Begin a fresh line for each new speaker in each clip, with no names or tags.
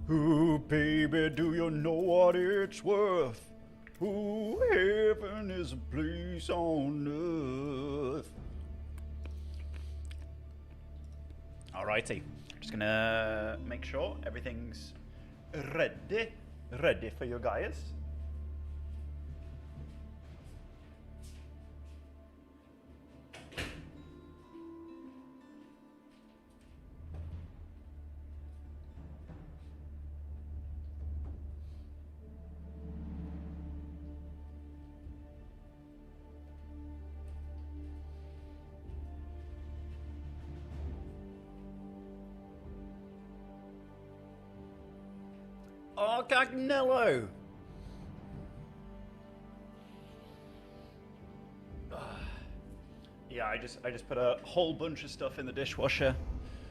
Ooh, baby, do you know what it's worth? Ooh, heaven is a place on earth. Alrighty, just gonna make sure everything's ready for you guys. Oh, Cagnello! Yeah, I just put a whole bunch of stuff in the dishwasher,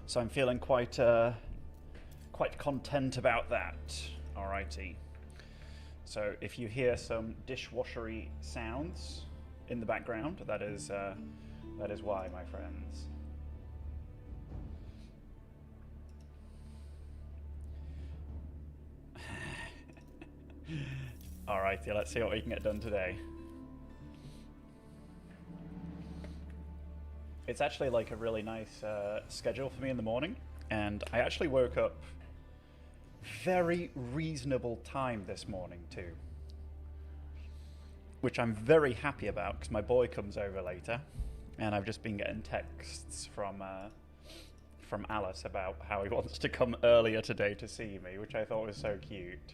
so I'm feeling quite content about that. Alrighty. So if you hear some dishwashery sounds in the background, that is why, my friends. Alrighty, let's see what we can get done today. It's actually like a really nice schedule for me in the morning, and I actually woke up very reasonable time this morning too, which I'm very happy about because my boy comes over later, and I've just been getting texts from Alice about how he wants to come earlier today to see me, which I thought was so cute.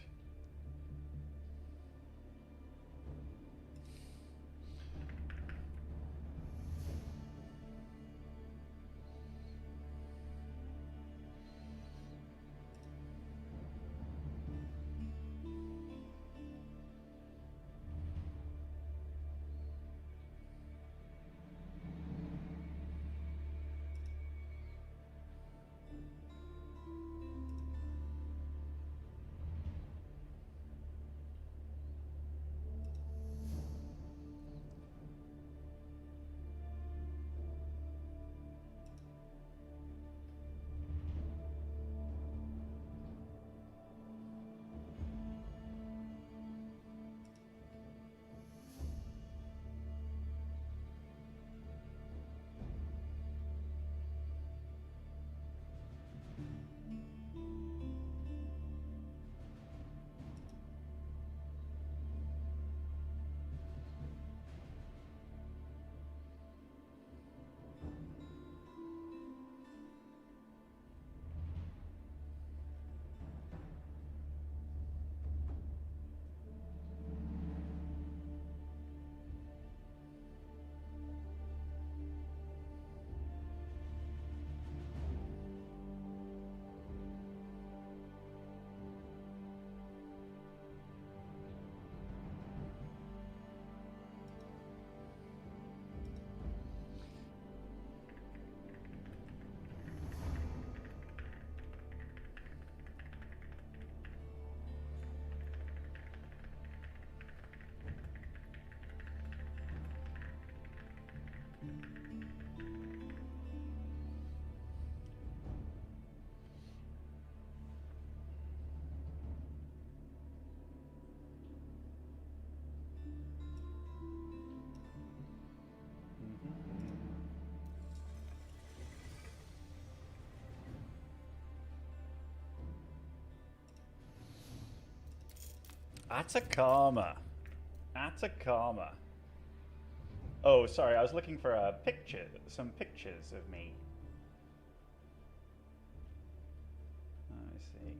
Atacama. Atacama. Oh, sorry, I was looking for a picture, some pictures of me. I see.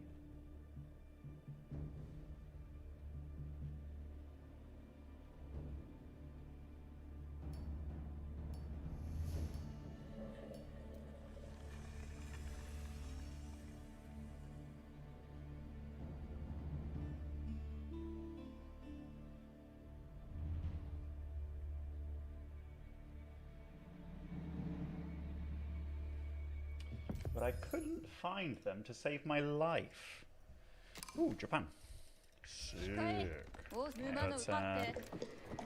But I couldn't find them to save my life. Ooh, Japan. Sick.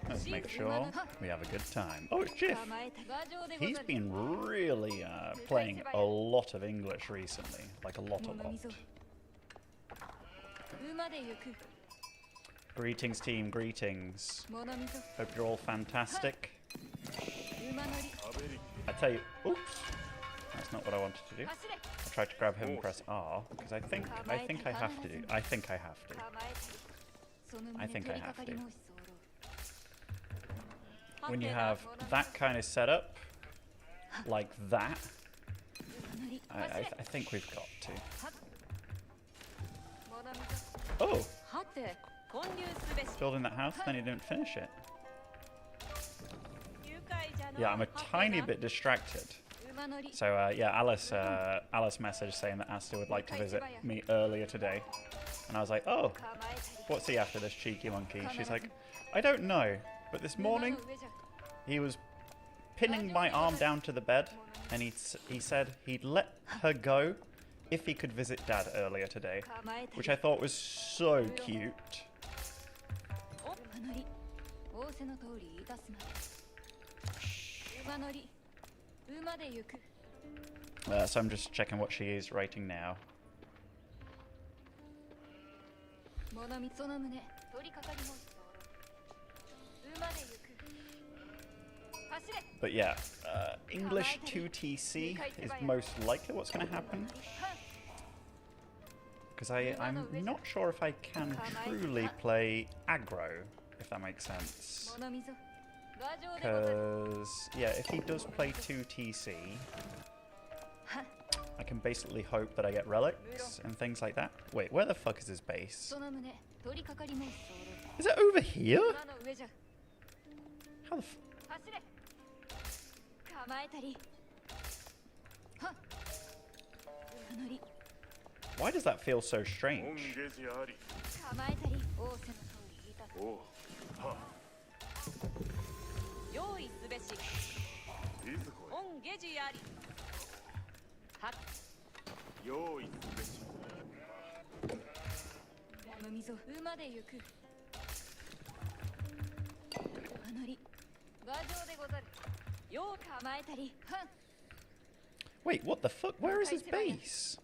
Let's make sure we have a good time. Oh, it's Jiff. He's been really playing a lot of English recently. Like a lot. Greetings, team, greetings. Hope you're all fantastic. I tell you, oops, that's not what I wanted to do. I tried to grab him and press R because I think I have to do. I think I have to. When you have that kind of setup, like that, I think we've got to. Oh! Building that house, then he didn't finish it. Yeah, I'm a tiny bit distracted. So yeah, Alice messaged saying that Asta would like to visit me earlier today. And I was like, oh, what's he after, this cheeky monkey? She's like, I don't know, but this morning he was pinning my arm down to the bed and he said he'd let her go if he could visit Dad earlier today, which I thought was so cute. So I'm just checking what she is writing now. But yeah, English 2TC is most likely what's going to happen. Because I'm not sure if I can truly play aggro, if that makes sense. Because, yeah, if he does play 2TC, I can basically hope that I get relics and things like that. Wait, where the fuck is his base? Is it over here? How the f... Why does that feel so strange? Wait, what the fuck? Where is his base?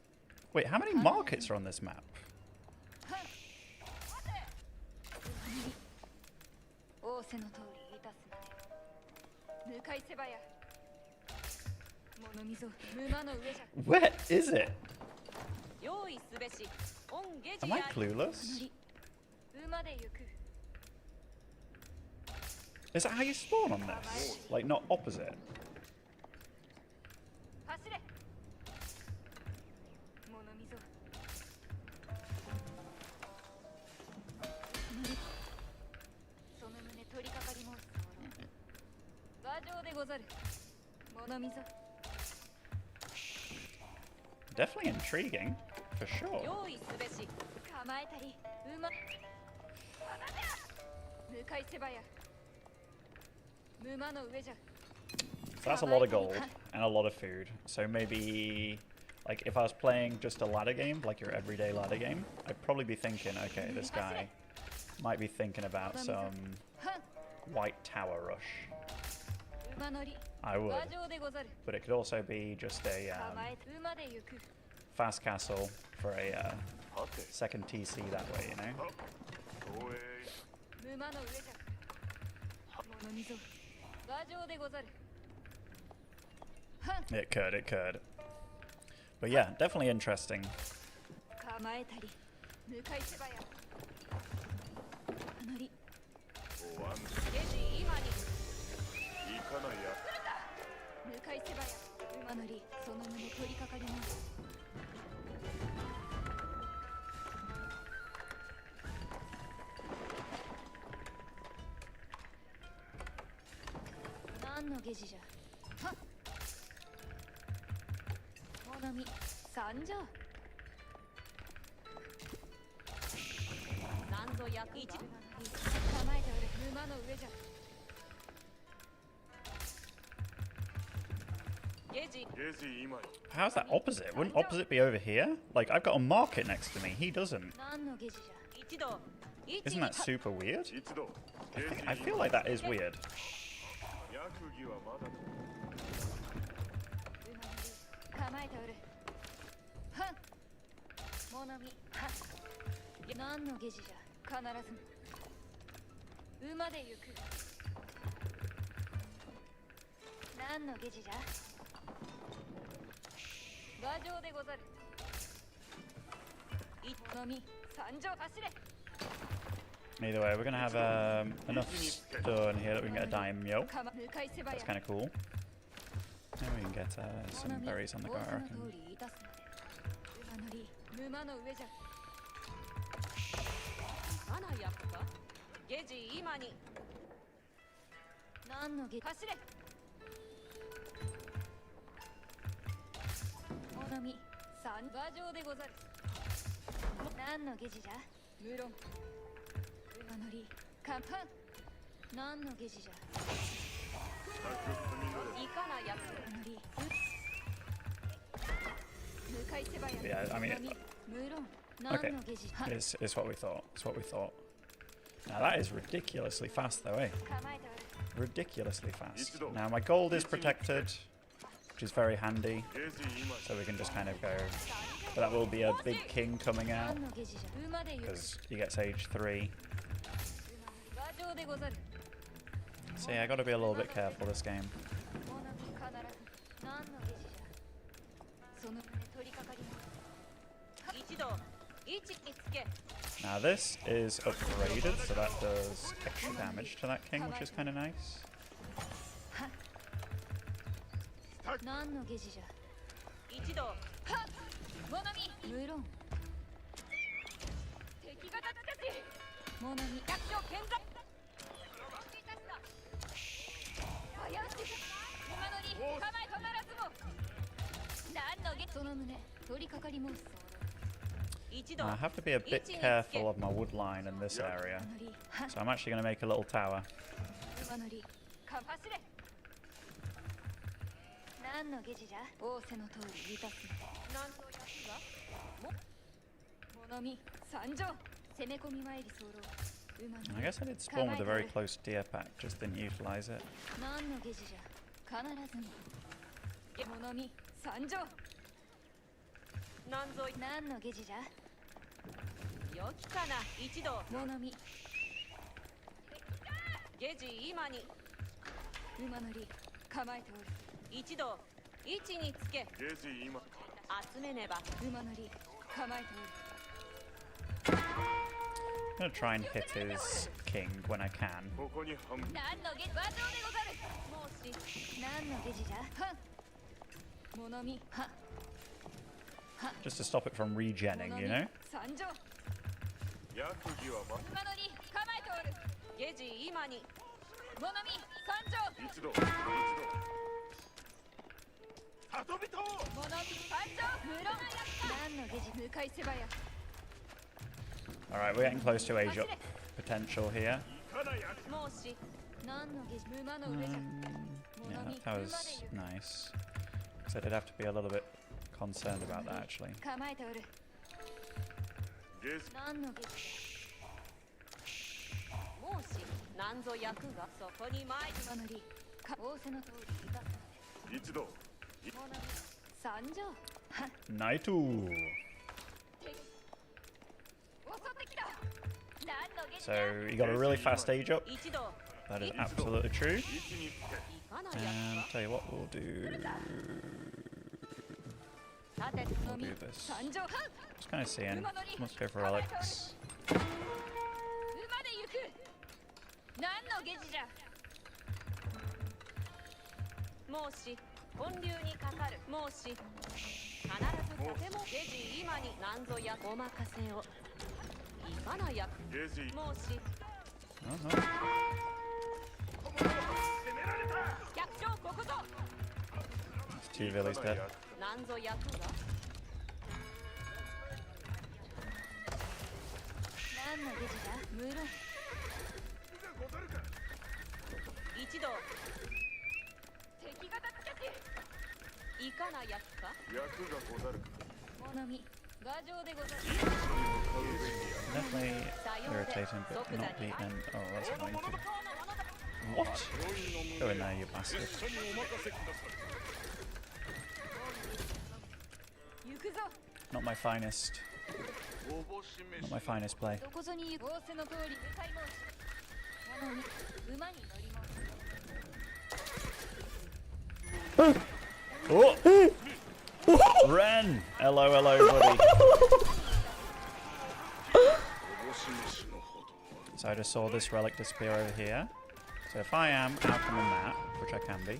Wait, how many markets are on this map? Where is it? Am I clueless? Is that how you spawn on this? Like, not opposite? Definitely intriguing, for sure. So that's a lot of gold and a lot of food. So maybe, like, if I was playing just a ladder game, like your everyday ladder game, I'd probably be thinking, okay, this guy might be thinking about some White Tower rush. I would. But it could also be just a fast castle for a second TC that way, you know? It could. But yeah, definitely interesting. How's that opposite? Wouldn't opposite be over here? Like, I've got a market next to me. He doesn't. Isn't that super weird? I feel like that is weird.
何のゲジじゃ必ず馬で行く。何のゲジじゃ馬上でござる。のみ参上走れ。
Either way, we're going to have enough stone here that we can get a DeMu. That's kind of cool. And we can get some berries on the go, I reckon.
ゲジ今に何のゲ走れ。おなみ三馬上でござる。何のゲジじゃ無論馬乗り乾パン。何のゲジじゃいかなやつ乗り向かいせばや
Yeah, I mean,
無論
okay,
何のゲジ
it's what we thought. It's what we thought. Now that is ridiculously fast, though, eh?
構えておる。
Ridiculously fast. Now my gold is protected, which is very handy, so we can just kind of go. But that will be a big king coming out
何のゲジじゃ馬で行く。
because he gets age 3.
馬上でござる。
So yeah, I got to be a little bit careful this game.
おなみ必ず何のゲジじゃその取り掛かります。一度位置につけ。
Now this is upgraded, so that does extra damage to that king, which is kind of nice.
何のゲジじゃ一度はっモナミ無論敵が立ててモナミ百姓健在早足馬乗り構えとならずも何のゲその胸取り掛かり申す
I have to be a bit careful of my wood line in this area, so I'm actually going to make a little tower.
馬乗りか走れ何のゲジじゃ仰せの通りいたす何のやつがモナミ参上攻め込み参り候
I guess I did spawn with a very close deer pack, just didn't utilize it.
何のゲジじゃ必ずもモナミ参上何のゲジじゃよきかな一度モナミゲジ今に馬乗り構えておる一度位置につけゲジ今集めねば馬乗り構えておる
I'm going to try and hit his king when I can.
何のゲジ馬上でござるもうし何のゲジじゃはモナミは
Just to stop it from regenning, you know?
参上馬乗り構えておるゲジ今にモナミ参上一度モナミ参上無論何のゲジ向かいせばや
Alright, we're getting close to age up potential here. Yeah, that tower's nice. So I did have to be a little bit concerned about that actually. ナイトー So you got a really fast age up. That is absolutely true. And I'll tell you what we'll do. We'll do this. Just kind of seeing. Let's go for relics.
いかなやゲジもし
Two villies dead.
なんぞ役が何のゲジだ無論一度敵が立てていかな役か役がござるかモナミ
Definitely irritating, but not the end. Oh, that's annoying too. What? Go in there, you bastard. Not my finest. Not my finest play.
どこぞに仰せの通り向かい申しなのに馬に乗り申す
Oh! Ren! Hello, hello, buddy. So I just saw this relic disappear over here. So if I am out on the map, which I can be.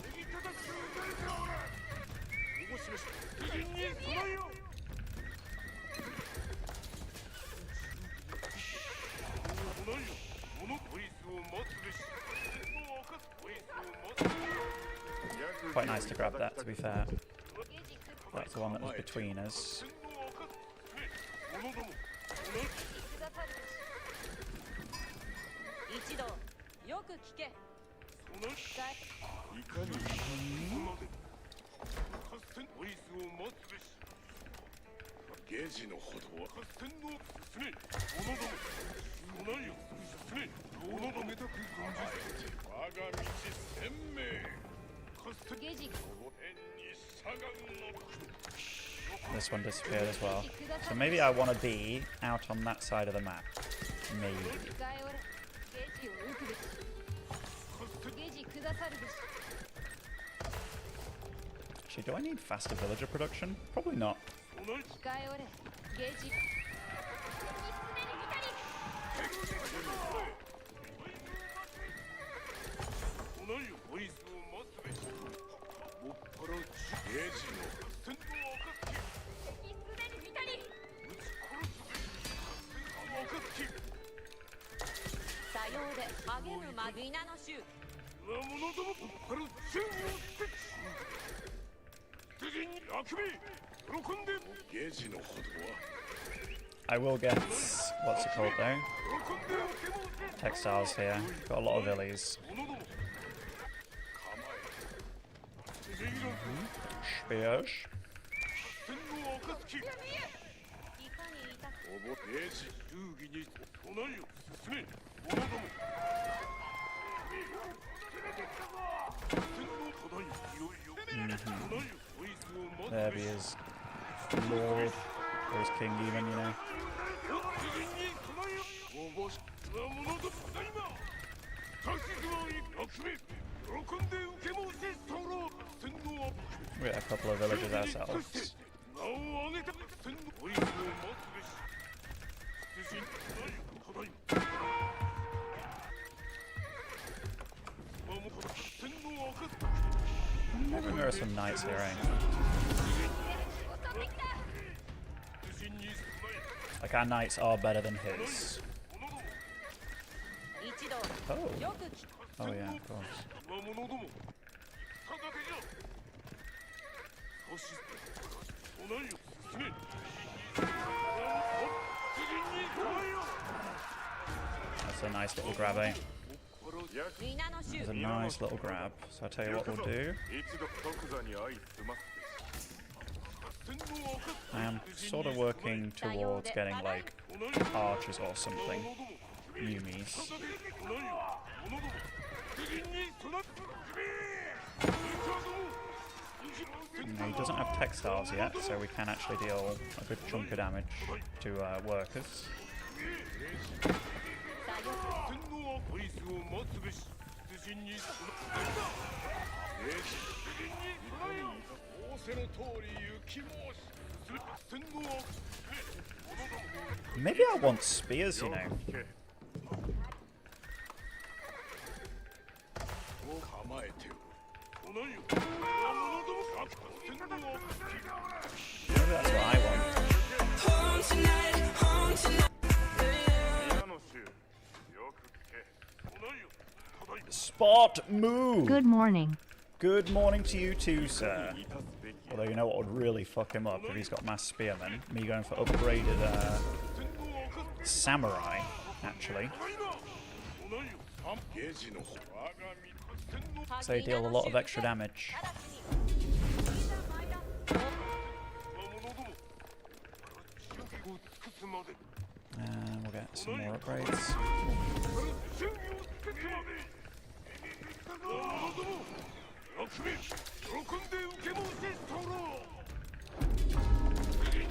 Quite nice to grab that, to be fair. That's the one that was between us.
一同よく聞け
ゲージのほどは合戦の進め者ども来ないよ進め者どもめたく軍事我が道鮮明
ゲージ
This one disappeared as well. So maybe I want to be out on that side of the map. Maybe. Actually, do I need faster villager production? Probably not. I will get, what's it called though? Textiles here. Got a lot of villies. Spears. There he is. Lord. Or his king even, you know. We got a couple of villagers ourselves. Maybe there are some knights here, eh? Like, our knights are better than his. Oh. Oh yeah, of course. That's a nice little grab, eh? That's a nice little grab. So I'll tell you what we'll do. I am sort of working towards getting like archers or something. Yumis. No, he doesn't have textiles yet, so we can actually deal a good chunk of damage to workers. Maybe I want spears, you know. Maybe that's what I want. Spot move!
Good morning.
Good morning to you too, sir. Although you know what would really fuck him up if he's got mass spearmen? Me going for upgraded samurai, actually. So they deal a lot of extra damage. And we'll get some more upgrades.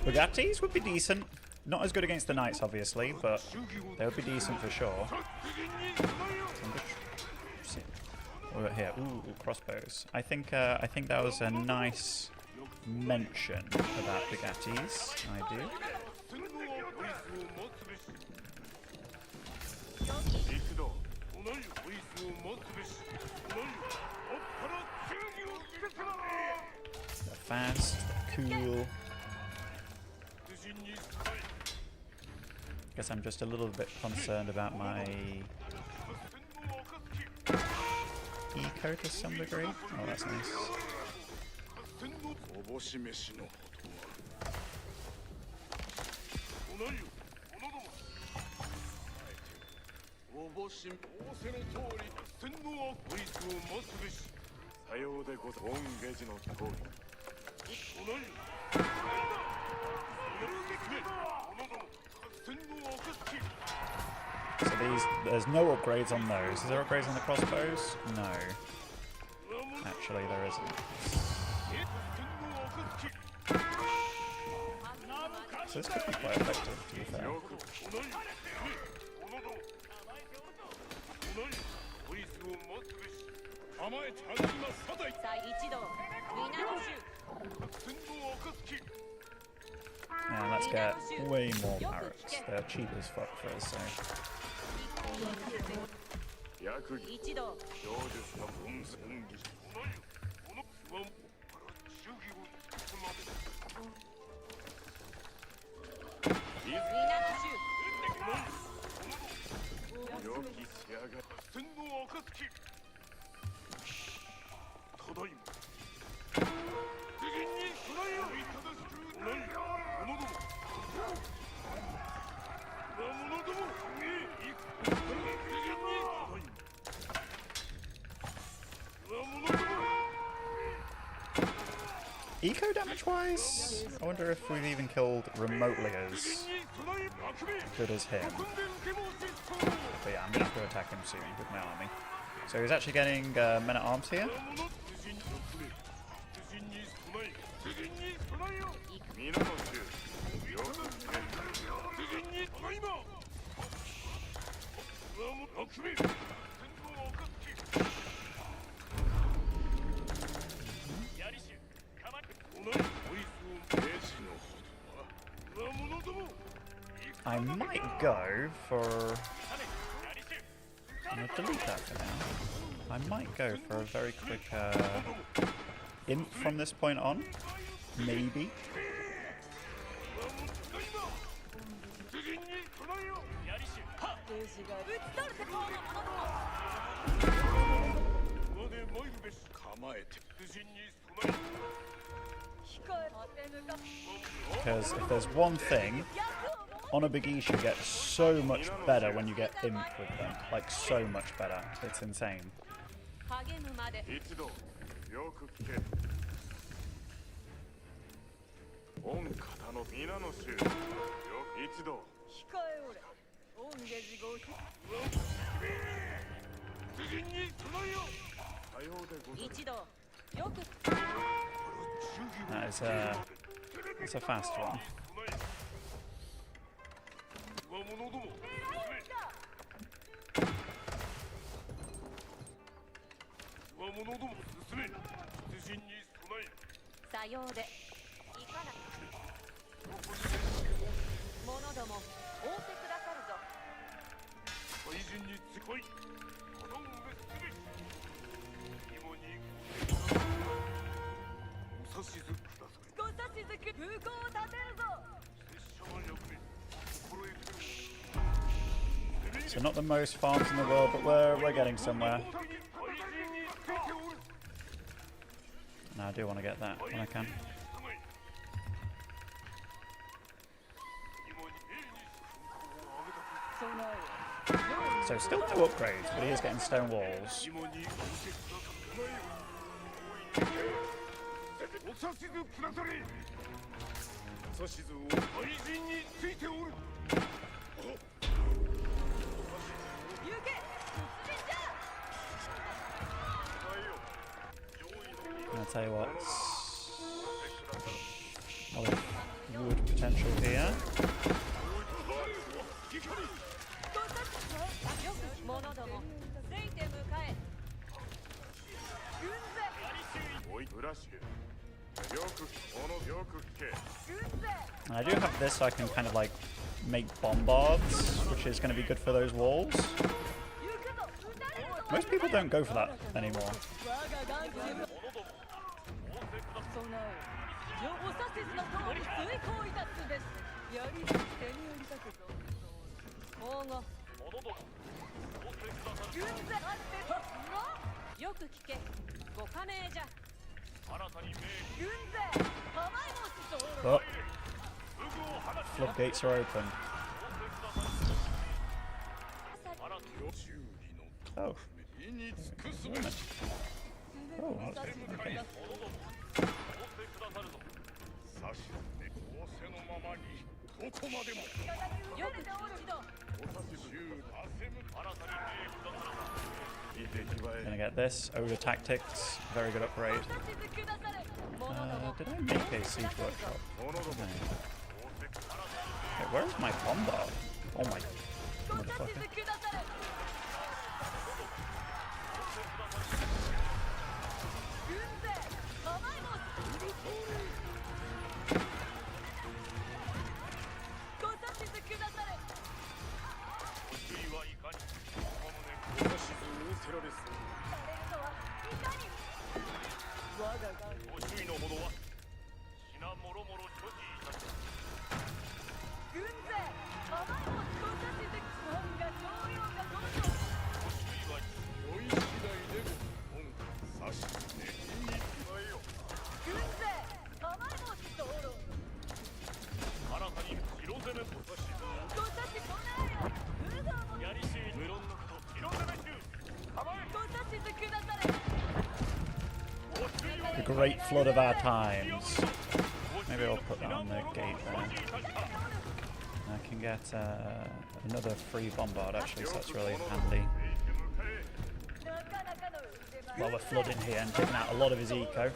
Bugattis would be decent. Not as good against the knights, obviously, but they would be decent for sure. What about here? Ooh, crossbows. I think that was a nice mention about the Gattis. I do. They're fast, they're cool. Guess I'm just a little bit concerned about my eco to some degree. Oh, that's nice. So there's no upgrades on those. Is there upgrades on the crossbows? No. Actually, there isn't. So this could be quite effective, to be fair. And let's get way more parrots. They're cheap as fuck for us, so. Eco damage wise, I wonder if we've even killed remotely as good as him. But yeah, I'm gonna have to attack him soon with my army. So he's actually getting men at arms here. I might go for... I'm going to delete that for now. I might go for a very quick imp from this point on. Maybe. Because if there's one thing, on a Begisha gets so much better when you get imp with them. Like, so much better. It's insane. It's a fast one. So not the most farms in the world, but we're getting somewhere. And I do want to get that when I can. So still no upgrades, but he is getting stone walls. I'll tell you what, a lot of wood potential here.
者どもついて迎え軍勢
おいブラシよくよく聞け
And I do have this, so I can kind of like make bombards, which is going to be good for those walls. Most people don't go for that anymore.
よく聞けご加盟じゃ
Oh. Floodgates are open. Oh. Oh, okay.
どこまでも
よく一度
Gonna get this. Ogre Tactics. Very good upgrade. Did I make a siege workshop? No. Okay, where is my bombard? Oh my motherfucker. The great flood of our times. Maybe I'll put that on the gate there. I can get another free bombard actually, so that's really handy. While we're flooding here and taking out a lot of his eco.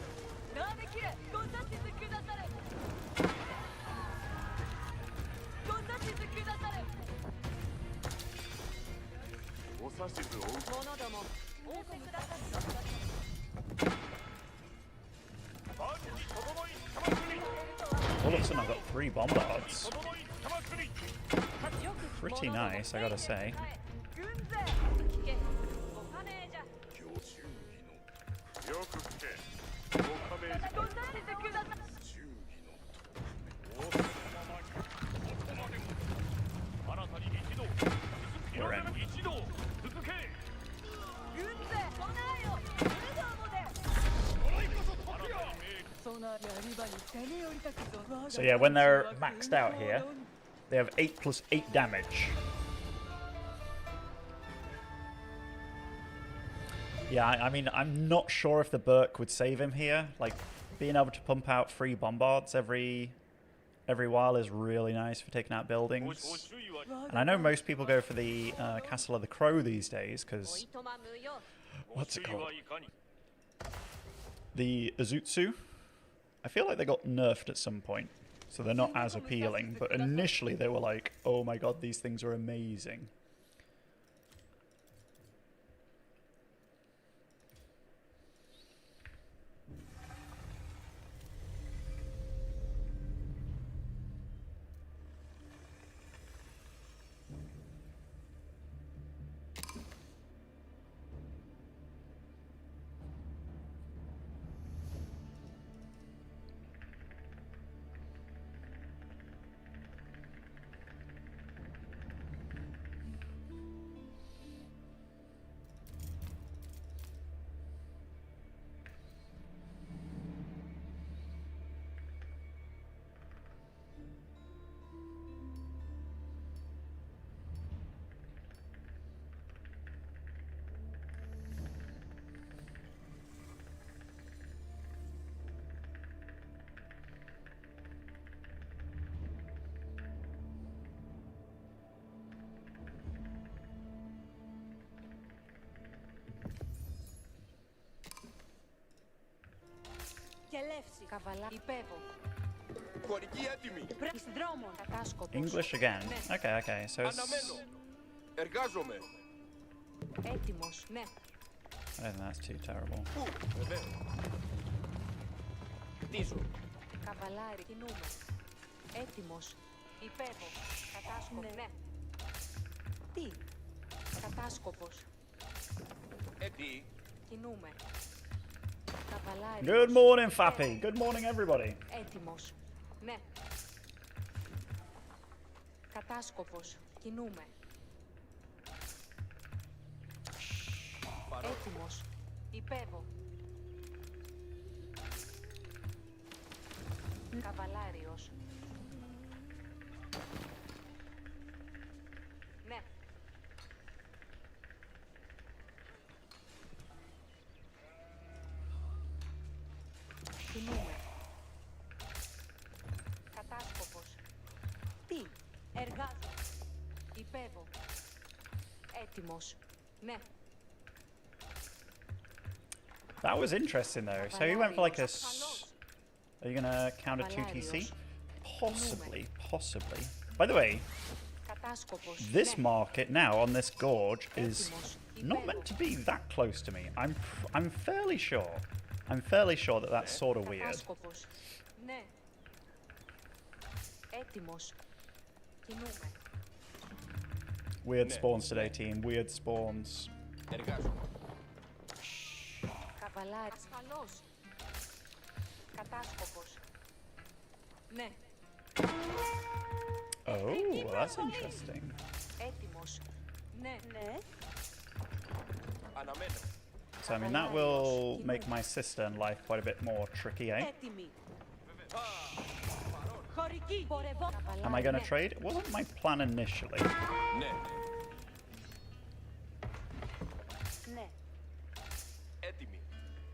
All of a sudden I've got 3 bombards. Pretty nice, I gotta say. We're in. So yeah, when they're maxed out here, they have 8+8 damage. Yeah, I mean, I'm not sure if the Burke would save him here. Like, being able to pump out 3 bombards every while is really nice for taking out buildings. And I know most people go for the Castle of the Crow these days, because... What's it called? The Azutsu? I feel like they got nerfed at some point, so they're not as appealing. But initially they were like, oh my god, these things are amazing.
Κελεύση, καβαλά, υπέβο.
Χωρική έτοιμη.
Εις δρόμο. Κατάσκοπος.
English again. Okay, okay. So it's.
Αναμένω. Εργάζομαι.
Έτοιμος. Ναι.
I don't think that's too terrible.
Πού, βεβαίως. Κτίζω.
Καβαλάρι. Κινούμε. Έτοιμος. Υπέβω. Κατάσκοπος. Ναι. Τι. Κατάσκοπος.
Τι.
Κινούμε. Καβαλάρι.
Good morning, Fappy. Good morning, everybody.
Έτοιμος. Ναι. Κατάσκοπος. Κινούμε. Έτοιμος. Υπέβω. Καβαλάριος. Ναι. Κινούμε. Κατάσκοπος. Τι. Εργάζομαι. Υπέβω. Έτοιμος. Ναι.
That was interesting though. So he went for like a. Are you gonna count a 2TC? Possibly, possibly. By the way,
Κατάσκοπος.
this
Ναι.
market now on this gorge is
Έτοιμος.
not meant to be that close to me. I'm fairly sure. I'm fairly sure that that's sort of weird.
Κατάσκοπος. Ναι. Έτοιμος. Κινούμε.
Weird spawns today, team. Weird spawns.
Εργάζομαι.
Καβαλάρι. Ασφαλώς. Κατάσκοπος. Ναι.
Oh, well, that's interesting.
Έτοιμος. Ναι. Ναι.
Αναμένω.
So I mean that will make my sister and life quite a bit more tricky, eh?
Έτοιμη. Χωρική. Πορευό.
Am I going to trade? It wasn't my plan initially.
Ναι.
Ναι.
Έτοιμη.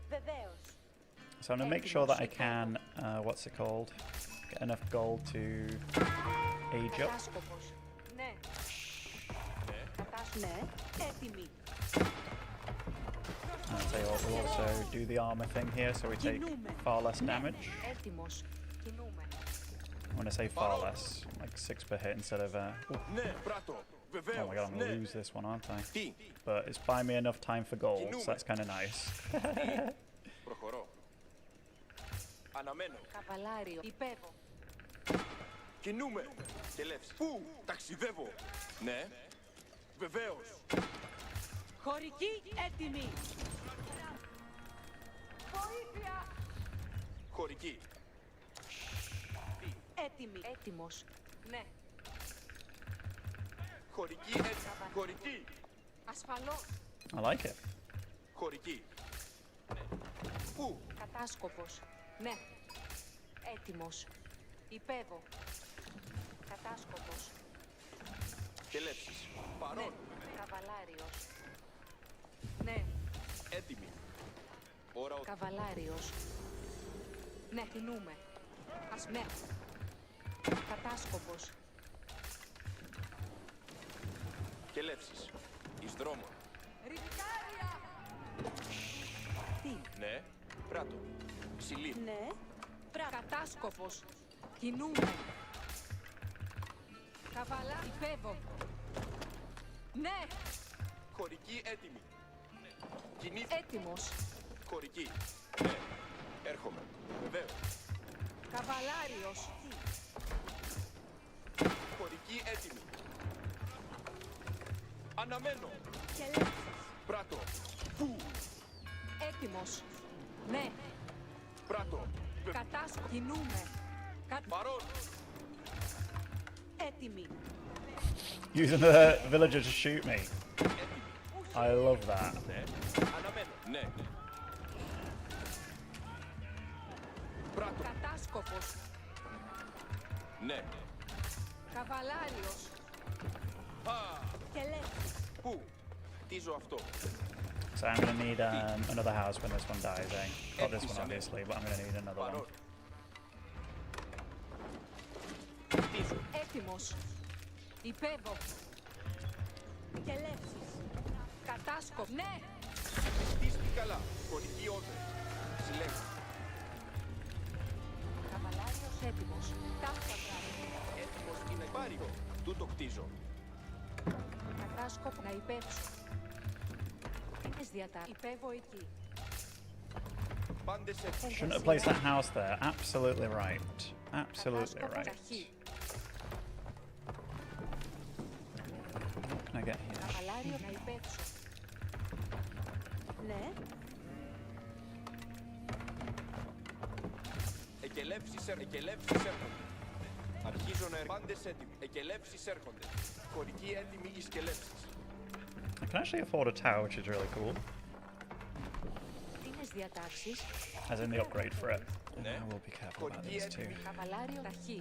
Βεβαίως.
So I'm going to make sure that I can, what's it called? Get enough gold to age up.
Κατάσκοπος. Ναι. Ναι. Έτοιμη.
And I'll tell you what, we'll also do the armor thing here so we take far less damage.
Έτοιμος. Κινούμε.
When I say far less, like 6 per hit instead of,
Ναι, πράτο.
oh
Βεβαίως.
my god, I'm going to
Ναι.
lose this one, aren't I?
Τι.
But it's buying me enough time for gold, so that's kind of nice.
Προχωρώ. Αναμένω.
Καβαλάριο. Υπέβω.
Κινούμε. Και λεύση. Πού. Ταξιδεύω. Ναι. Βεβαίως.
Χωρική. Έτοιμη. Βοήθεια.
Χωρική.
Έτοιμη. Έτοιμος. Ναι.
Χωρική. Έτοιμη. Χωρική.
Ασφαλώς.
I like it.
Χωρική. Πού.
Κατάσκοπος. Ναι. Έτοιμος. Υπέβω. Κατάσκοπος.
Και λεύσεις.
Ναι.
Παρόν.
Καβαλάριος. Ναι.
Έτοιμη. Ώρα ο...
Καβαλάριος. Ναι. Κινούμε. Ας ναι. Κατάσκοπος.
Και λεύσεις. Εις δρόμο.
Ρισκάρια. Τι.
Ναι. Πράτο. Ψηλή.
Ναι. Κατάσκοπος. Κινούμε. Καβαλά. Υπέβω. Ναι.
Χωρική έτοιμη. Κινή.
Έτοιμος.
Χωρική. Ναι. Έρχομαι. Βεβαίως.
Καβαλάριος.
Χωρική έτοιμη. Αναμένω.
Και λέξεις.
Πράτο. Πού.
Έτοιμος. Ναι.
Πράτο.
Κατάσκοπος. Κινούμε.
Παρόν.
Έτοιμη.
Using the villager to shoot me.
Έτοιμη.
I love that.
Ναι. Αναμένω. Ναι. Πράτο.
Κατάσκοπος.
Ναι.
Καβαλάριος.
Α.
Και λέξεις.
Πού. Χτίζω αυτό.
So I'm going to need another house when this one dies, eh? Not this one, obviously, but I'm going to need another one.
Παρόν. Χτίζω.
Έτοιμος. Υπέβω. Και λέξεις. Κατάσκοπος. Ναι.
Χτίστηκε καλά. Χωρική όρδο. Συλλέγω.
Καβαλάριος έτοιμος.
Άρικο. Τούτο κτίζω.
Κατάσκοπο να υπέψω. Είναι διατά. Υπέβοητη.
Πάντες
Shouldn't have placed that house there. Absolutely right. Absolutely right. What can I get here?
Καβαλάριο να υπέψω. Ναι.
Εκελεύσεις έρχονται. Αρχίζω να πάντες έτοιμοι. Εκελεύσεις έρχονται. Χωρικοί έτοιμοι εις κελεύσεις.
I can actually afford a tower, which is really cool.
Τίνες διατάξεις.
As in the upgrade for it.
Ναι.
I will be careful about this too.
Καβαλάριο ταχύ.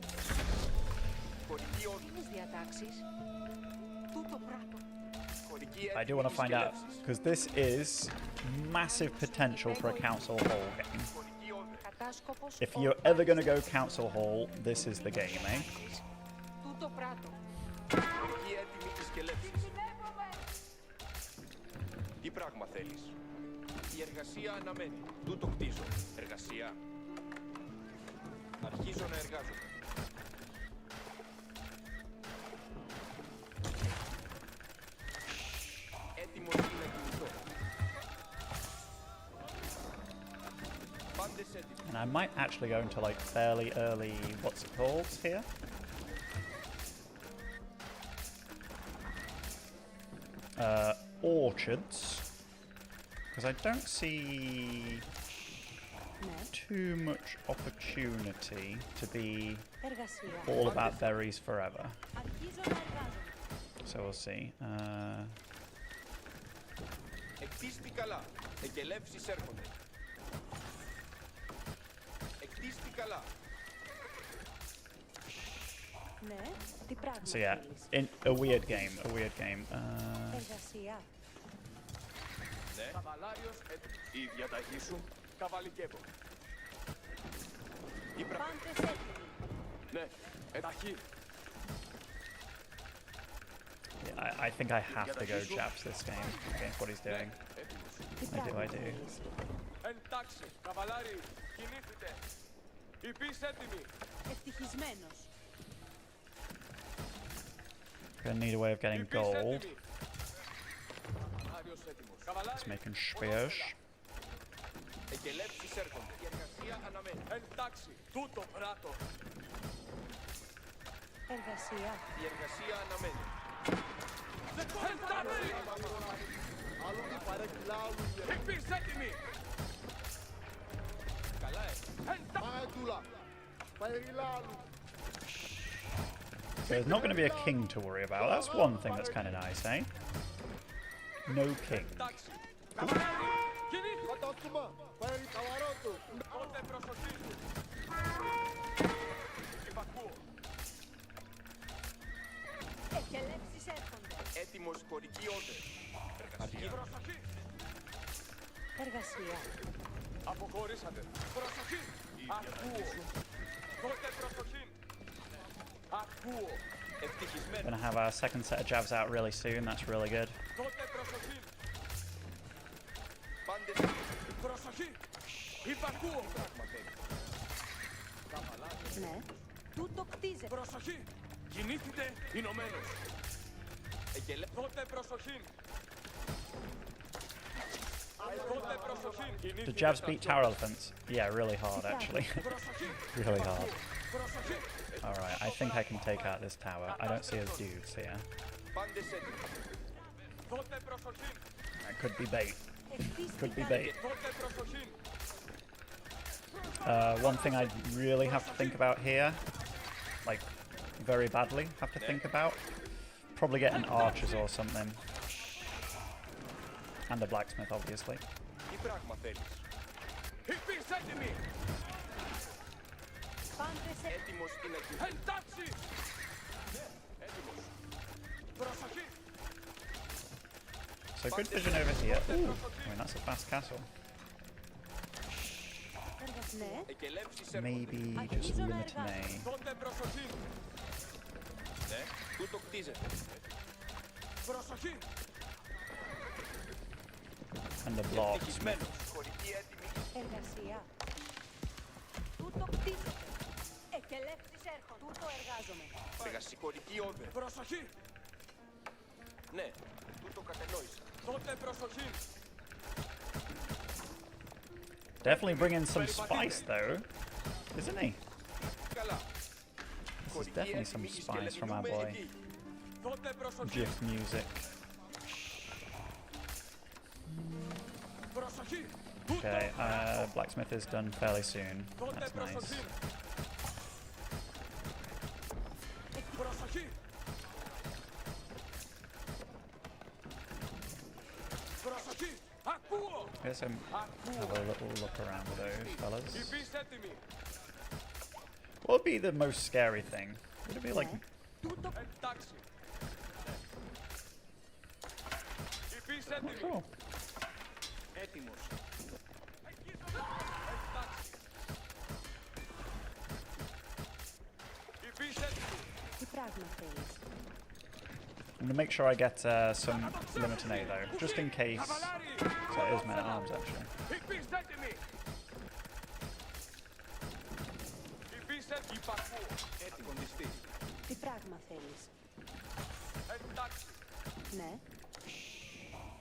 Χωρικοί όροι.
Τίνες διατάξεις. Τούτο πράγμα.
Χωρικοί
I do want to find out, because this is massive potential for a council hall game.
Χωρικοί όροι.
Κατάσκοπος.
If you're ever going to go council hall, this is the game, eh?
Τούτο πράγμα.
Χωρικοί έτοιμοι εις κελεύσεις. Τι πράγμα θέλεις? Η εργασία αναμένει. Τούτο κτίζω. Εργασία. Αρχίζω να εργάζομαι. Έτοιμος είναι να κινηθώ. Πάντες έτοιμοι.
And I might actually go into like fairly early, what's it called here? Orchards. Because I don't see too much opportunity to be
Εργασία.
all about berries forever.
Αρχίζω να εργάζομαι.
So we'll see.
Εκτίστη καλά. Εκελεύσεις έρχονται. Εκτίστη καλά.
Ναι. Τι πράγμα
So yeah,
θέλεις?
a weird game, a weird game.
Εργασία.
Ναι. Καβαλάριος έτοιμος. Η διαταγή σου. Καβαλικεύω. Τι πράγμα.
Πάντες έτοιμοι.
Ναι. Εταχή.
Yeah, I think I have to go Japs this game against what he's doing.
Έτοιμος.
Τι
I
πράγμα
do.
θέλεις?
Εντάξει. Καβαλάρι. Κινήθητε. Υπείς έτοιμοι.
Ευτυχισμένος.
Gonna need a way of getting
Υπείς
gold.
έτοιμοι. Καβαλάριος έτοιμος.
It's
Καβαλάρι.
making spears.
Εκελεύσεις έρχονται. Η εργασία αναμένει. Εντάξει. Τούτο πράτο.
Εργασία.
Η εργασία αναμένει. Υπείς έτοιμοι. Καλά
There's not going to be a king to worry about. That's one thing that's kind of nice, eh? No king.
Εντάξει. Καβαλάρι. Κινήθητε. Τότε προσοχή σου. Υπακούω.
Εκελεύσεις έρχονται.
Έτοιμος χωρική όρτερ. Εργασία. Προσοχή.
Εργασία.
Αποχωρήσατε. Προσοχή. Ακούω. Τότε προσοχή. Ακούω. Ευτυχισμένο.
Gonna have our second set of jabs out really soon. That's really good.
Τότε προσοχή. Πάντες. Προσοχή. Υπακούω.
Ναι. Τούτο κτίζε.
Προσοχή. Κινήθητε. Ηνωμένος. Τότε προσοχή. Τότε προσοχή.
Do jabs beat tower elephants? Yeah, really hard actually.
Προσοχή.
Really hard.
Προσοχή.
Alright, I think I can take out this tower. I don't see his dudes here.
Πάντες έτοιμοι. Τότε προσοχή.
That could be bait. Could be
Ευτύστηκαν.
bait.
Τότε προσοχή.
One thing I really have to think about here, like very badly have to think about, probably getting archers or something. And a blacksmith, obviously.
Τι πράγμα θέλεις? Υπείς έτοιμοι.
Πάντες έτοιμοι.
Έτοιμος είναι εκεί. Εντάξει. Ναι, έτοιμος. Προσοχή.
So good vision over here. Ooh, I mean that's a fast castle.
Ναι.
Εκελεύσεις έρχονται.
Maybe just limit me.
Τότε προσοχή. Ναι, τούτο κτίζεται. Προσοχή.
And the blocks.
Ευτυχισμένος. Χωρική έτοιμη.
Εργασία. Τούτο κτίζεται. Εκελεύσεις έρχονται. Τούτο εργάζομαι.
Εργασικορική όδε.
Προσοχή!
Ναι, τούτο κατενόησα.
Τότε προσοχή!
Definitely bringing some spice though, isn't he?
Καλά.
This is definitely some spice from our boy.
Τότε προσοχή!
GIF music.
Προσοχή!
Okay, blacksmith is done fairly soon.
Τότε
That's nice.
προσοχή! Προσοχή! Προσοχή! Ακούω!
I guess I'm have a little look around with those fellas.
Υφείς έτοιμοι!
What would be the most scary thing? Would it be like
Τούτο εντάξει! Υφείς
not
έτοιμοι!
sure.
Έτοιμος! Εντάξει! Υφείς έτοιμοι!
Τι πράγμα θέλεις?
I'm gonna make sure I get some Limitine though, just in case. So it is men at arms actually.
Υφείς έτοιμοι! Υφείς έτοιμοι! Υπακούω!
Έτοιμο νηστή.
Τι πράγμα θέλεις?
Εντάξει!
Ναι.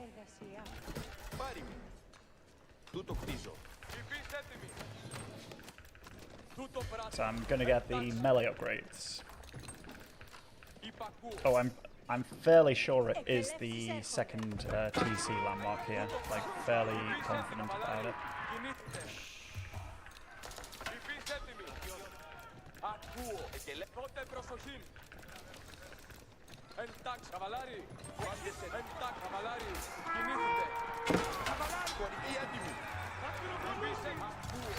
Εργασία.
Πάρει με. Τούτο κτίζω.
Υφείς έτοιμοι! Τούτο πράττω!
So I'm gonna get the melee upgrades.
Υπακούω!
Oh, I'm fairly sure it is the second TC landmark here. Like fairly confident about it.
Κινήθητε! Υφείς έτοιμοι! Ακούω! Τότε προσοχή! Εντάξει, καβαλάρι! Εντάξει, καβαλάρι! Κινήθητε! Καβαλάρι!
Χωρική έτοιμη.
Υφείς έτοιμοι! Ακούω!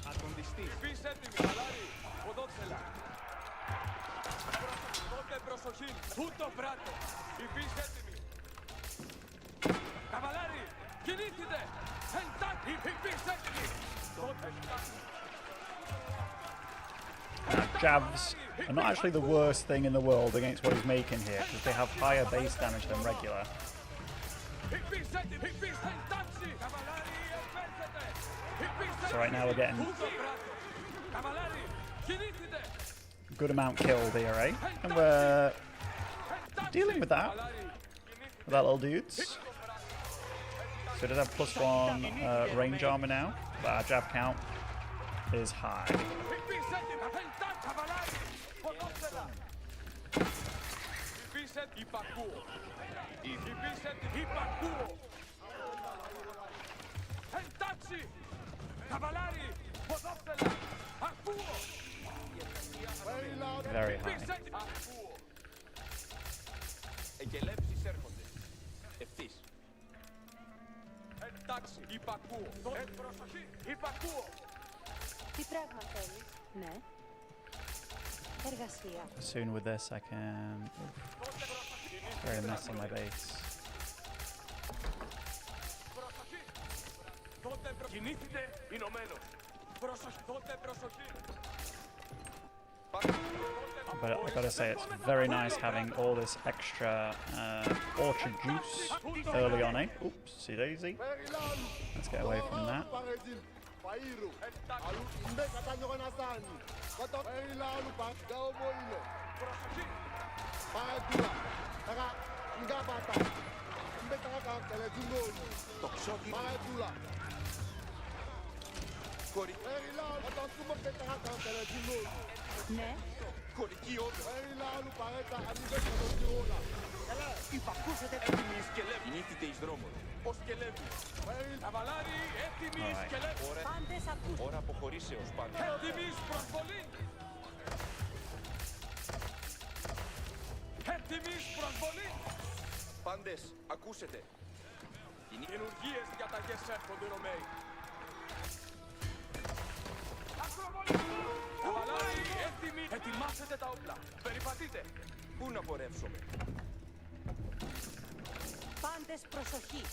Ατοντιστή.
Υφείς έτοιμοι! Καβαλάρι! Ποδόξελα! Τότε προσοχή! Τούτο πράττω! Υφείς έτοιμοι! Καβαλάρι! Κινήθητε! Εντάξει! Υφείς έτοιμοι! Τότε εντάξει!
Jabs are not actually the worst thing in the world against what he's making here, because they have higher base damage than regular. So right now we're getting a good amount killed here, eh? And we're dealing with that little dudes. So it does have +1 range armor now, but our jab count is high.
Εντάξει! Καβαλάρι! Ποδόφθελα! Ακούω!
Very high.
Ακούω!
Εκελεύσεις έρχονται. Ευθύς.
Εντάξει! Υπακούω! Προσοχή! Υπακούω!
Τι πράγμα θέλεις? Ναι. Εργασία.
Soon with this I can... Very mess on my base.
Προσοχή! Τότε κινήθητε ενωμένος! Προσοχή! Τότε προσοχή!
But I gotta say, it's very nice having all this extra orchard juice early on, eh? Oopsie daisy. Let's get away from that.
Ναι.
Χωρική όδο.
Υπακούσετε!
Έτοιμη η σκελεύη. Κινήθητε εις δρόμον. Ο σκελεύη.
Καβαλάρι! Έτοιμοι
Alright.
σκελεύοι!
Πάντες ακούστε.
Ώρα αποχωρήσεως πάντα.
Έτοιμοι προσβολή! Έτοιμοι προσβολή!
Πάντες, ακούσετε.
Καινουργίες διαταγές έρχονται Ρωμαίοι. Ακροβολή! Καβαλάρι! Έτοιμοι! Ετοιμάσετε τα όπλα! Περιπατείτε!
Πού να πορεύσουμε.
Πάντες προσοχή.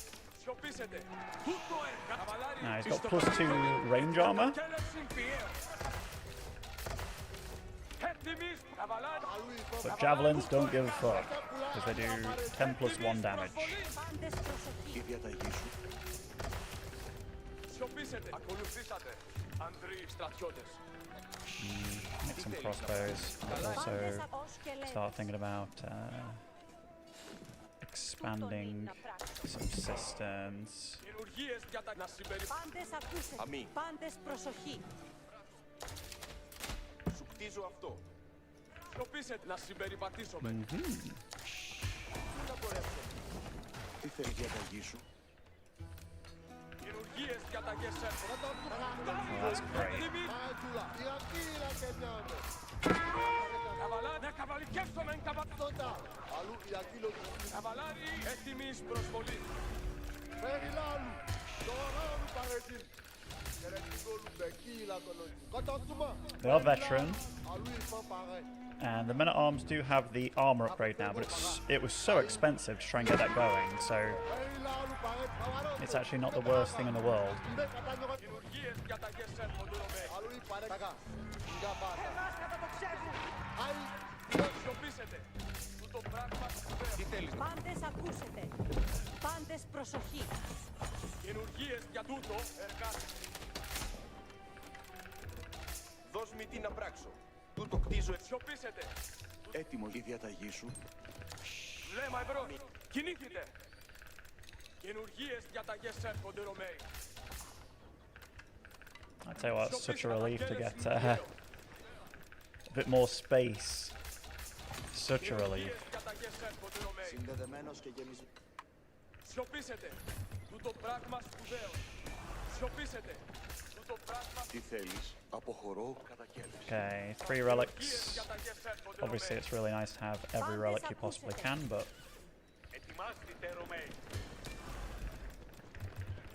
Σιωπήσετε! Τούτο έργα! Καβαλάρι!
Now he's got +2 range armor.
Κέλευσιν πιέως! Έτοιμοι! Καβαλάρι!
But javelins don't give a fuck, because they do 10 +1 damage.
Πάντες προσοχή.
Σιωπήσετε!
Σιωπήσετε. Ακολουθήσατε. Ανδροί στρατιώτες.
Make some crossbows. I'll also start thinking about expanding some cisterns.
Χειρουργίες για τα να συμπεριφέρουν.
Πάντες ακούσετε.
Αμή.
Πάντες προσοχή.
Σου κτίζω αυτό. Σιωπήσετε να συμπεριπατήσουμε.
Mm-hmm.
Πού να πορεύσω.
Τι θέλει η διαταγή σου?
Χειρουργίες για τα γεσέρ.
Well, that's great.
Καβαλά, να καβαλικεύσουμε εν καβαλτότα. Αλλού η ακύλο του. Καβαλάρι, έτοιμης προσβολής. Φέρει λάλου. Τώρα μου παρετήν.
They are veteran, and the men-at-arms do have the armor upgrade now, but it was so expensive to try and get that going, so it's actually not the worst thing in the world.
Χειρουργίες για τα γεσέρ. Σιωπήσετε. Τούτο πράγμα σπουδαίο. Τι θέλεις.
Πάντες ακούσετε. Πάντες προσοχή.
Χειρουργίες για τούτο εργάζεται. Δώσ' μη τι να πράξω. Τούτο κτίζω. Σιωπήσετε.
Έτοιμο η διαταγή σου?
Βλέμμα εμπρός. Κινήθητε. Χειρουργίες για τα γεσέρ κοντερομέι.
I tell you what, it's such a relief to get a bit more space. Such a relief.
Για τα γεσέρ κοντερομέι.
Συνδεδεμένος και γεμισμένος.
Σιωπήσετε. Τούτο πράγμα σπουδαίο. Σιωπήσετε. Τούτο πράγμα.
Τι θέλεις? Αποχωρώ κατακέλευση.
Okay, 3 relics. Obviously, it's really nice to have every relic you possibly can, but
Ετοιμάστε Ρωμαίοι.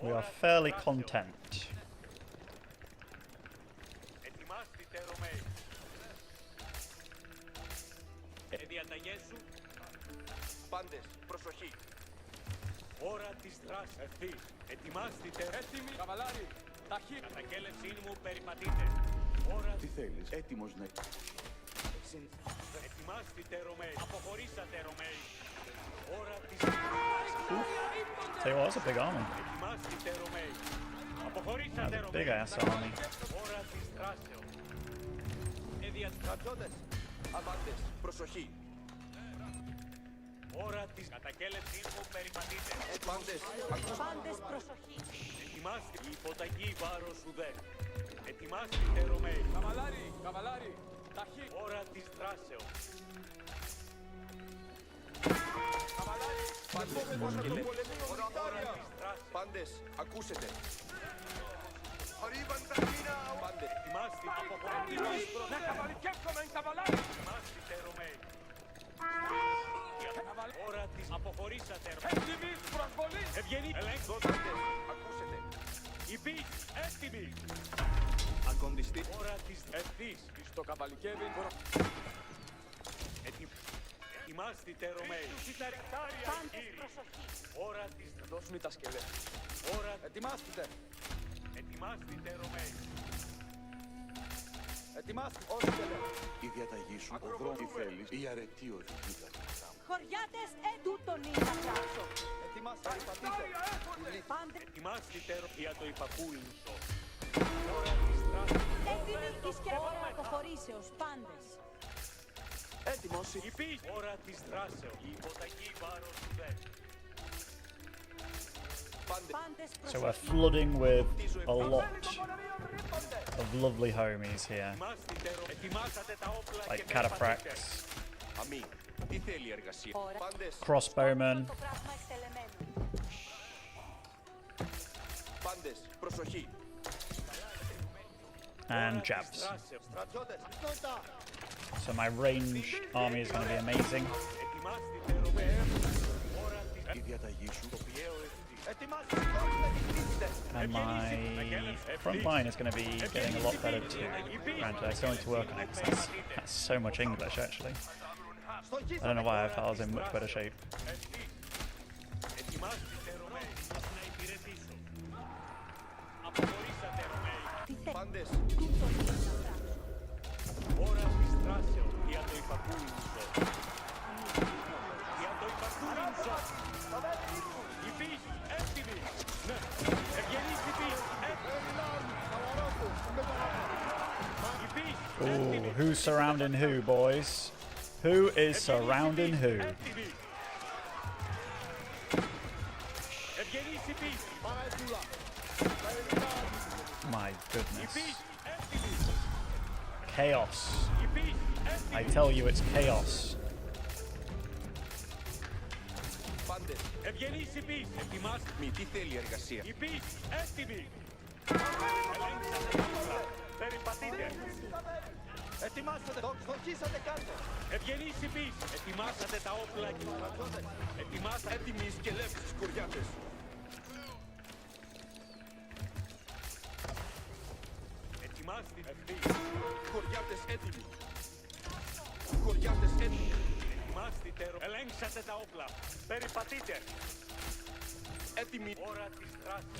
we are fairly content.
Ετοιμάστε Ρωμαίοι. Διαταγές σου. Πάντες, προσοχή. Ώρα της δράσης. Ευθύς. Ετοιμάστε. Έτοιμοι. Καβαλάρι. Ταχύ. Κατακέλευσή μου περιπατείτε. Ώρα.
Τι θέλεις? Έτοιμος να...
Ετοιμάστε Ρωμαίοι. Αποχωρήσατε Ρωμαίοι. Ώρα της
Tell you what, that's a big army.
Ετοιμάστε Ρωμαίοι. Αποχωρήσατε
That's a
Ρωμαίοι.
big ass army.
Ώρα της δράσεως. Στρατιώτες. Αβάντες. Προσοχή. Ώρα της κατακέλευσής μου περιπατείτε. Πάντες.
Πάντες προσοχή.
Ετοιμάστε. Η υποταγή βάρος ουδέ. Ετοιμάστε Ρωμαίοι. Καβαλάρι. Καβαλάρι. Ταχύ. Ώρα της δράσεως. Καβαλάρι. Πάντες. Πάντες. Ακούσετε. Πάντες. Ετοιμάστε. Αποχωρητήρως. Να καβαλικεύσουμε εν καβαλάρι. Ετοιμάστε Ρωμαίοι. Ώρα της αποχωρήσατε. Έτοιμης προσβολής. Ευγενή. Ελέγχος. Ακούσετε. Υπής. Έτοιμη. Ακοντιστή. Ώρα της ευθύς. Στο καβαλικεύει. Ετοιμάστε Ρωμαίοι.
Πάντες προσοχή.
Ώρα της. Δώσ' μου τα σκελέτα. Ώρα. Ετοιμάστε. Ετοιμάστε Ρωμαίοι. Ετοιμάστε. Όσοι σκελέτα.
Η διαταγή σου. Ο δρόμος. Τι θέλεις? Η αρετή οδηγεί τα λεφτά μου.
Χωριάτες, τούτον είναι να πράξω.
Ετοιμάστε. Πατήτε.
Πάντες
Ετοιμάστε για το υπακούινσο. Ώρα της δράσης.
έτοιμοι εις και ώρα αποχωρήσεως. Πάντες.
Έτοιμος. Υπής. Ώρα της δράσεως. Η υποταγή βάρος ουδέ.
Πάντες
So we're
προσοχή.
flooding with a lot of lovely homies here,
Ετοιμάσατε τα όπλα
like
και περπατείτε.
cataphracts,
Αμή. Τι θέλει η εργασία.
Ώρα.
Πάντες.
crossbowmen,
Το πράγμα εκτελεμένο.
Πάντες. Προσοχή.
and jabs.
Στρατιώτες.
So my range army is going to be amazing.
Ετοιμάστε Ρωμαίοι. Ώρα της
Η διαταγή σου.
πιέω ευθύς. Ετοιμάστε. Σηκώστε.
And my front line is going to be getting a lot better too. Granted, I still need to work on it because that's so much English actually. I don't know why I thought I was in much better shape.
Ετοιμάστε Ρωμαίοι. Να υπηρετήσω. Αποχωρήσατε Ρωμαίοι.
Τι θέλει.
Πάντες.
Τούτον είναι να πράξω.
Ώρα της δράσεως. Για το υπακούινσο. Για το υπακούινσο. Υπής. Έτοιμοι. Ναι. Ευγενής υπής.
Ooh, who's surrounding who, boys? Who is surrounding who? My goodness. Chaos. I tell you, it's chaos.
Πάντες. Ευγενείς υπείς. Ετοιμάστε. Μη τι θέλει εργασία. Υπείς. Έτοιμοι. Περιπατείτε. Ετοιμάσατε. Δοκίσατε κάτω. Ευγενείς υπείς. Ετοιμάσατε τα όπλα. Ετοιμάσατε. Έτοιμοι σκελεύσεις κοριάτες. Ετοιμάστε. Ευθύς. Κοριάτες έτοιμοι. Κοριάτες έτοιμοι. Ελέγξατε τα όπλα. Περιπατείτε. Έτοιμη ώρα της δράσης.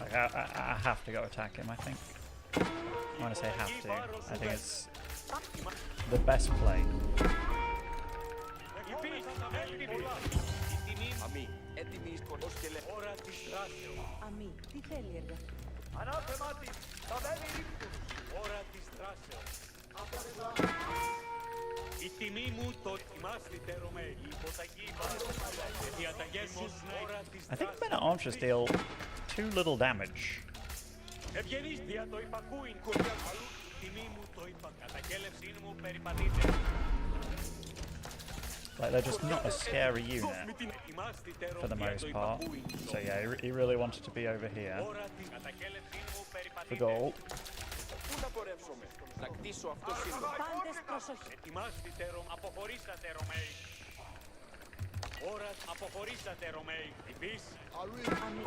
I have to go attack him, I think. I want to say have to. I think it's the best play.
Αμή, έτοιμη σκοτώσκελε. Ώρα της δράσης.
Αμή, τι θέλει έργα.
Ανάθεμά της. Τα βέλη ρίχνουν. Ώρα της δράσεως. Η τιμή μου το ετοιμάστε Ρωμαίοι. Η υποταγή η διαταγές μου ώρα της
I think men at arms just deal too little damage.
Ευγενείς δια το υπακούειν κορδιά αλλού. Τιμή μου το είπα. Καταγέλευσή μου περιπατείτε.
Like, they're just not a scary unit for the most part. So yeah, he really wanted to be over here for gold.
Πού να πορεύσουμε. Να κτίσω αυτό σύντομα.
Πάντες προσοχή.
Ετοιμάστε αποχωρήσατε Ρωμαίοι. Ώρα αποχωρήσατε Ρωμαίοι. Υπείς.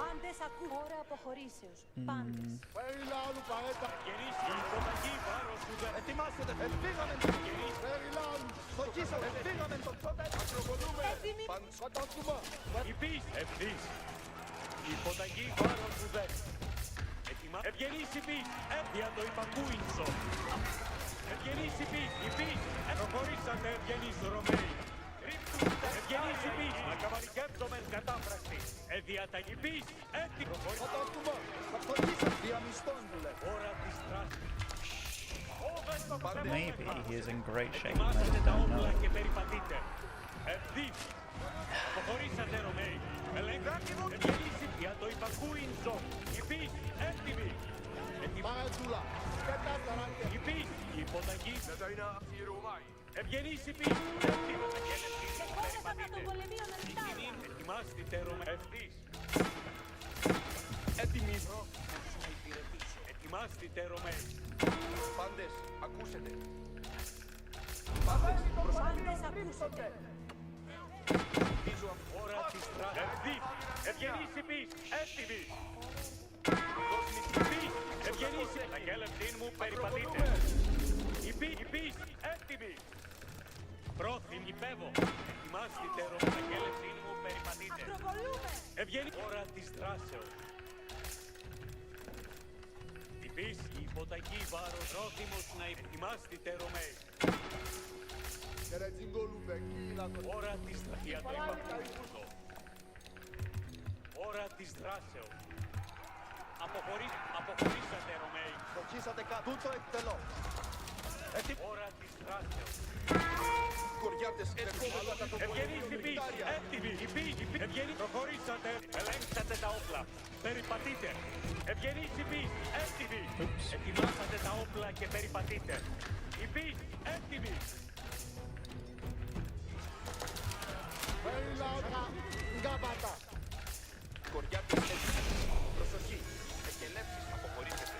Πάντες ακού. Ώρα αποχωρήσεως. Πάντες.
Περιλάλου παρέτα.
Γεννής η υποταγή βάρος του δε.
Ετοιμάσετε. Εφήγαμε τον Γεννής. Περιλάλου. Δοκίσατε. Εφήγαμε τον τότε. Ακροβολούμε.
Έτοιμοι.
Κατάστημα.
Υπείς. Ευθύς. Η υποταγή βάρος του δε. Ευγενείς υπείς. Δια το υπακούινσο. Ευγενείς υπείς. Υπείς. Προχωρήσατε ευγενείς Ρωμαίοι. Ευγενείς υπείς. Να καβαλικεύσομεν κατάφραστη. Διαταγή υπείς. Έτοιμο.
Κατάστημα. Δοκίσατε. Διαμισθών δουλε.
Ώρα της δράσης.
Maybe he is in great shape. I
Ετοιμάσατε
just
τα
don't
όπλα
know.
και περιπατείτε. Ευθύς. Αποχωρήσατε Ρωμαίοι. Ελέγχατε. Ευγενείς για το υπακούινσο. Υπείς. Έτοιμοι.
Παρέτουλα. Κατάσταρατε.
Υπείς. Η υποταγή. Δεν θα είναι αφιερωμάει. Ευγενείς υπείς. Έτοιμοι.
Κόμματα των πολεμίων ελτάρια.
Ετοιμάστε Ρωμαίοι. Ευθύς. Έτοιμοι. Ετοιμάστε Ρωμαίοι. Πάντες, ακούσετε. Πάντες,
Πάντες ακούσατε.
πίσω από ώρα της δράσης. Ευθύς. Ευγενείς υπείς. Έτοιμοι. Υπείς. Ευγενείς. Αγέλευτήν μου περιπατείτε. Υπείς. Έτοιμοι. Πρόθυμ υπέβω. Ετοιμάστε Ρωμαίοι. Αγέλευτήν μου περιπατείτε.
Ακροβολούμε.
Ευγενείς. Ώρα της δράσεως. Υπείς. Η υποταγή βάρος. Πρόθυμος να ετοιμάστε Ρωμαίοι.
Κερετζίνγκολου βεκίλα.
Ώρα της δράσεως. Ώρα της δράσεως. Αποχωρήσατε Ρωμαίοι.
Δοκίσατε κάτω. Τούτο εκτελώ.
Ώρα της δράσεως.
Κοριάτες ερχόμαστε τα
Ευγενείς υπείς. Έτοιμοι. Υπείς. Ευγενείς. Προχωρήσατε. Ελέγξατε τα όπλα. Περιπατείτε. Ευγενείς υπείς. Έτοιμοι. Ετοιμάσατε τα όπλα και περιπατείτε. Υπείς. Έτοιμοι.
Περιλάλου. Γκάμπατα.
Κοριάτες έτοιμοι. Προσοχή. Εκελεύσεις αποχωρήσετε.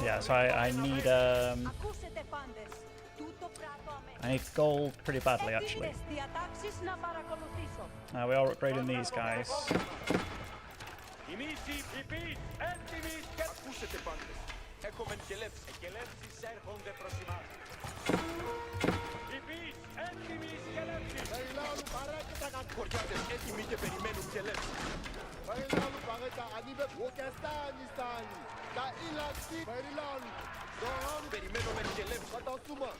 Yeah, so I need
Ακούσετε πάντες. Τούτο πράτο αμέσως.
I need gold pretty badly actually.
Έτοιμες διατάξεις να παρακολουθήσω.
We are upgrading these guys.
Η μίση υπείς. Έτοιμοι. Ακούσετε πάντες. Έχουμε εκελεύσεις. Εκελεύσεις έρχονται προς εμάς. Υπείς. Έτοιμοι σκελεύσεις.
Περιλάλου παρέτα τα κατ.
Κοριάτες έτοιμοι και περιμένουν σκελεύσεις.
Περιλάλου παρέτα. Ανίβε. Οκεστάνι στάνι. Τα ήλαξη. Περιλάλου. Δωράνου.
Περιμένουμε σκελεύσεις.
Κατάστημα.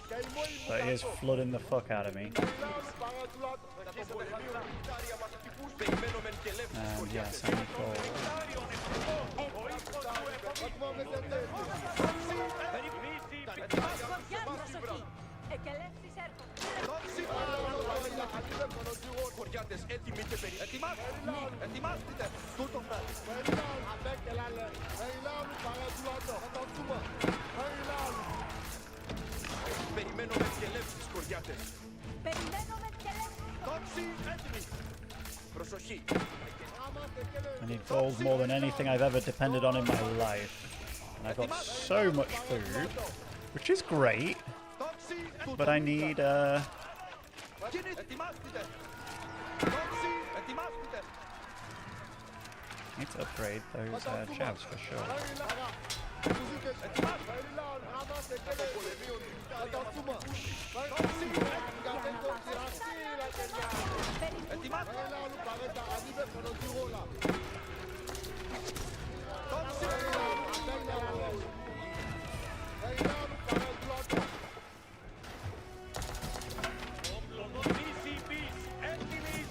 Και η μόνη μου
But he is flooding the fuck out of me.
Περιλάλου παρέτουλα.
Περιμένουμε σκελεύσεις.
And yes, I need gold.
Κατάστημα με τετέλη. Περιλάβουν παραδουλάτο. Καταστούμε. Περιλάβουν.
Περιμένω με σκελεύσεις, κοριάτες.
Περιμένω με σκελεύσεις.
Τόξη έτοιμη. Προσοχή.
I need gold more than anything I've ever depended on in my life. And I've got so much food, which is great, but I need
Ετοιμάστε. Τόξη, ετοιμάστε.
need to upgrade those jabs for sure.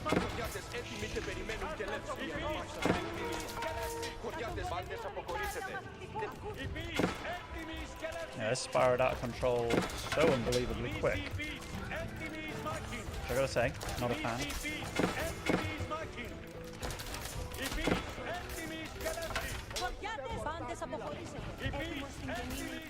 Κοριάτες, έτοιμοι και περιμένουν και λεύσεις. Κοριάτες, βάλτες, αποχωρήσετε.
Yeah, this spiraled out of control so unbelievably quick. I gotta say, not a fan.
Κοριάτες, πάντες αποχωρήσετε. Έτοιμος στην γεννήνη.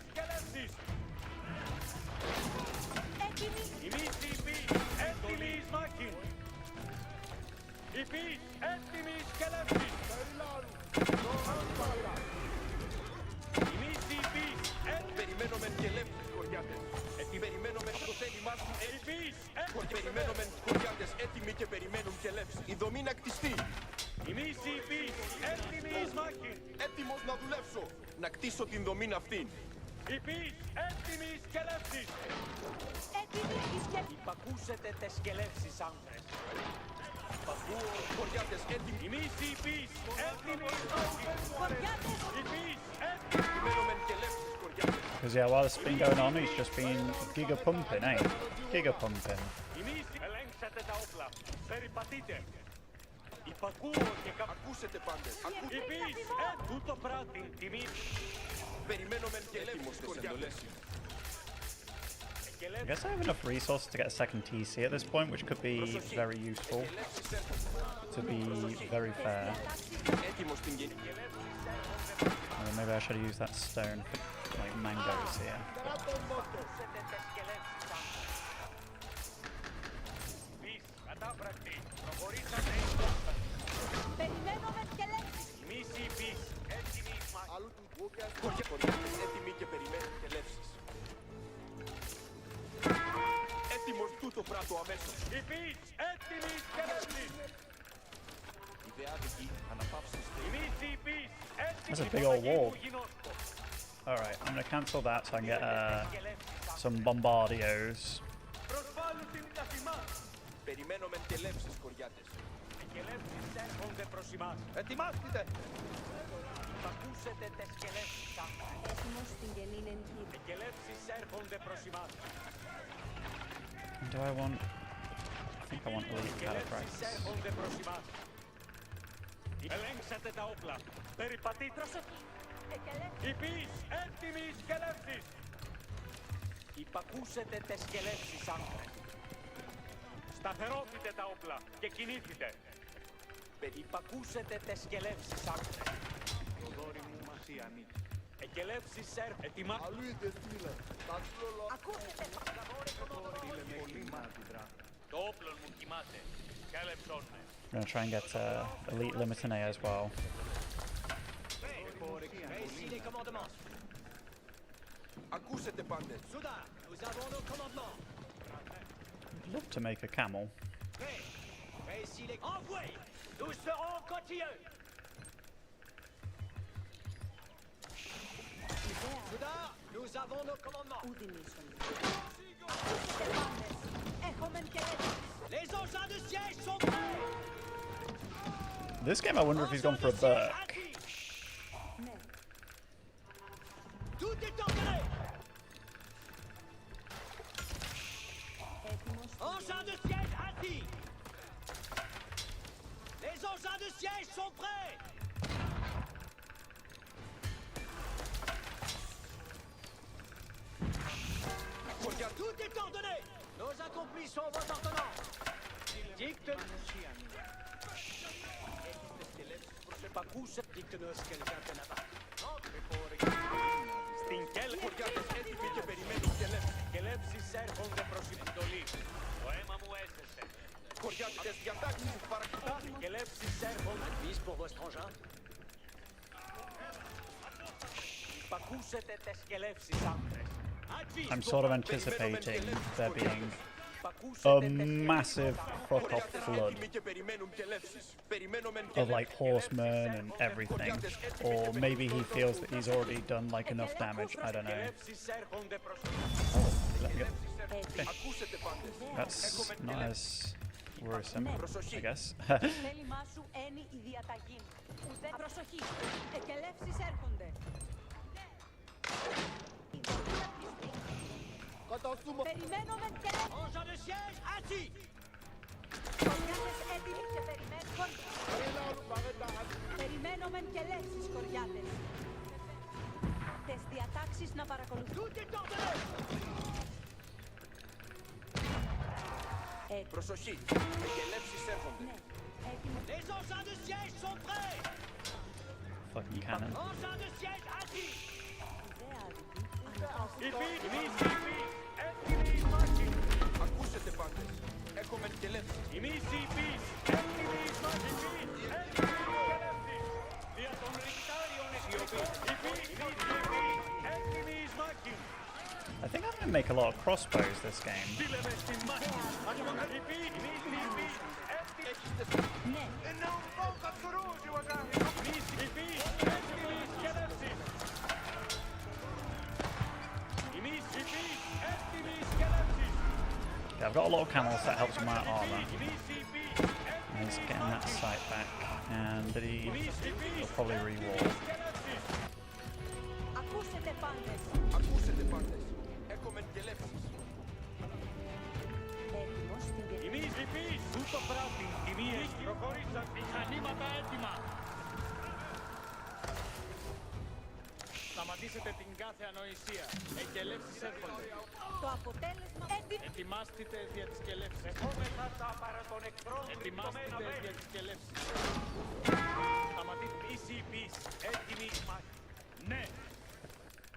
Περιμένω μεν και λεύσεις, κοριάτες. Περιμένω μεν το θέλημά σου. Περιμένω μεν κοριάτες, έτοιμοι και περιμένουν και λεύσεις. Η δομή να κτιστεί. Έτοιμος να δουλέψω. Να κτίσω την δομή αυτήν.
Υπακούσετε τες σκελεύσεις, άντρες.
Παγούω, κοριάτες, έτοιμοι. Περιμένω μεν και λεύσεις, κοριάτες.
Because yeah, while this has been going on, he's just been giga pumping, eh? Giga pumping.
Ελέγξατε τα όπλα. Περιπατείτε. Υπακούω και
Ακούσετε πάντες.
τούτο πράττει τιμή.
Περιμένω μεν και λεύσεις, κοριάτες.
I guess I have enough resources to get a second TC at this point, which could be very useful, to be very fair.
Έτοιμος στην γεννή.
Or maybe I should have used that stone for like mangoes here.
Περιμένω με σκελεύσεις.
Κοριάτες, έτοιμοι και περιμένουν και λεύσεις. Έτοιμος τούτο πράττω αμέσως. Ιδεάδικοι, αναπαύσεις.
That's a big old wall. Alright, I'm gonna cancel that so I can get some bombardios.
Περιμένω μεν και λεύσεις, κοριάτες.
Σκελεύσεις έρχονται προς εμάς.
Ετοιμάστε.
Υπακούσετε τες σκελεύσεις, άντρες.
Έτοιμος στην γεννήνη.
Σκελεύσεις έρχονται προς εμάς.
Do I want... I think I want elite
Σκελεύσεις
calibrates.
έρχονται προς εμάς. Ελέγξατε τα όπλα. Περιπατείτε. Υπείς έτοιμοι σκελεύσεις. Υπακούσετε τες σκελεύσεις, άντρες. Σταθεροποιείτε τα όπλα και κινήθητε. Υπακούσετε τες σκελεύσεις, άντρες. Το δόρυ μου μας η ανήκει. Εκελεύσεις έτοιμα.
Αλλού είτε στείλε. Τα στείλω.
Ακούσετε.
Το όπλο μου κοιμάται. Κάλεψόν με.
I'm gonna try and get elite Limitanea as well.
Ακούσετε πάντες.
I'd love to make a camel.
Nous serons quotilleux. Nous avons nos commandements.
Ακούσετε πάντες. Έχουμε σκελεύσεις.
Les engins de siège sont prêts.
This game, I wonder if he's gone for a Burke.
Ναι.
Tout est ordonné.
Έτοιμος στην
Engins de siège assis. Les engins de siège sont prêts. Tout est ordonné. Nous accomplissons vos ordonnances. Dicte. Στην κέλα χωριάτες έτοιμοι και περιμένουν κελεύσεις. Κελεύσεις έρχονται προς υπητολή. Το αίμα μου έσθεσε.
Χωριάτες διατάξεις παρακοιτάσεις.
Κελεύσεις έρχονται. Πεις pour vos frangins. Υπακούσετε τες κελεύσεις άντρες.
I'm sort of anticipating there being a massive fuck-off flood of like horsemen and everything, or maybe he feels that he's already done like enough damage. I don't know. Oh, let me go. Okay. That's not as worrisome, I guess.
Θέλημά σου είναι η διαταγή. Ουδέ προσοχή. Εκελεύσεις έρχονται. Περιμένω με κελεύσεις. Κοριάτες έτοιμοι και περιμένουν. Περιμένω με κελεύσεις, κοριάτες. Τες διατάξεις να παρακολουθούν.
Προσοχή, εκελεύσεις έρχονται.
Ναι, έτοιμο.
Fucking cannon.
Ακούσετε πάντες, έχουμε κελεύσεις.
Η μίση πις, έτοιμη εις μάχης, δια των ρηκτάριων σιωπή. Η πις, έτοιμη εις μάχης.
I think I'm going to make a lot of crossbows this game.
Στείλε στην μάχη. Η πις,
Ναι.
η πις, έτοιμη εις κελεύσεις. Η μίση πις, έτοιμη εις κελεύσεις.
Yeah, I've got a lot of camels, that helps my armor. And he's getting that sight back, and he'll probably re-roll.
Ακούσετε πάντες.
Ακούσετε πάντες, έχουμε κελεύσεις.
Έτοιμος στην
Η
κελεύση.
μίση πις, ούτω πράττει. Οι μίες προχωρήσαν, μηχανήματα έτοιμα. Σταματήσετε την κάθε ανοησία. Εκελεύσεις έρχονται.
Το αποτέλεσμα έτοιμο.
Ετοιμάστητε δια της κελεύσης. Επόμενα τα παρά των εχθρών. Ετοιμάστητε δια της κελεύσης. Σταματήστε. Μίση πις, έτοιμη εις μάχη. Ναι.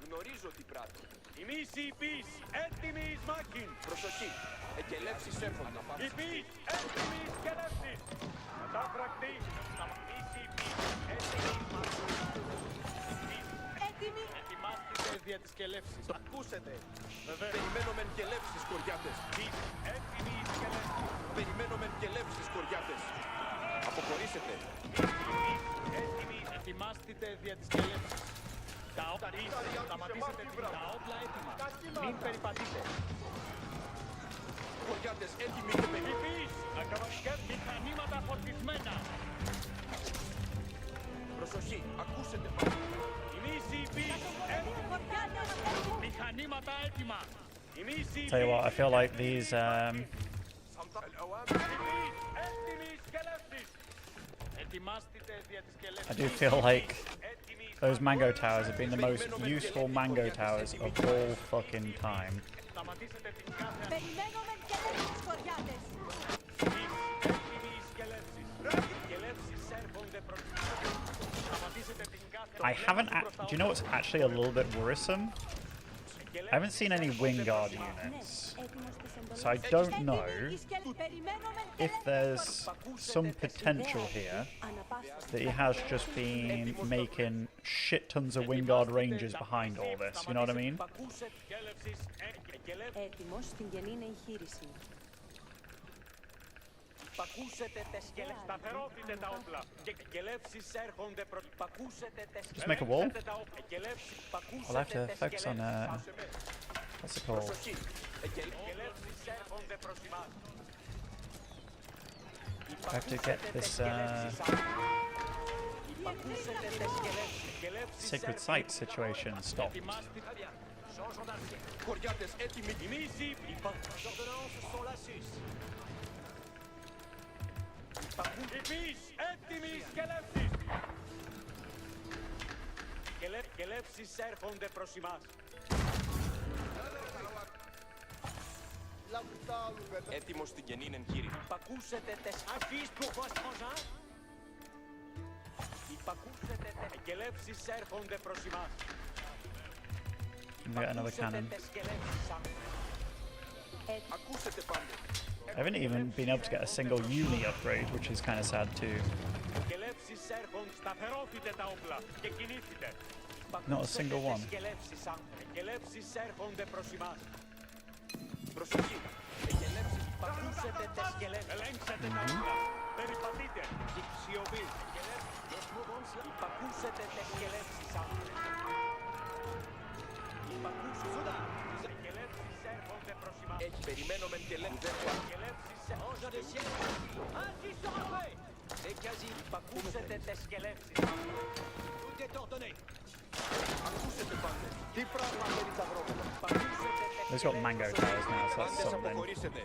Γνωρίζω τι πράττω.
Η μίση πις, έτοιμη εις μάχη.
Προσοχή, εκελεύσεις έρχονται.
Η πις, έτοιμη εις κελεύσης. Κατάφρακτη. Μίση πις, έτοιμη εις μάχη.
Έτοιμοι.
Ετοιμάστητε δια της κελεύσης.
Ακούσετε,
Βεβαίως.
περιμένομεν κελεύσεις κοριάτες.
Πις, έτοιμη εις κελεύσης.
Περιμένομεν κελεύσεις κοριάτες. Αποχωρήσετε.
Έτοιμοι, ετοιμάστητε δια της κελεύσης. Τα όπλα σταματήσετε τα όπλα έτοιμα. Μην περιπατείτε.
Κοριάτες έτοιμοι και περιμένουν.
Επιπείς, ακαβασκεύει μηχανήματα φορτισμένα.
Προσοχή, ακούσετε πάντες.
Η μίση πις,
Κοριάτες έτοιμοι.
μηχανήματα έτοιμα. Η μίση
Tell you what, I feel like these,
έτοιμοι σκελεύσεις. Ετοιμάστητε δια της
I
κελεύσης.
do feel like those mango towers have been the most useful mango towers of all fucking time.
Σταματήσετε την κάθε
Περιμένω με κελεύσεις, κοριάτες.
έτοιμοι σκελεύσεις. Οι κελεύσεις έρχονται προς σταματήσετε την κάθε
I haven't. Do you know what's actually a little bit worrisome? I haven't seen any Wingard units,
Έτοιμος στις εντολές.
so I don't know
Περιμένω με
if there's some potential here that he has just been making shit tons of Wingard ranges behind all this. You know what I mean?
Έτοιμος στην γεννή εγχείρηση.
Πακούσετε τες κελεύσεις. Σταθερότητε τα όπλα. Και κελεύσεις έρχονται προς... Πακούσετε τες
Just make a wall.
κελεύσεις.
I'll have to focus on what's it called?
Προσοχή,
Κελεύσεις έρχονται προς εμάς.
I have to get this
Πακούσετε τες κελεύσεις.
sacred site situation stopped.
Ετοιμάστητε.
κοριάτες έτοιμοι.
Η μίση Υπείς έτοιμοι σκελεύσεις. Κελεύσεις έρχονται προς εμάς.
Έτοιμος στην κενήν εγχείρη.
Πακούσετε τες αφείς pour vos frangins. Οι Υπακούσετε και λεύσεις έρχονται προς εμάς.
We get another cannon.
Ακούσετε πάντες.
I haven't even been able to get a single uni upgrade, which is kind of sad too.
Και λεύσεις έρχονται, σταθερόθητε τα όπλα και κινήθητε.
Not a single one.
Και λεύσεις έρχονται προς εμάς.
Προσοχή. Εκελέψεις.
Υπακούσετε τις σκελεύσεις. Ελέγξετε τα όπλα. Περιπατείτε. Και σιωπή. Υπακούσετε τις σκελεύσεις. Υπακούσετε. Και λεύσεις έρχονται προς εμάς.
Έχει περιμένουμε και λέμε.
Και λεύσεις έρχονται. C'est quasi. Υπακούσετε τις σκελεύσεις. Tout est ordonné.
Ακούσετε πάντες.
Τι πράγμα θέλει τα δρόμια.
It's got mango towers now, so that's
Πάντες
something.
αποχωρήσετε.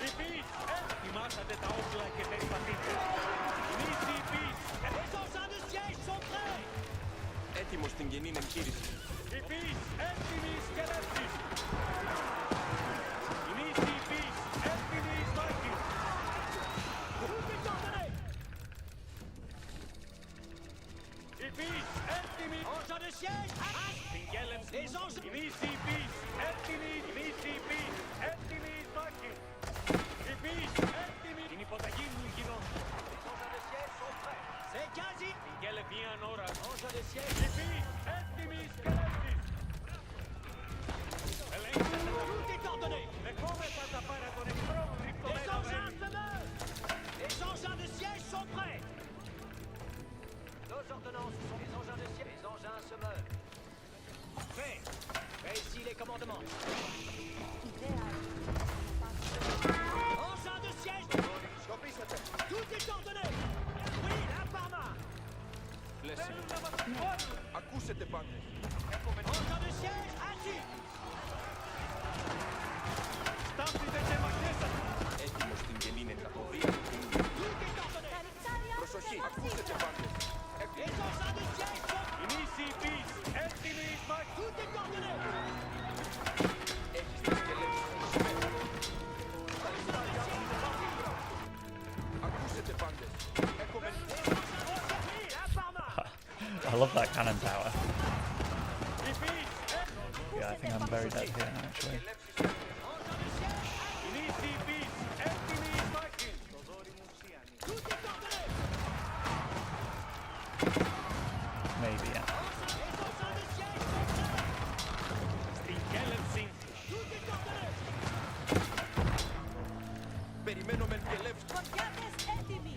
Υπείς, ετοιμάσατε τα όπλα και περιπατείτε. Νήσι υπείς. Les engins de siège sont prêts.
Έτοιμος στην κοινή εγχείρηση.
Υπείς, έτοιμοι σκελεύσεις. Νήσι υπείς, έτοιμοι μάχης. Tout est ordonné. Υπείς, έτοιμοι. Engins de siège. Συγγέλευση. Les engins. Νήσι υπείς, έτοιμοι. Νήσι υπείς, έτοιμοι μάχης. Υπείς, έτοιμοι. Την υποταγή μου γινόταν. Les engins de siège sont prêts. C'est quasi. Συγγέλε μίαν ώρα. Engins de siège. Υπείς, έτοιμοι σκελεύσεις. Ελέγξτε τα. Tout est ordonné. Δεχόμεθα τα πάρα των εχθρών ρηπτωμένα βρέμη. Les engins de siège sont prêts. Nos ordonnances sont les engins de siège. Les engins se meurent. Fait. Fait ici les commandements. Engins de siège.
Σκοπίσετε.
Tout est ordonné. Oui, la parma.
Πλαίσιο. Ακούσετε πάντες.
Engins de siège, agis. Στάμπτετε σε μαχές σας.
Έτοιμος στην κοινή εκατοδία.
Tout est ordonné.
Προσοχή. Ακούσετε πάντες.
Les engins de siège sont... Νήσι υπείς, έτοιμοι μάχης. Tout est ordonné.
Έχεις τις σκελέψεις. Ακούσετε πάντες. Έχουμε...
Oui, la parma.
I love that cannon tower.
Υπείς,
Yeah, I think I'm very dead here actually.
νήσι υπείς, έτοιμοι μάχης. Tout est ordonné.
Maybe, yeah.
Στην κέλευση.
Περιμένουμε και λεύσεις.
Σκορπιάδες έτοιμοι.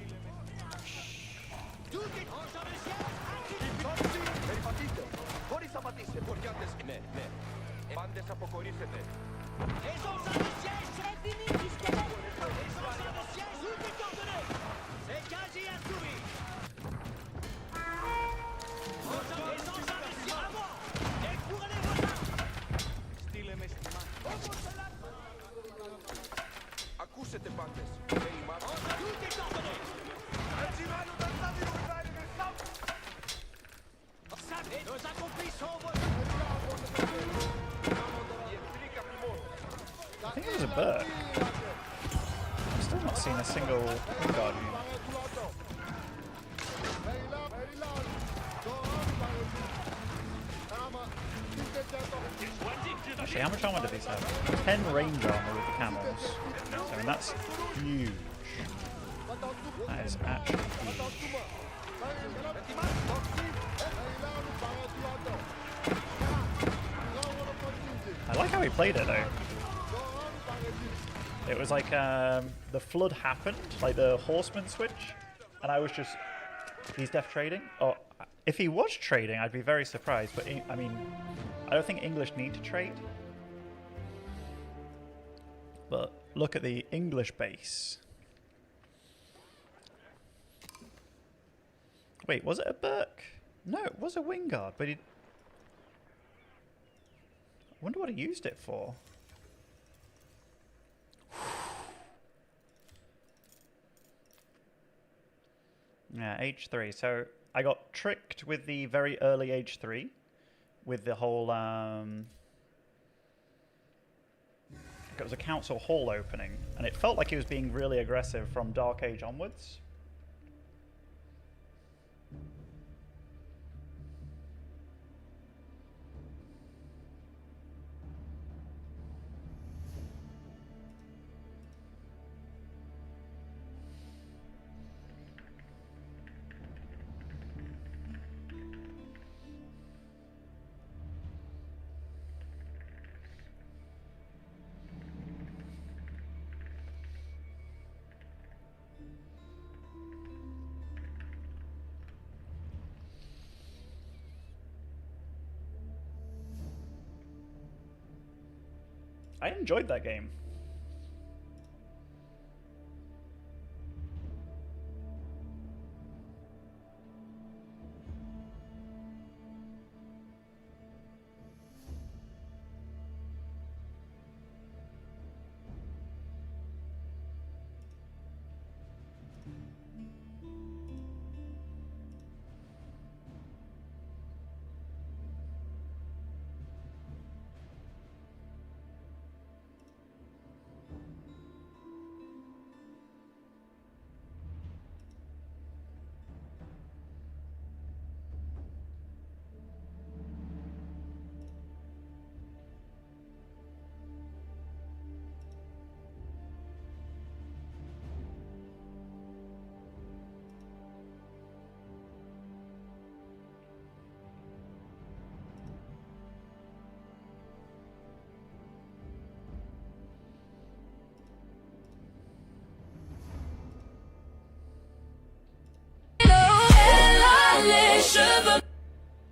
Περιπατείτε. Χωρίς σταματήστε.
Χωριάτες. Ναι, ναι. Πάντες αποχωρήσετε.
Έτοιμοι οι σκελέτες.
Στείλε με στη μάχη.
Ακούσετε πάντες. Θέλει μάθημα.
Έτσι μένουν τα δημιουργικά είναι σάπ.
Nos accomplissons
Οι εχθροί καπνιμούν.
I think it was a bird. I've still not seen a single wingard unit. Actually, how much armor do these have? 10 range armor with the camels. So, I mean, that's huge. That is actually huge. I like how he played it though. It was like the flood happened, like the horseman switch, and I was just, he's def trading? Oh, if he was trading, I'd be very surprised, but I mean, I don't think English need to trade. But look at the English base. Wait, was it a Burke? No, it was a Wingard, but he... I wonder what he used it for. Yeah, H3. So I got tricked with the very early H3 with the whole... it was a council hall opening, and it felt like he was being really aggressive from Dark Age onwards. I enjoyed that game.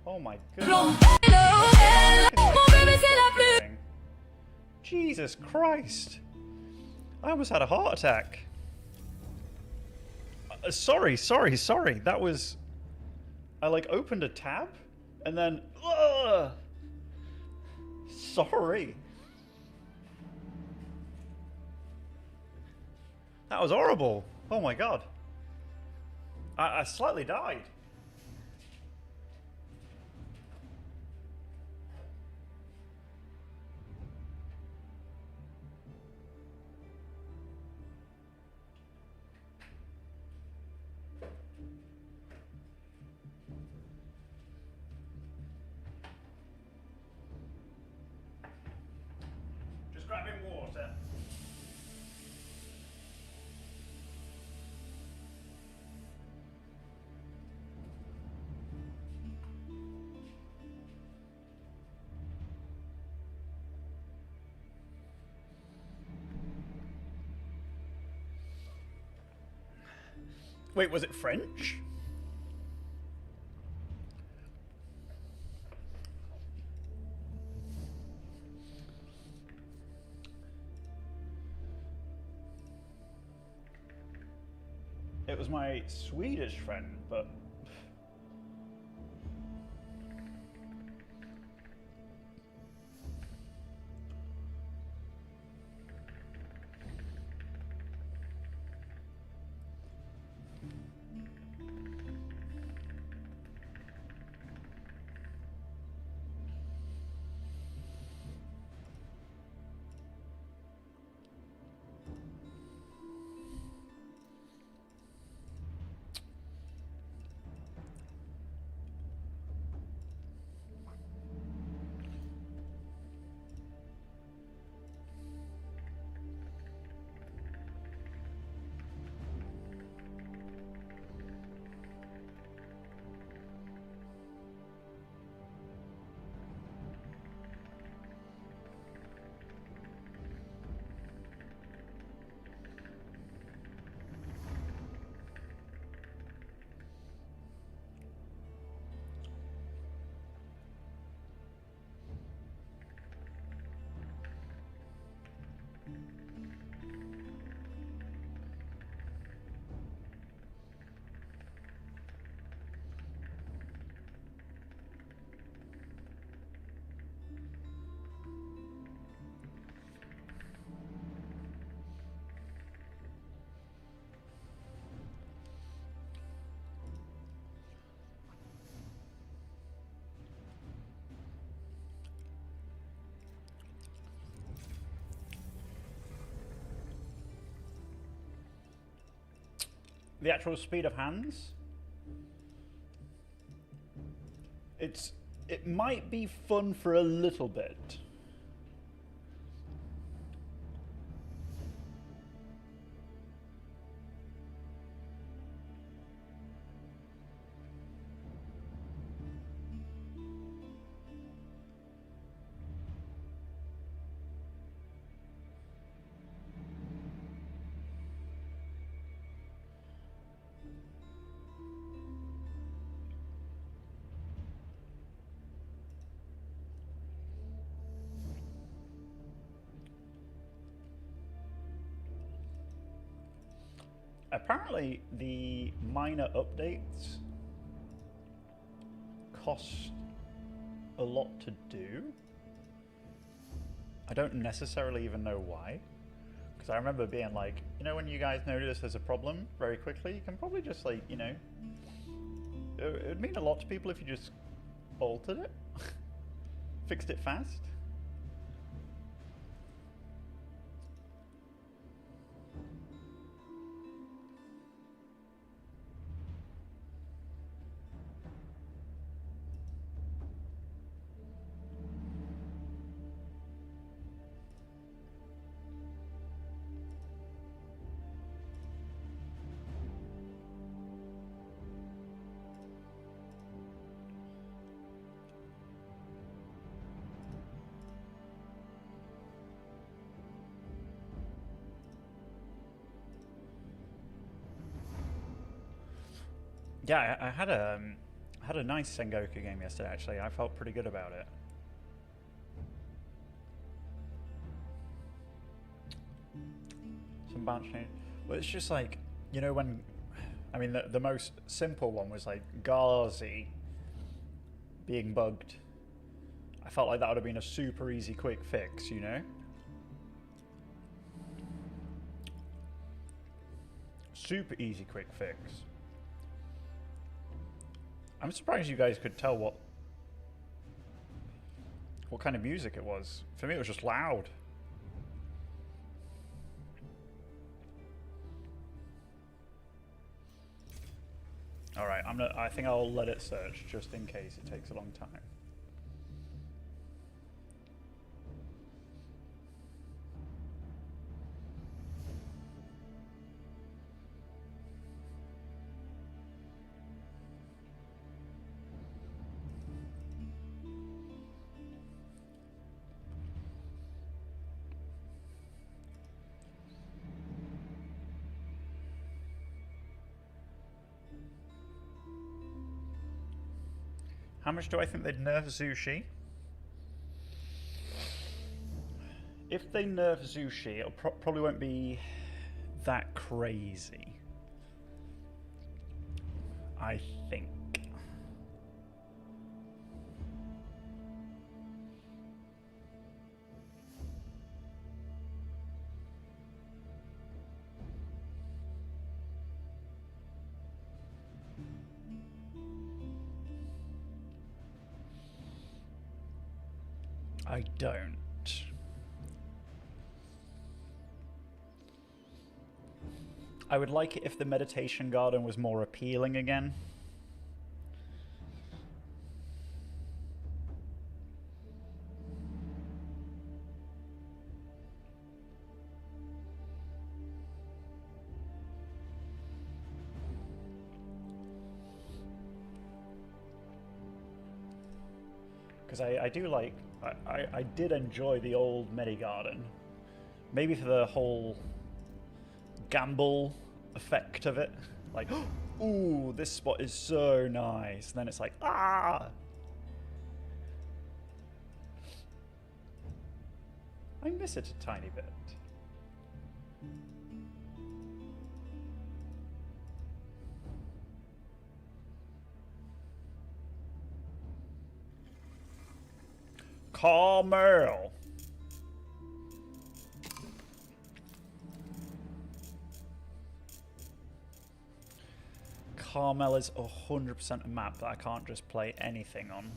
Oh my goodness. Jesus Christ. I almost had a heart attack. Sorry. That was... I like opened a tab and then... Sorry. That was horrible. Oh my god. I slightly died. Just grabbing water. Wait, was it French? It was my Swedish friend, but... The actual speed of hands? It might be fun for a little bit. Apparently, the minor updates cost a lot to do. I don't necessarily even know why. Because I remember being like, you know, when you guys notice there's a problem very quickly, you can probably just, like, you know, it would mean a lot to people if you just altered it, fixed it fast. Yeah, I had a nice Sengoku game yesterday. Actually, I felt pretty good about it. Some bounce change. Well, it's just like, you know, when, I mean, the most simple one was like Ghazi being bugged. I felt like that would have been a super easy, quick fix, you know. Super easy, quick fix. I'm surprised you guys could tell what kind of music it was. For me, it was just loud. All right, I think I'll let it search just in case it takes a long time. How much do I think they'd nerf Zushi? If they nerf Zushi, it probably won't be that crazy. I think. I don't. I would like it if the meditation garden was more appealing again. Because I do like, I did enjoy the old Medigarden. Maybe for the whole gamble effect of it. Like, ooh, this spot is so nice. And then it's like, ah! I miss it a tiny bit. Carmel. Carmel is 100% a map that I can't just play anything on.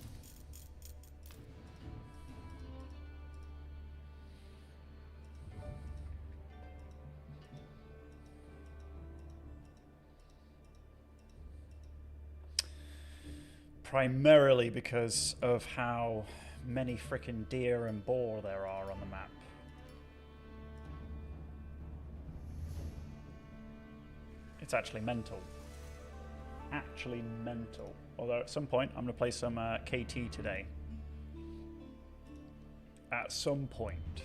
Primarily because of how many frickin' deer and boar there are on the map. It's actually mental. Actually mental. Although at some point I'm going to play some KT today. At some point.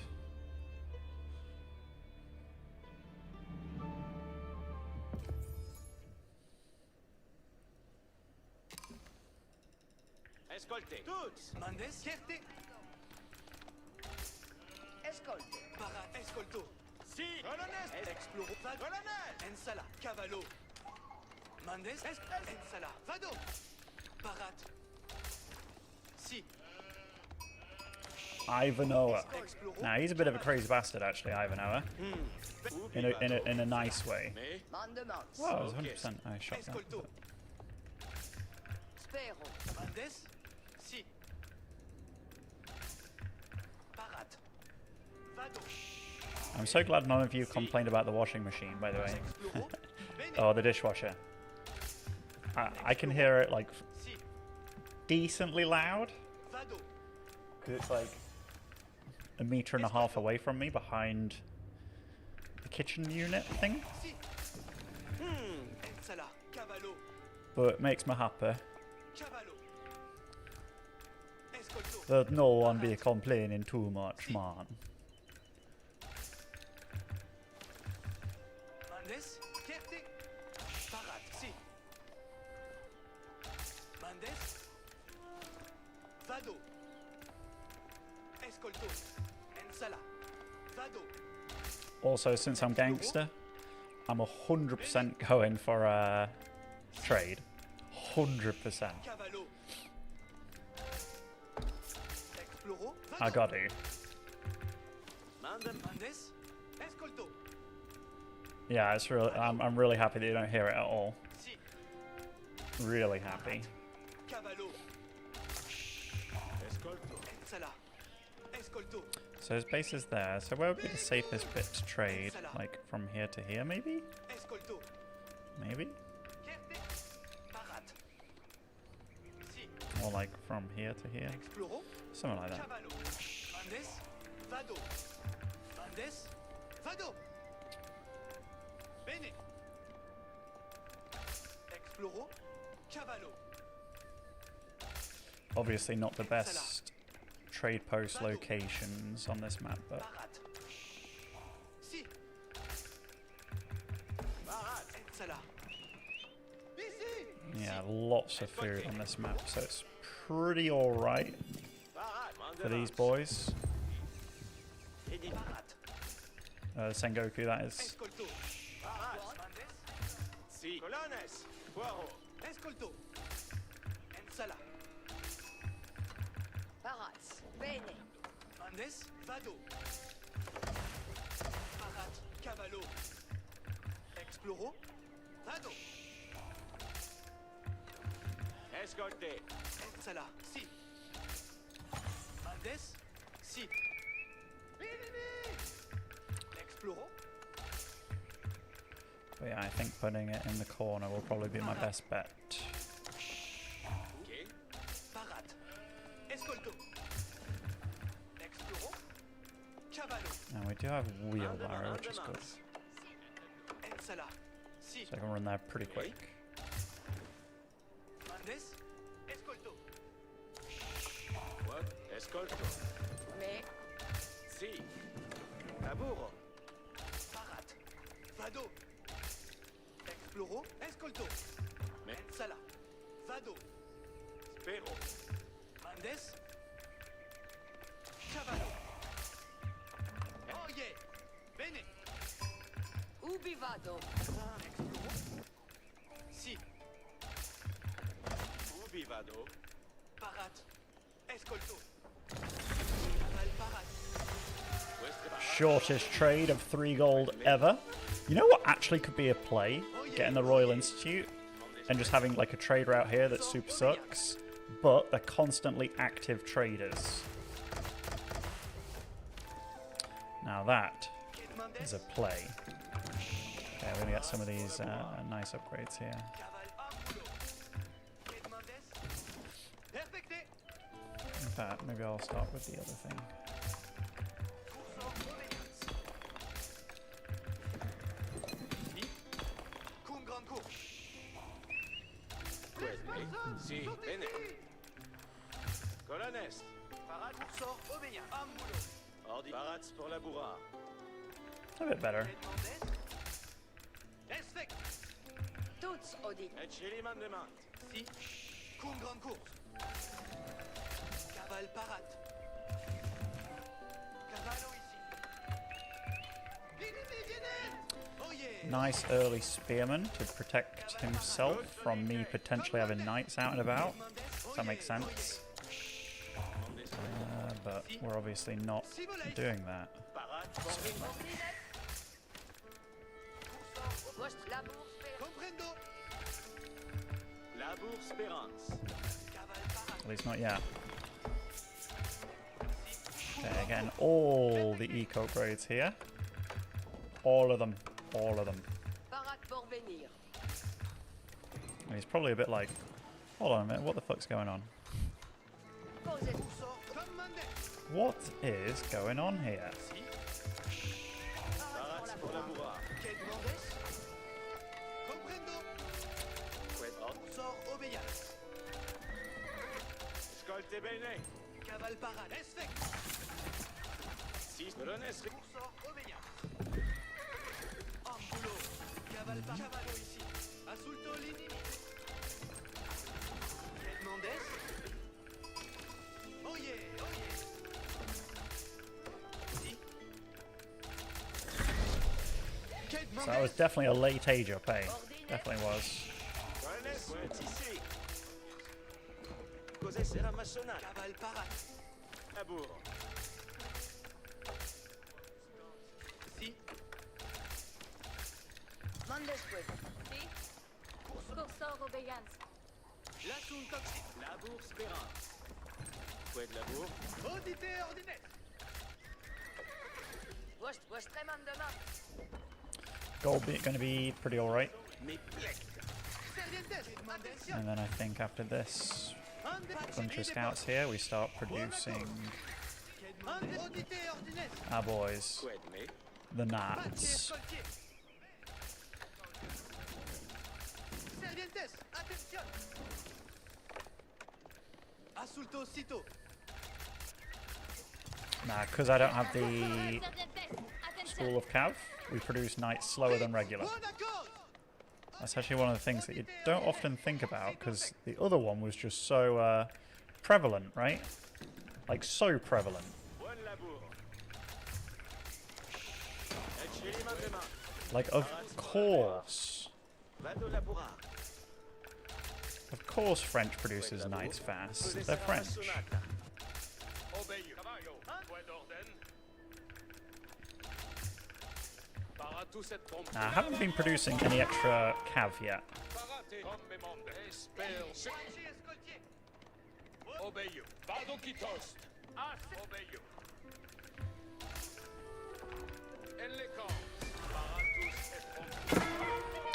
Ascolte. Tuts. Mandes? Certe. Ascolte. Para ascolto. Si. Colonnes. Exploro. Colonnes. Ensala. Cavallo. Mandes. Ensala. Vado. Parat. Si.
Ivanoa. Now he's a bit of a crazy bastard, actually, Ivanoa. In a nice way. Wow, it was 100%. I shot that. But...
Spero. Mandes. Si. Parat. Vado.
I'm so glad none of you complained about the washing machine, by the way. Or the dishwasher. I can hear it, like, decently loud. Because it's, like, 1.5 meters away from me, behind the kitchen unit thing. But it makes me happy. That no one be complaining too much, man. Also, since I'm gangster, I'm 100% going for a trade. 100%. I got to. Yeah, it's really. I'm really happy that you don't hear it at all. Really happy. So his base is there. So where would be the safest bit to trade? Like from here to here, maybe? Maybe? Or like from here to here? Something like that. Obviously not the best trade post locations on this map, but yeah, lots of food on this map, so it's pretty alright for these boys. Sengoku, that is.
Parats, bene.
Mandes, vado. Parat, cavallo. Exploro, vado. Escolte. Ensala, si. Mandes, si. Exploro.
But yeah, I think putting it in the corner will probably be my best bet. And we do have wheelbarrow, which is good. So I can run there pretty quick.
Me.
Si. Laburo. Parat. Vado. Exploro. Escolto. Ensala. Vado. Spero. Mandes. Cavallo. Oh yeah. Bene.
Ubi vado.
Exploro. Si. Ubi vado. Parat. Escolto. Caval parat.
Shortest trade of 3 gold ever. You know what actually could be a play? Getting the Royal Institute and just having like a trade route here that super sucks, but they're constantly active traders. Now that is a play. Okay, we're gonna get some of these nice upgrades here. In fact, maybe I'll start with the other thing.
Si, bene. Colonnes. Parade, sort, obéir. Ambulo. Ordi. Parades pour la bourrard.
A bit better.
Respect.
Tuts, Odin.
Et chez les mains de main. Si. Coum grande course. Cavale parade. Cavallo ici.
Nice early spearman to protect himself from me potentially having knights out and about. Does that make sense? But we're obviously not doing that. At least not yet. Okay, getting all the eco grades here. All of them. All of them. And he's probably a bit like, hold on a minute, what the fuck's going on? What is going on here? So that was definitely a late age up, eh? Definitely was. Gold going to be pretty alright. And then I think after this bunch of scouts here, we start producing our boys, the Nats. Nah, because I don't have the School of Cav, we produce knights slower than regular. That's actually one of the things that you don't often think about, because the other one was just so prevalent, right? Like, so prevalent. Like, of course. Of course French produces knights fast. They're French. I haven't been producing any extra cav yet.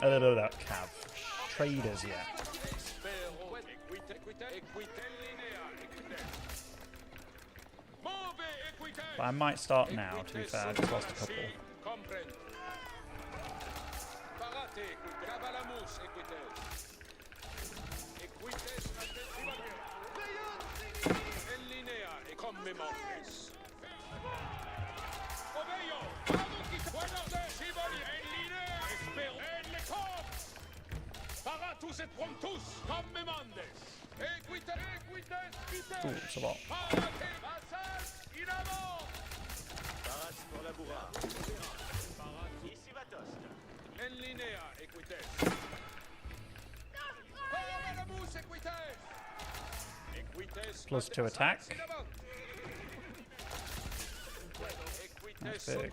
That cav. Traders yet. But I might start now, to be fair. I just lost a couple. Ooh, it's a lot. Plus 2 attack. That's big.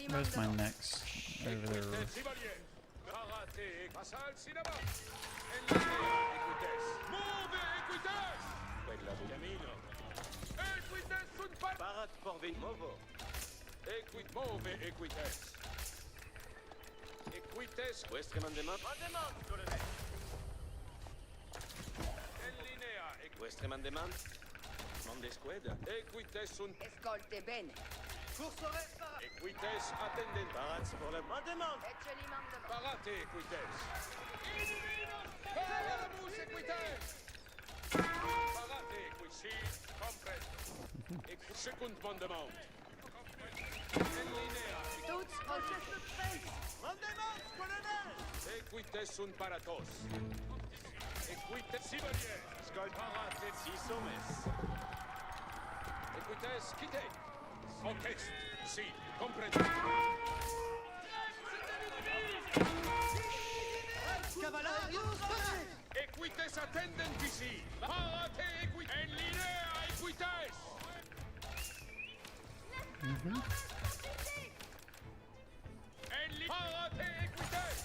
Where's my next? Over there.
Vuestre mandement? Mondesqueda. Equites sunt.
Escolte bene.
Equites attendent. Parats pour le mandement. Parate equites. Paramus equites. Parate equites. Compret. Secund mandement. En linea.
Toutes vos
Equite sunt paratos. Equite chevalier. Scolparate si somes. Equites quite. Contest. Si, comprendo. Equites attendentisi. Parate equite. En linea equites. Parate equites.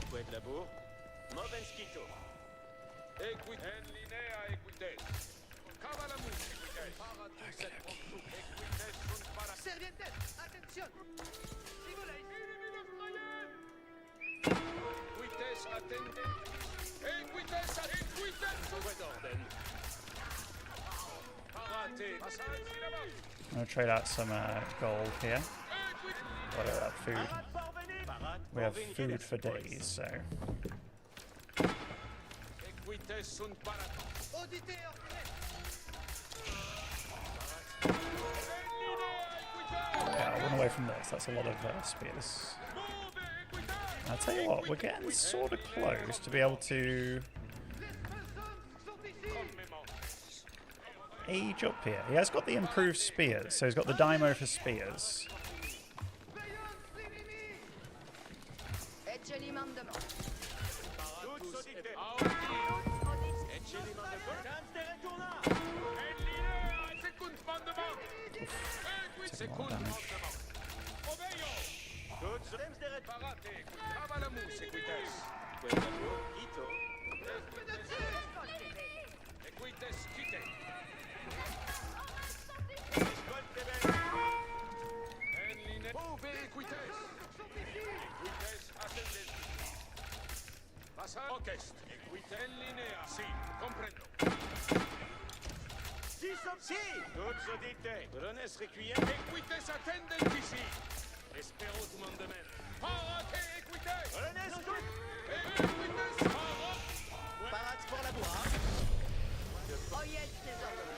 Poète labour. Movenskito. Equite. En linea equites. Cavalamus equites. Parate set pontu. Equites sunt para.
Servientes, atención.
Equites attendent. Equites equites sunt orden. Parate. Passage là-bas.
I'm gonna trade out some gold here. What about food? We have food for days, so.
Equites sunt para.
Auditez ordinaire.
Yeah, I run away from this. That's a lot of spears. I'll tell you what, we're getting sort of close to be able to age up here. He has got the improved spears, so he's got the DeMu for spears. Taking a lot of damage.
Sì, tutto dite. Brones requiem. Equites attendentisi. Espero tu mandament. Parate equites. Brones equites.
Parade pour la boire.
Oyez les ordres.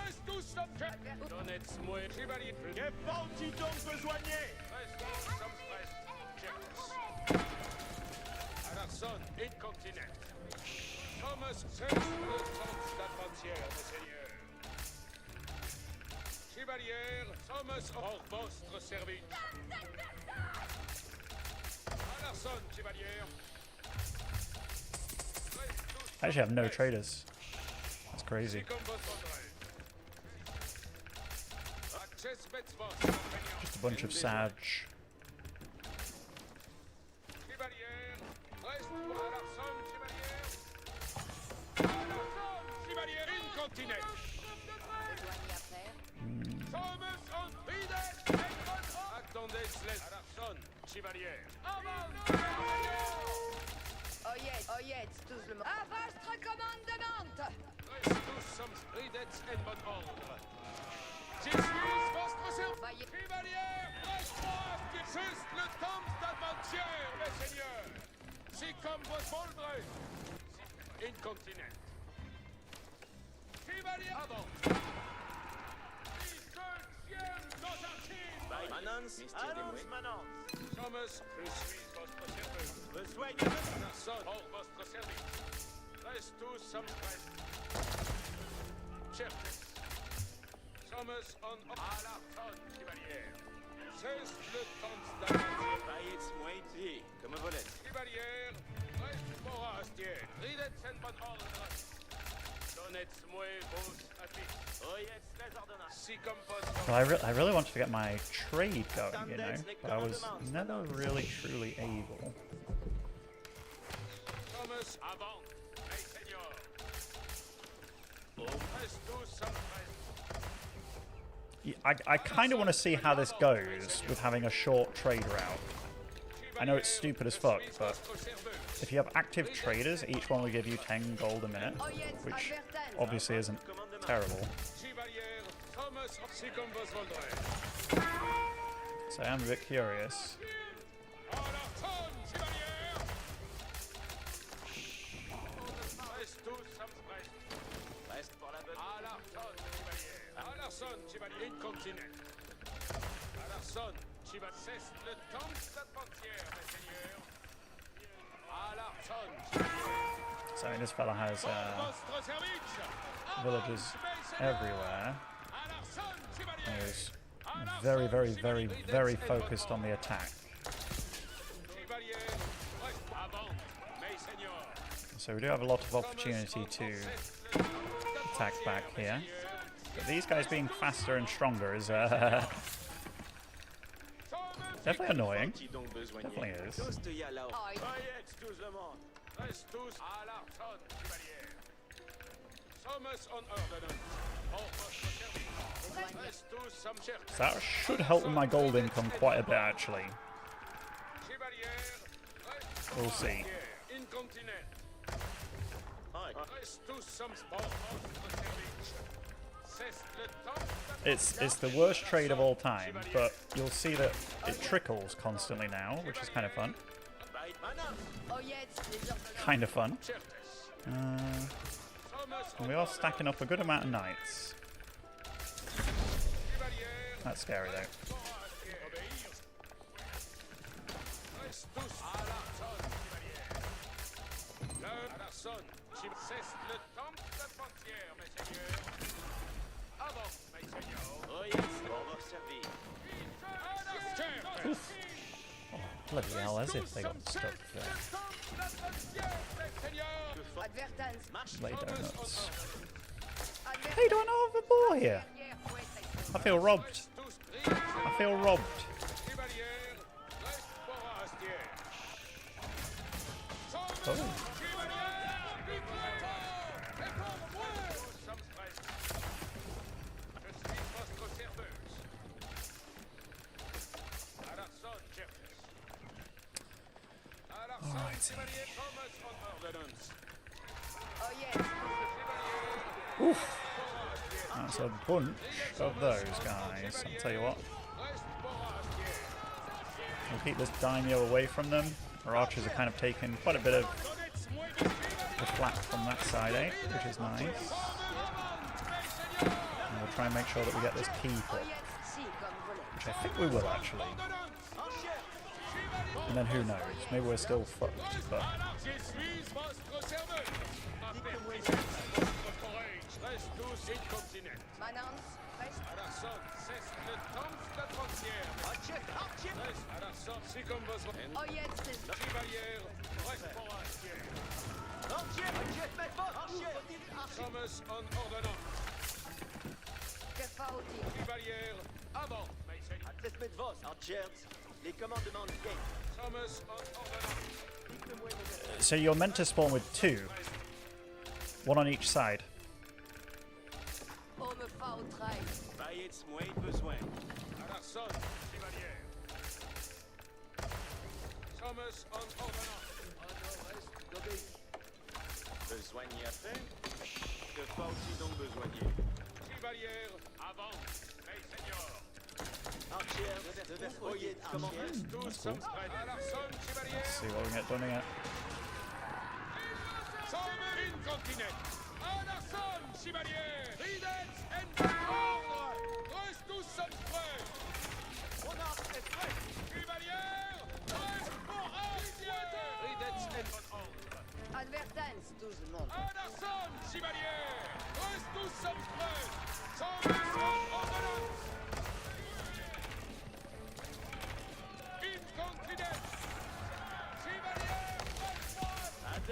Reste tous subject. Donnez moi chevalier. Que faut-il donc besoigner? Reste some rest. Check. Alarson, incontinent. Thomas, search le sens d'adventière, monseigneur. Chevalier, Thomas, hors votre service. Alarson, chevalier.
I actually have no traders. That's crazy. Just a bunch of Sag.
Oyez tous le monde. À votre commandement.
Tous sommes ridets en bon ordre. Je suis votre serviteur. Chevalier, reste-moi, juste le temps d'aventure, mes seigneurs. Si comme vos voldrez. Incontinent. Chevalier, avant.
Manance, allons, Manance.
Thomas, je suis votre serveur.
Besoin de
Personne hors votre service. Reste tous sommes prêts. Chef. Thomas on à la tonne, chevalier. C'est le temps d'avancer.
Baillez-moi ici, comme un volet.
Chevalier, reste morastier. Ridets en bon ordre. Donnez-moi vos affiches.
Oyez les ordonnances.
Si comme vos
Well, I really wanted to get my trade going, you know, but I was never really truly able.
Thomas avant, mes seigneurs. Reste tous sommes prêts.
I kind of want to see how this goes with having a short trade route. I know it's stupid as fuck, but if you have active traders, each one will give you 10 gold a minute, which obviously isn't terrible. So I am a bit curious.
C'est le temps d'adventure, mes seigneurs. À l'archon,
So this fella has
votre service.
villagers everywhere.
À l'archon,
He is very, very, very, very focused on the attack.
chevalier. Avant, mes seigneurs.
So we do have a lot of opportunity to attack back here. But these guys being faster and stronger is definitely annoying. Definitely is.
Voyez tous le monde. Reste tous à l'archon, chevalier. Sommes en ordonnance. Pour votre service. Reste tous some chers.
So that should help with my gold income quite a bit, actually.
Chevalier. Reste
We'll see.
incontinent. Reste tous some pour votre service. C'est le temps
It's the worst trade of all time, but you'll see that it trickles constantly now, which is kind of fun. Kind of fun. And we are stacking up a good amount of knights. That's scary though. Bloody hell, as if they got stuck there. Bloody donuts. Hey, do I not have a boar here? I feel robbed. I feel robbed. Oh. Alright. Oof. That's a bunch of those guys. I'll tell you what. We'll keep this daimyo away from them. Our archers are kind of taking quite a bit of the flak from that side, which is nice. And we'll try and make sure that we get this keep up, which I think we will actually. And then who knows? Maybe we're still fucked, but... So you're meant to spawn with two. One on each side. That's cool. Let's see what we get done here.
Advertance, tout le monde.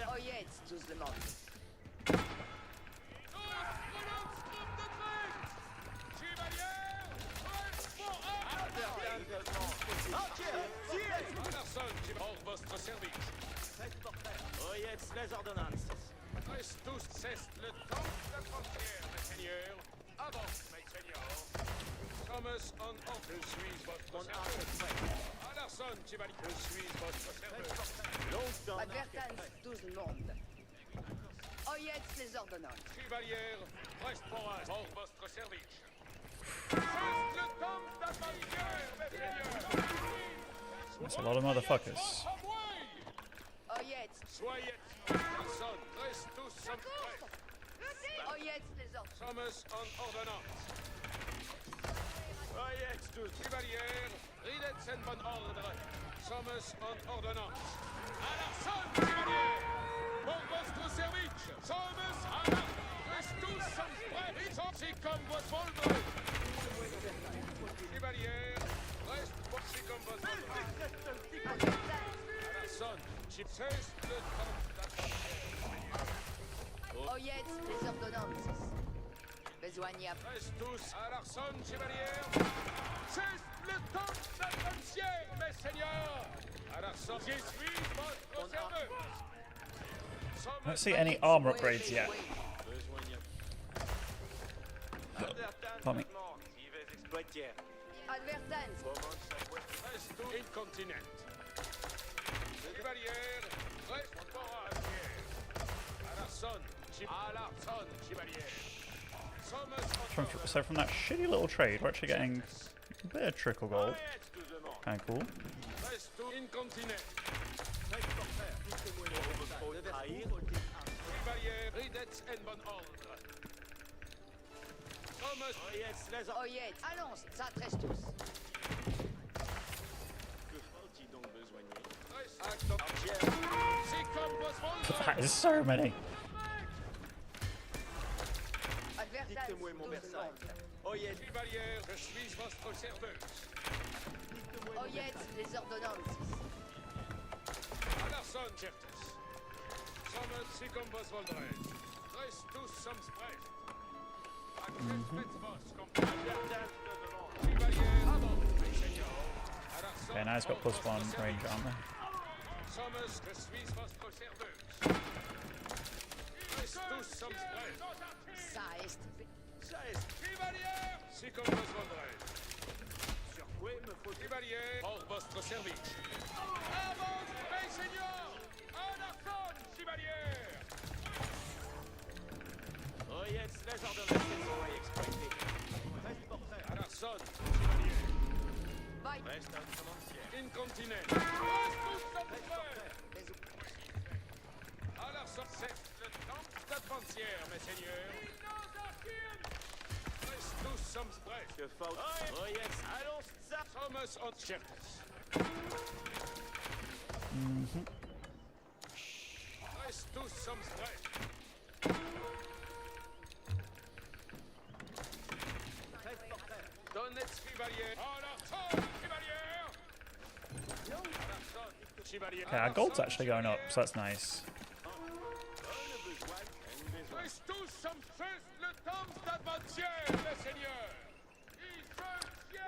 Oh yes, tout le monde.
Votre service. Oyez les ordonnances. Reste tous, cesse le temps de la frontière, mes seigneurs. Avant, mes seigneurs. Sommes en ordre. Je suis votre service. Anderson, chevalier. Je suis votre service.
Advertance, tout le monde. Oh yes, les ordonnances.
Chevalier, reste pour votre service. Cesse le temps d'adventure, mes seigneurs.
That's a lot of motherfuckers.
Oh yes.
Soyez personne, reste tous some
Oh yes, les ordonnances.
Sommes en ordonnance.
Oyez tous. Chevalier, ridets en bon ordre. Sommes en ordonnance. À l'arson, chevalier. Pour votre service. Sommes à l'arson. Tous sommes prêts. Si comme votre volve. Chevalier, reste pour si comme votre volve. À l'arson, chip 16, le temps d'attaquer.
Oyez les ordonnances. Besoignez à...
Reste tous à l'arson, chevalier. C'est le temps d'attaquer, mes seigneurs. À l'arson, je suis votre serveur.
I don't see any armor upgrades yet. Pardon me.
Advertence.
Reste tout incontinent. Chevalier, reste pour à pied. À l'arson, chevalier.
So from that shitty little trade, we're actually getting a bit of trickle gold. Kind of cool.
Reste tout incontinent. Chevalier, ridets en bon ordre.
Oyez. Allons, ça tresse tous.
C'est comme votre volve.
That is so many.
Advertence.
Chevalier, je suis votre serveuse.
Oyez les ordonnances.
À l'arson, certes. Sommes si comme vos voldrez. Reste tous sommes prêts. À faites vos compagnes. Chevalier, avant, mes seigneurs. À l'arson.
Okay, now it's got +1 range armor.
Sommes, je suis votre serveuse. Reste tous sommes prêts.
Ça est.
Chevalier, si comme vos voldrez. Sur quoi me faut chevalier pour votre service. Avant, mes seigneurs. À l'arson, chevalier.
Oyez les ordonnances exploitées.
À l'arson, chevalier.
Bye.
Reste un commencier.
Incontinent. À l'arson, c'est le temps d'advancière, mes seigneurs. Reste tous sommes prêts.
Que faute. Oyez, allons, ça.
Sommes en certes. Reste tous sommes prêts. Donnez chevalier. À l'arson, chevalier. À l'arson, chevalier.
Okay, our gold's actually going up, so that's nice.
Reste tous sommes prêts. Le temps d'advancière, mes seigneurs.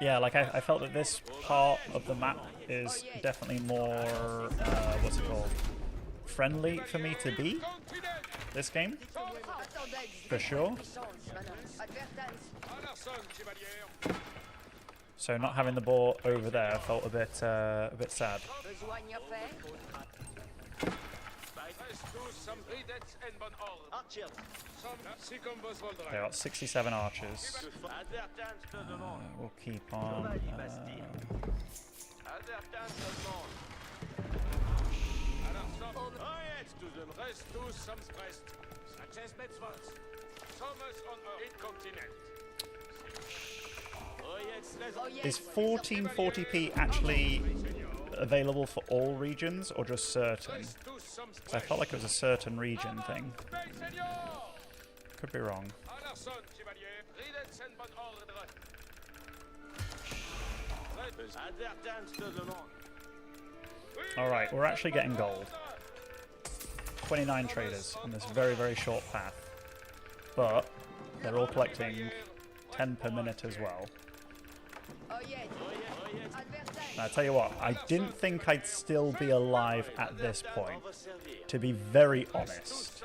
Yeah, like I felt that this part of the map is definitely more, what's it called, friendly for me to beat this game, for sure. So not having the ball over there felt a bit sad. They got 67 archers. We'll keep on. Is 1440p actually available for all regions or just certain? 'Cause I felt like it was a certain region thing. Could be wrong. Alright, we're actually getting gold. 29 traders on this very, very short path. But they're all collecting 10 per minute as well. Now, I tell you what, I didn't think I'd still be alive at this point, to be very honest.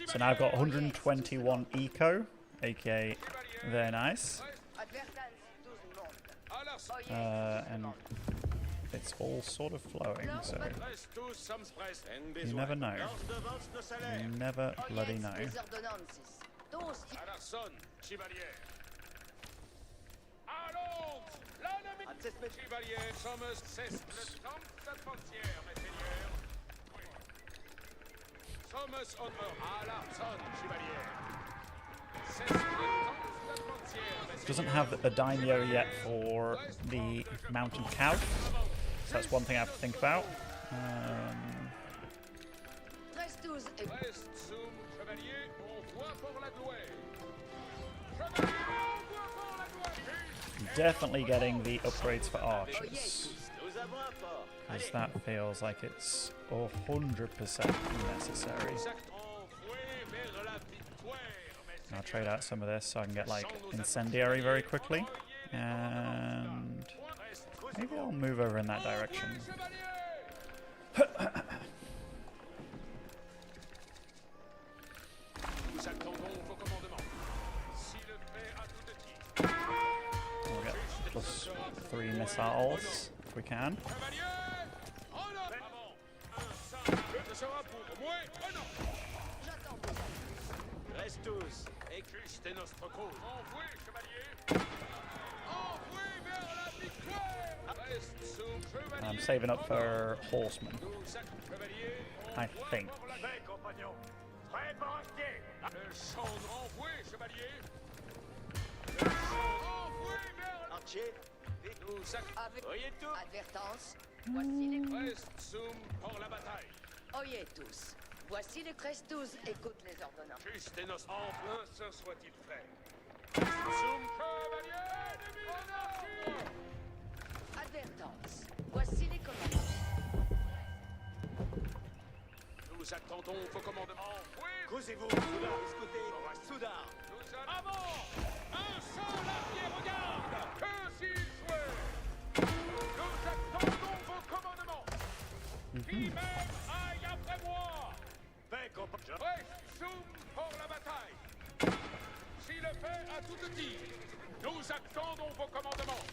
So now I've got 121 eco, aka very nice. And it's all sort of flowing, so you never know. You never bloody know.
chevalier. Sommes cesse le temps d'atmosphère, mes seigneurs. Sommes honneur à la son, chevalier. Cesse le temps d'atmosphère, mes seigneurs.
Doesn't have a daimyo yet for the mountain cow, so that's one thing I have to think about.
13-12 et
Reste sum, chevalier, on voit pour la gloire. Chevalier, on voit pour la gloire.
Definitely getting the upgrades for archers,
Nous avons un fort.
because that feels like it's 100% necessary.
Nous actes envoyés vers la victoire, mes
I'll trade out some of this so I can get like incendiary very quickly, and maybe I'll move over in that direction.
Nous attendons vos commandements. Si le fait à tout de tir.
We'll get +3 missiles if we can.
Chevalier, en avant. Un sang, ce sera pour moi. Oh non.
j'attends vos ordres.
Reste tous.
Juste est notre cause. Envoyez, chevalier. Envoyez vers la victoire. Reste sous chevalier.
I'm saving up for horsemen,
Nous actes, chevalier.
I think.
Paix, compagnon. Prêt pour acheter. Le champ renvoyé, chevalier. Le champ renvoyé vers
Archer.
nous actes.
Avec
Voyez tout.
advertance, voici les...
Reste sum pour la bataille.
Oyez tous. Voici les 13-12, écoute les ordonnances.
Juste et nos en plein, ce soit-il fait. Sum chevalier de Villeneuve.
Advertance, voici les commandements.
Nous attendons vos commandements. Oui,
Causez-vous. Soudain, escoutez. Soudain.
nous allons. Avant. Un seul artier regarde. Que s'il souhaite. Nous attendons vos commandements. Qui même aille après moi.
Paix, compagnon.
Reste sum pour la bataille. Si le fait à tout dire, nous attendons vos commandements.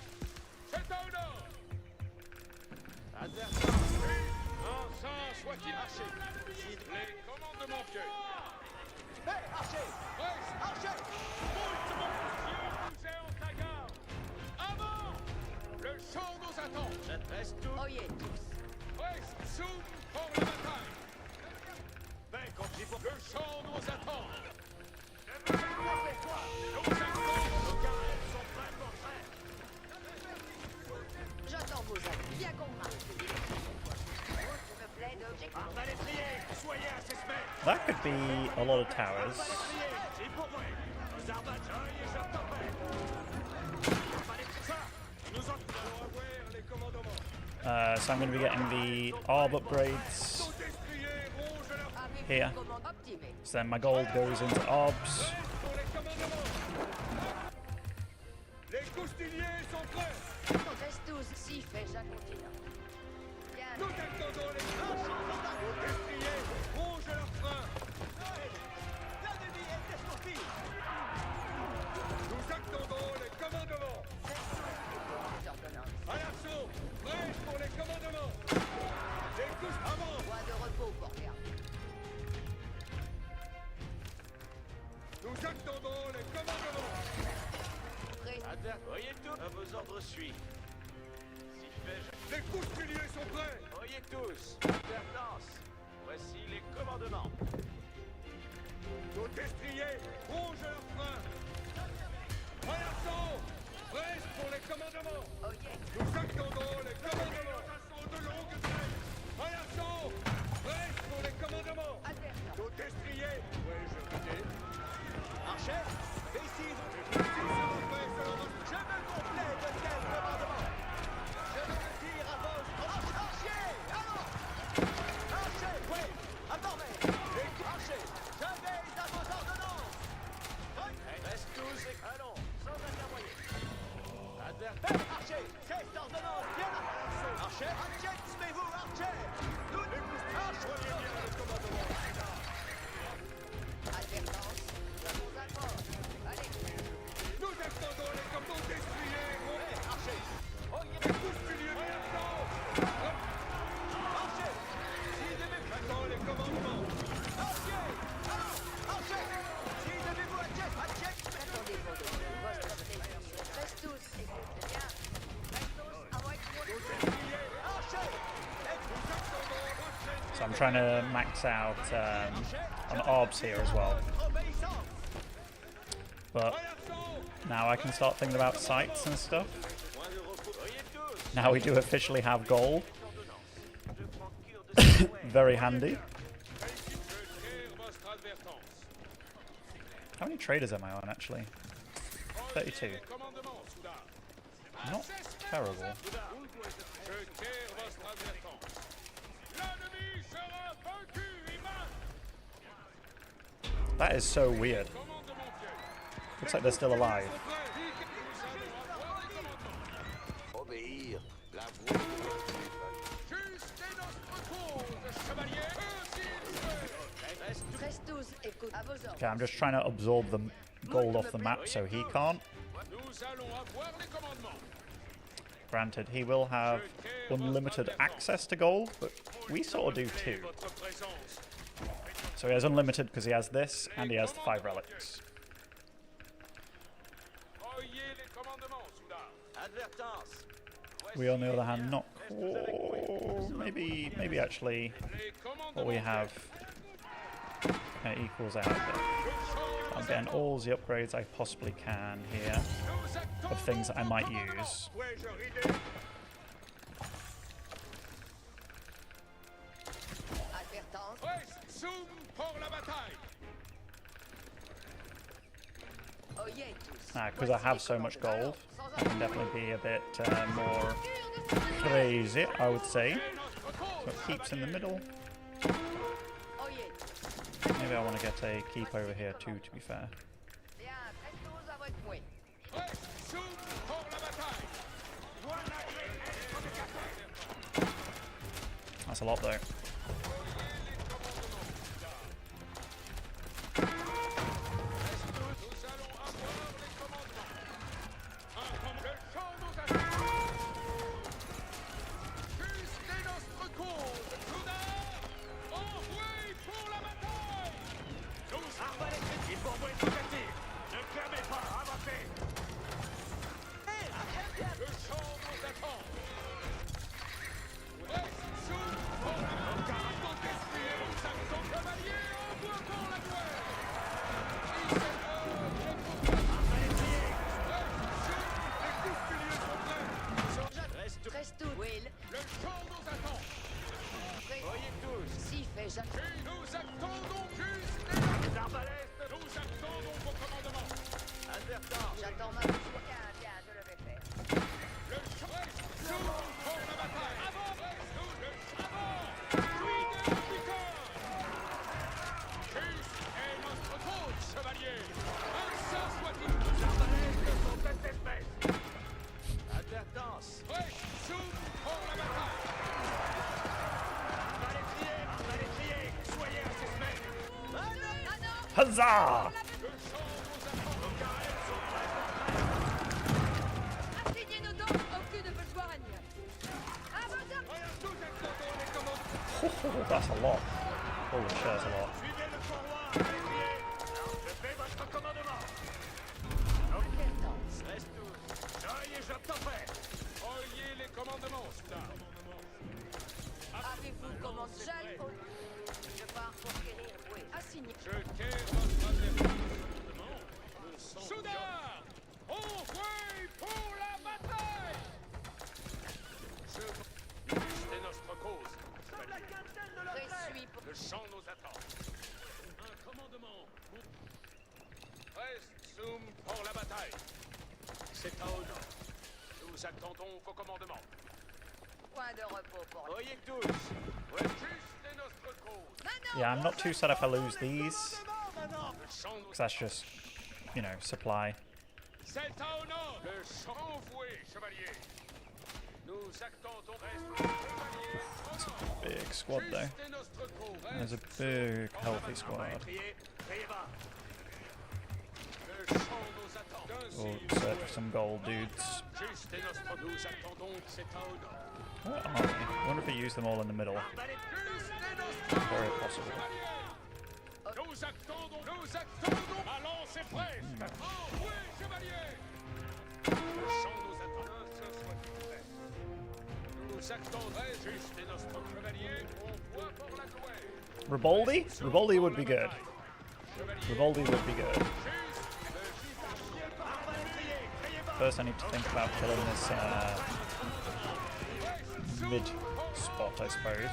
C'est un ordre.
Adversaire.
Un sang soit-il arché. Les commandements pieux.
Hey, Archer.
Reste.
Archer.
Moult mon Dieu vous est en ta garde. Avant. Le champ nous attend.
Reste tout.
Oyez tous.
Reste sum pour la bataille.
Paix, compagnon.
Le champ nous attend. Nous attendons.
Nos carrés sont prêts pour faire.
J'attends vos ordres. Bien compris. Je me plais d'objectifs.
Arbalétriers, soyez assez semaines.
That could be a lot of towers.
C'est pour moi. Nos arbalétriers, je t'appelle. Arbalétriers, nous en
Allons avoir les commandements.
So I'm going to be getting the orb upgrades
Nos destriers rouges leur
Avec
here.
une commande optimée.
So then my gold goes into orbs.
pour les commandements. Les coustiniers sont prêts.
13-12, si fait Jacques continent. Bien.
Nous attendons les nos destriers rouges leur frein.
L'ennemi est escorté.
Nous attendons les commandements.
13-12, écoute les ordonnances.
À l'assaut, prêts pour les commandements. Les couches avant.
Point de repos, Borgia.
Nous attendons les commandements.
Prêt.
Voyez tout. À vos ordres suivent. Si fait,
Les coustiniers sont prêts.
voyez tous. Advertance. Voici les commandements.
Nos destriers rouges leur frein. À l'assaut, prêts pour les commandements.
Oyez.
Nous attendons les commandements. De longue traite. À l'assaut, prêts pour les commandements.
Advertance.
Nos destriers. Oui, je vous dis.
Archer, décide.
Ils seront prêts selon votre...
Je me complais de tel commandement. Je me retire à vos... Archer, allons. Archer, oui. Attendez. Archer, je veille à vos ordonnances. Reste tous et... Allons, sans interroyer. Adversaire. Archer, cette ordonnance, bien là. Archer, attiens-vous, Archer. Nous les Archer, bien le commandement.
Advertance. Nous accord. Allez.
Nous attendons les commandos destriers rouges.
Archer. Oh, il y a
Les coustiniers à l'assaut.
Archer. Si devez-vous...
J'attends les commandements.
Archer. Allons. Archer. Si devez-vous attiens.
Attendez vos ordres. Votre précision. 13-12, écoute bien. 13-12, à moi de
trying to max out on orbs here as well. But now I can start thinking about sights and stuff. Now we do officially have gold. Very handy. How many traders am I on actually? 32. Not terrible. That is so weird. Looks like they're still alive. Okay, I'm just trying to absorb the gold off the map so he can't. Granted, he will have unlimited access to gold, but we sort of do too. So he has unlimited because he has this, and he has the 5 relics. We on the other hand, not maybe actually what we have equals out. I'm getting all the upgrades I possibly can here of things that I might use. Because I have so much gold, I can definitely be a bit more crazy, I would say. So it keeps in the middle. Maybe I want to get a keep over here too, to be fair. That's a lot though. Huzzah! Oh, that's a lot. Holy shit, that's a lot.
Le champ nous attend. Un commandement. Reste Zoom pour la bataille. C'est à honneur. Nous attendons vos commandements.
Point de repos pour
Oyez tous.
Juste notre cause.
Yeah, I'm not too sad if I lose these, because that's just, you know, supply.
C'est à honneur. Le champ voué, chevalier. Nous attendons
It's a big squad though. There's a big, healthy squad. We'll search for some gold dudes. What are they? I wonder if we use them all in the middle. Very possible.
Nous attendons. Allons, c'est prêt. Oui, chevalier. Le champ nous attend. Nous attendons juste notre chevalier. On voit pour la gloire.
Riboldi? Riboldi would be good. Riboldi would be good. First I need to think about killing this mid spot, I suppose.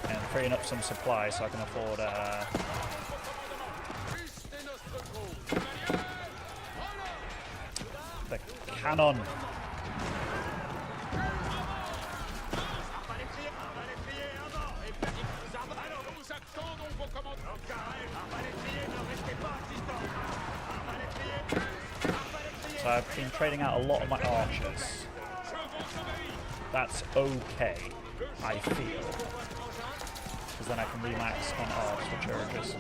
And freeing up some supply so I can afford the cannon. So I've been trading out a lot of my archers. That's okay, I feel. Because then I can remax on arcs, which are just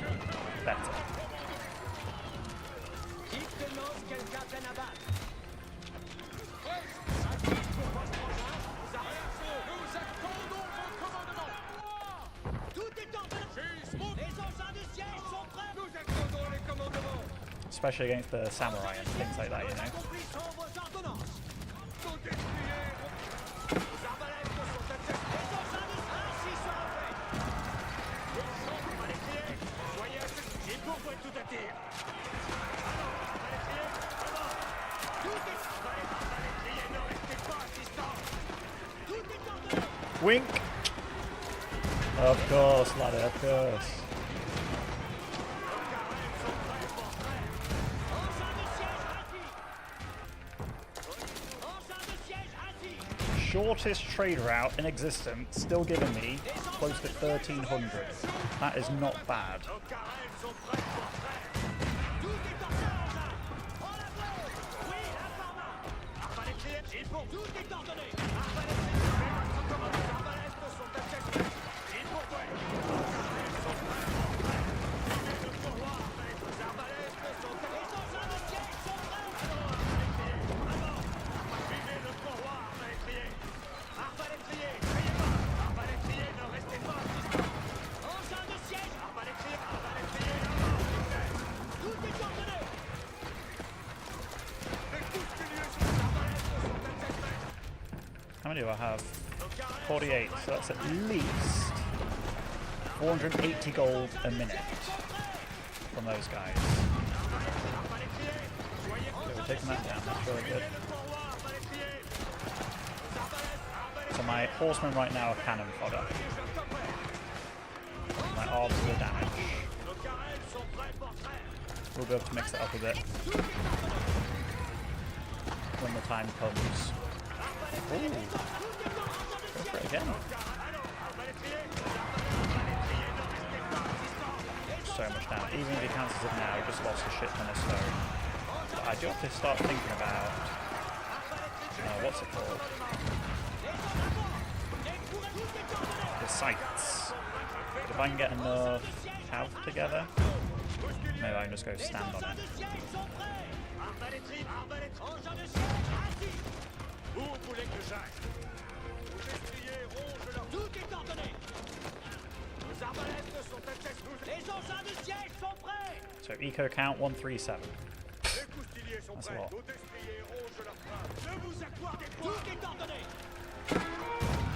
better. Especially against the samurai and things like that, you know? Wink! Of course, laddie, of course. Shortest trade route in existence, still giving me close to 1,300. That is not bad. How many do I have? 48, so that's at least 480 gold a minute from those guys. Okay, we're taking that down, that's really good. So my horsemen right now are cannon fodder. My arbs are the damage. We'll be able to mix it up a bit when the time comes. Ooh. Go for it again. So much down. Even if he cancels it now, he just lost a shit ton of stone. But I do have to start thinking about what's it called? The sights. But if I can get enough health together, maybe I can just go stand on it. So eco count 137. That's a lot.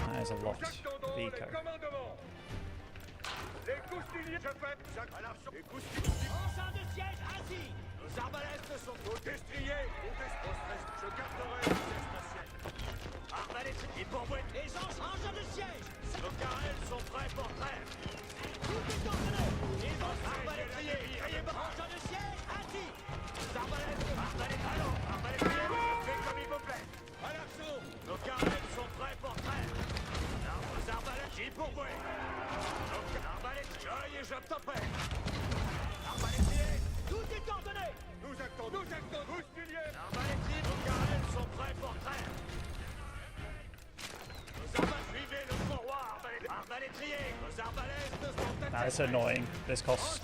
That is a lot of eco. That's annoying. This costs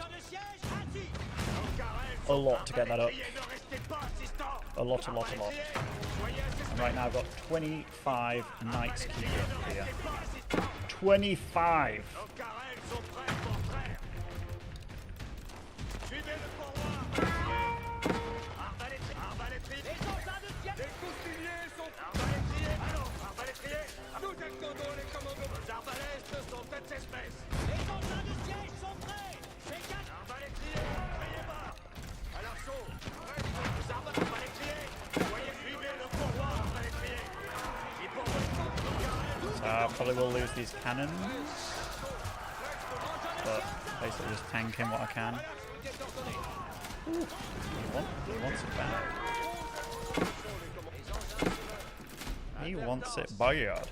a lot to get that up. A lot. And right now I've got 25 knights keeping up here. 25! probably will lose these cannons, but basically just tanking what I can. Ooh, he wants it bad. He wants it bad.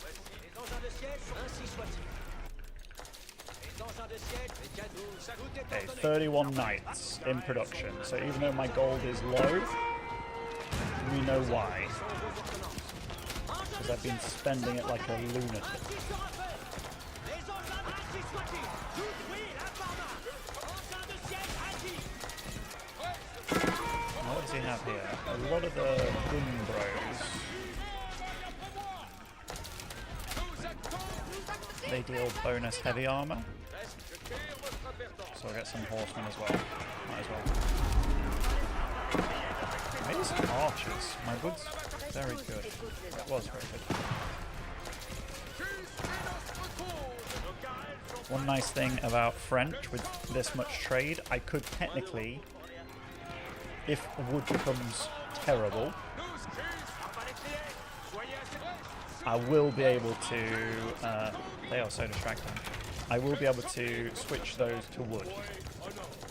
Okay, 31 knights in production, so even though my gold is low, we know why. Because I've been spending it like a lunatic. What does he have here? A lot of the gun bros. They deal bonus heavy armor. So I'll get some horsemen as well. Might as well. Maybe some archers. My wood's very good. It was very good. One nice thing about French with this much trade, I could technically, if wood becomes terrible, I will be able to, they are so distracting, I will be able to switch those to wood,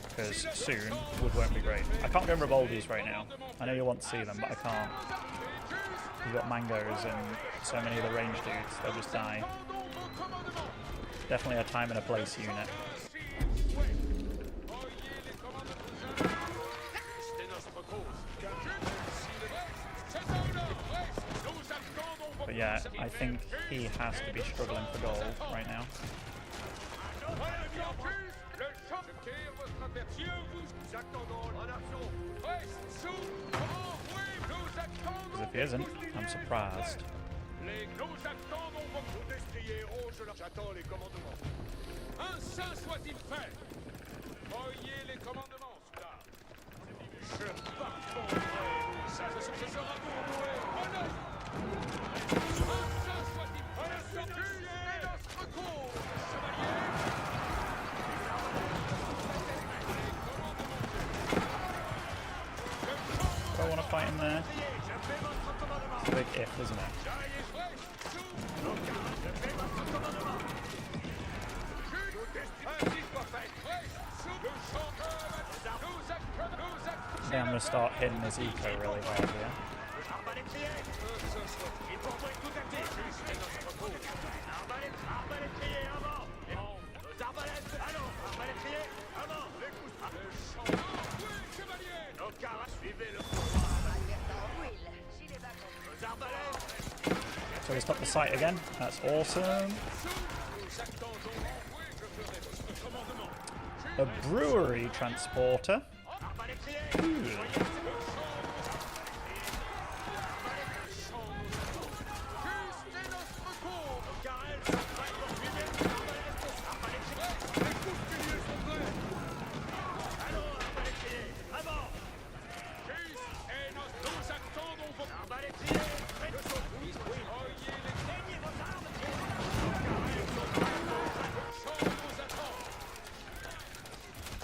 because soon wood won't be great. I can't go in Riboldi's right now. I know you want to see them, but I can't. You've got mangoes and so many of the range dudes, they'll just die. Definitely a time and a place unit. But yeah, I think he has to be struggling for gold right now. Because if he isn't, I'm surprised.
J'attends les commandements. Ainsi soit-il fait. Oyez les commandements, cela. Je parfonds. Ça sera pour nous. Oh non. Ainsi soit-il fait. Tuez notre cours, chevalier.
Do I want to fight him there? It's a big if, isn't it? Yeah, I'm going to start hitting his eco really hard here. So we stop the site again. That's awesome. A brewery transporter. Ooh.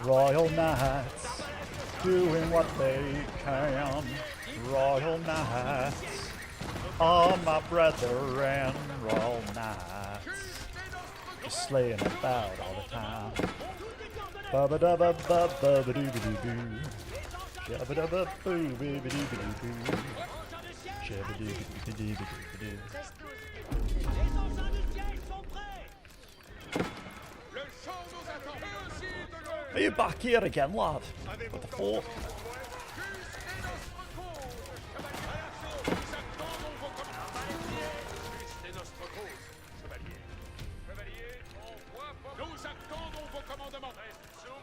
Royal Knights, doing what they can. Royal Knights, all my brethren. Royal Knights, just slaying about all the time. Ba ba da ba ba ba ba doo doo doo. Shabba da ba boo boo doo doo doo. Shabba doo doo doo doo doo. Are you back here again, lad? What the fuck?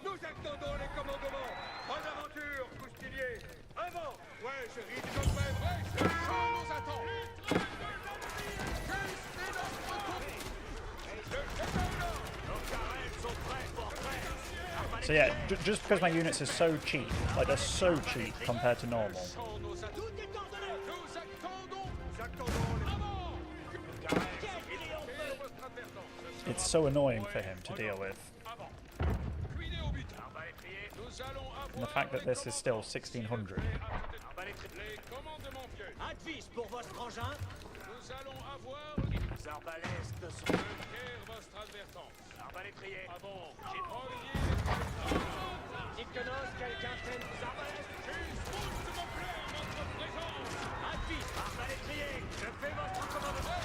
Nous attendons les commandements. En aventure, coustilier. Avant. Ouais, je ris comme même. Le champ nous attend.
So yeah, just because my units are so cheap, like they're so cheap compared to normal. It's so annoying for him to deal with. And the fact that this is still 1600.
Nous allons avoir
Les arbalèstes sont...
quelle votre advertance.
Arbalétrier.
Ah bon, j'ai
Ickenos, quelqu'un traîne des arbalèstes.
s'il vous plaît, votre présence.
Arbalétrier, je fais votre commandement.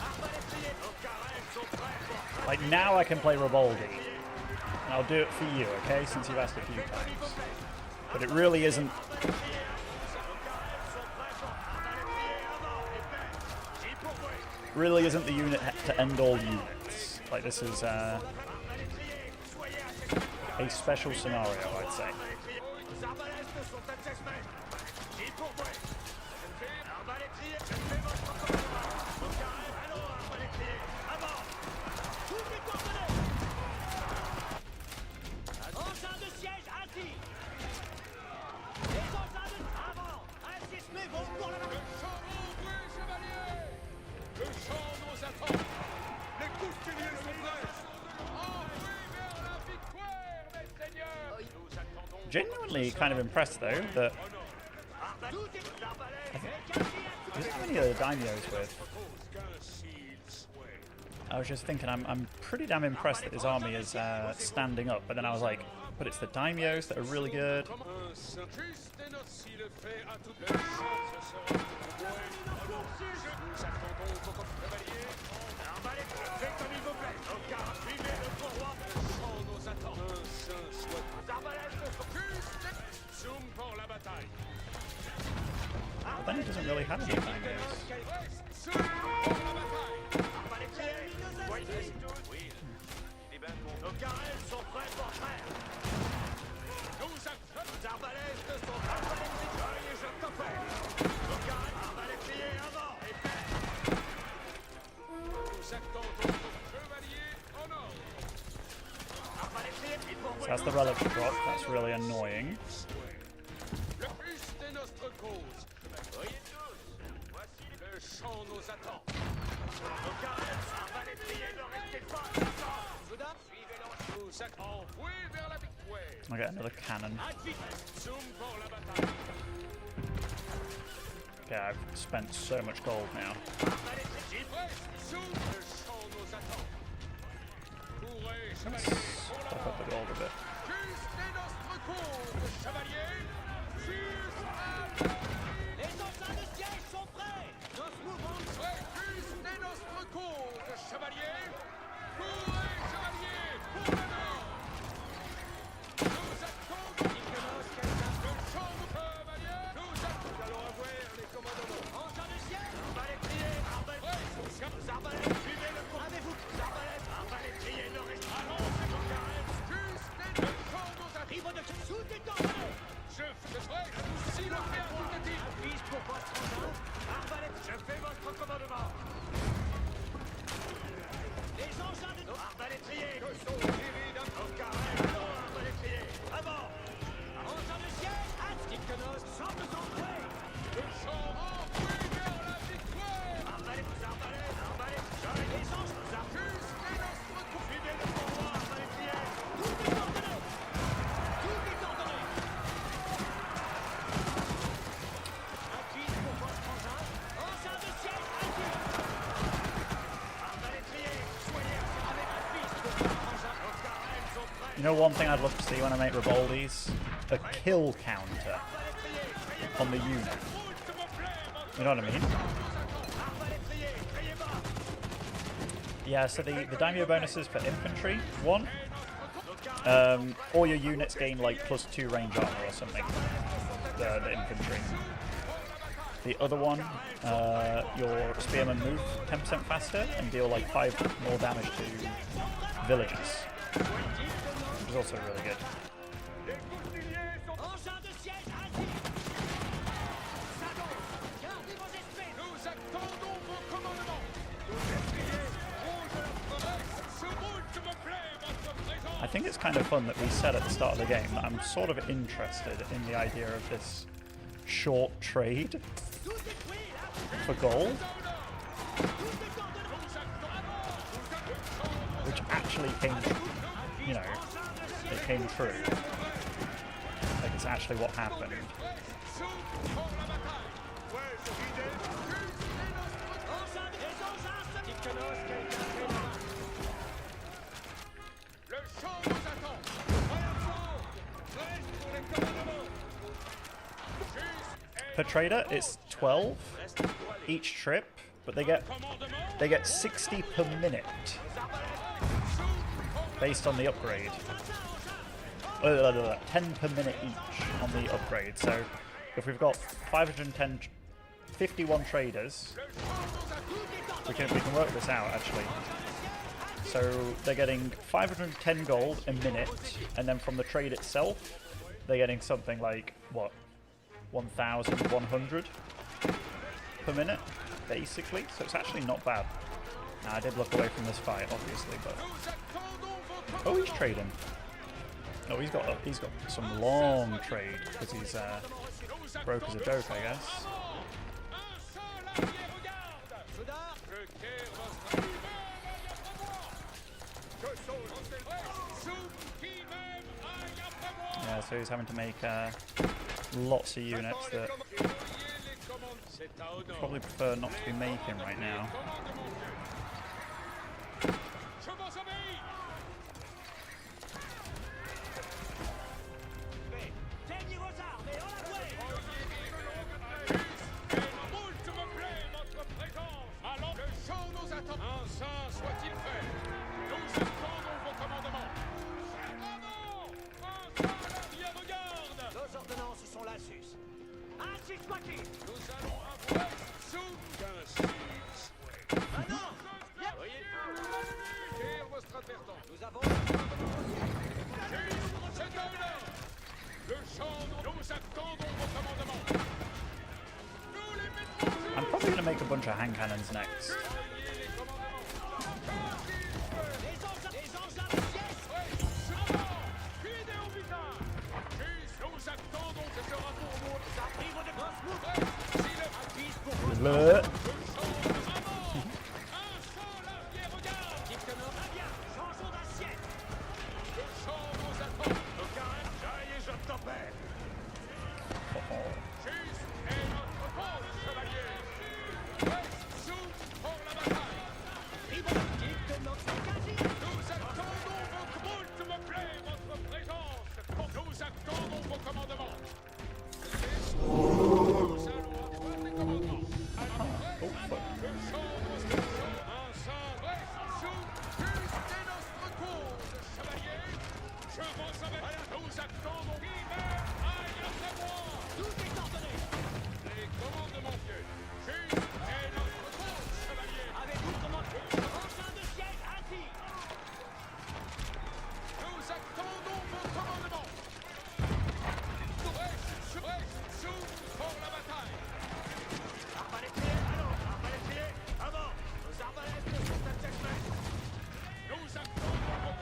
Arbalétrier, nos carènes sont prêts pour...
Like, now I can play Riboldi. And I'll do it for you, okay? Since you've asked a few times. But it really isn't... really isn't the unit to end all units. Like, this is a special scenario, I'd say.
Engin de siège actif. Les engins de avant. Insistez, vont pour la
Le champ ouvré, chevalier. Le champ nous attend. Les coustiniers sont prêts. Entrée vers la victoire, mes seigneurs. Nous attendons...
Genuinely kind of impressed, though, that... Who's how many other daimyos with? I was just thinking, I'm pretty damn impressed that his army is standing up, but then I was like, but it's the daimyos that are really good. But then he doesn't really have any daimyos.
Nos carènes sont prêts pour faire. Nos arbalèstes sont arbalétriers. Veuillez, je t'offre. Nos carènes arbalétriers avant et fait.
Nous attendons nos chevaliers en ordre.
Arbalétriers, il faut...
So that's the relic drop, that's really annoying.
Le Christ est notre cause.
Voyez tous, voici
Le champ nous attend.
nos carènes arbalétriers, ne restez pas. Soudain, suivez-le.
Nous attendons vers la victoire.
I get another cannon.
Zoom pour la bataille.
Yeah, I've spent so much gold now.
Arbalétriers,
Zoom. Le champ nous attend. Courez, chevalier.
Step up the gold a bit.
Christ est notre cause, chevalier. Juste
les engins de siège sont prêts. Nos mouvements.
Christ est notre cause, chevalier. Courez, chevalier, pour le nord. Nous attendons. Le champ de chevalier. Nous allons avoir les commandements.
Engins de siège. Arbalétriers, arbalétriers. Nos arbalètes, suivez le cours. Avez-vous des arbalètes? Arbalétriers, ne restez pas. Allons, c'est nos carènes.
Christ est le champ nous attend.
Livre de sous détorsionné.
Je ferai si le faire tout est dit.
Avise pour votre engin. Arbalète, je fais votre commandement. Les engins de... Arbalétriers.
Que sont tirés d'un
Nos carènes, allons, arbalétriers. Avant. Engins de siège. Attickenos, semble en prêt.
le champ envoyé vers la victoire.
Arbalète, arbalète, arbalète. Les anges nous arbalète.
Jusqu'à notre coup.
Suivez le pourvoi, arbalétriers. Tout est ordonné. Tout est ordonné. Acquis pour votre engin. Engin de siège acquis. Arbalétriers, soyez avec acquis pour votre engin. Nos carènes sont prêts.
You know one thing I'd love to see when I make Riboldi's? A kill counter on the unit. You know what I mean? Yeah, so the daimyo bonuses for infantry, one, all your units gain like +2 range armor or something, the infantry. The other one, your spearmen move 10% faster and deal like 5 more damage to villages, which is also really good.
Engin de siège acquis. Sagon, gardez vos esprits.
Nous attendons vos commandements. Nos esprits rouges à la promesse. Ce route me plaît, votre présence.
I think it's kind of fun that we said at the start of the game that I'm sort of interested in the idea of this short trade for gold, which actually came, you know, it came true. Like it's actually what happened. Per trader, it's 12 each trip, but they get 60 per minute based on the upgrade. 10 per minute each on the upgrade. So if we've got 51 traders, we can work this out actually. So they're getting 510 gold a minute, and then from the trade itself, they're getting something like what? 1,100 per minute, basically. So it's actually not bad. Now, I did look away from this fight, obviously, but oh, he's trading. Oh, he's got some long trade because he's broke as a joke, I guess. Yeah, so he's having to make lots of units that I'd probably prefer not to be making right now. I'm probably going to make a bunch of hand cannons next. Bleh.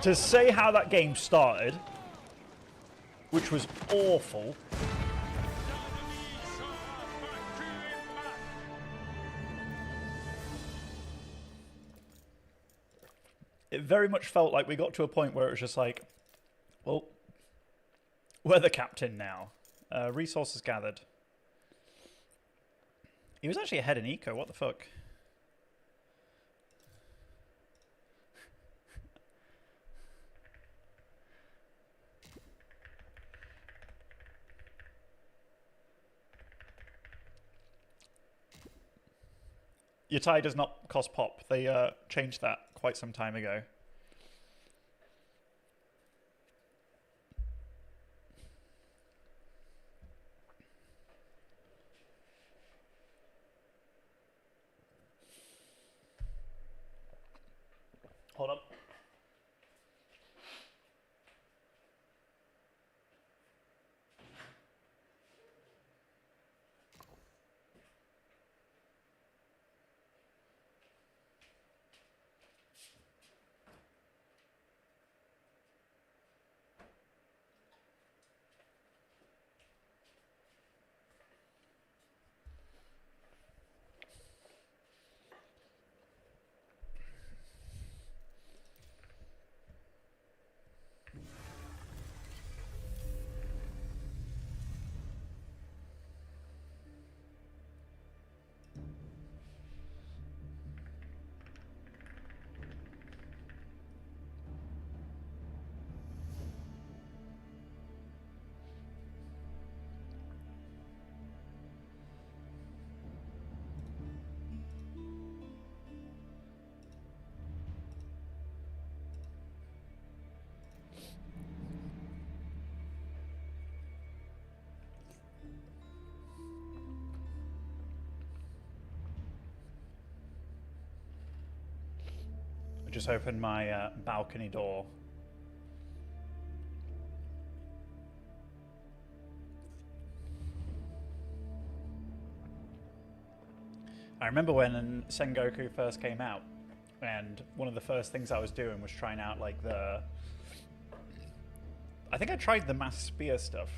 To say how that game started, which was awful, it very much felt like we got to a point where it was just like, well, we're the captain now. Resources gathered. He was actually ahead in eco, what the fuck? Your tie does not cost pop. They changed that quite some time ago. Hold up. just opened my balcony door. I remember when Sengoku first came out, and one of the first things I was doing was trying out like the... I think I tried the mass spear stuff.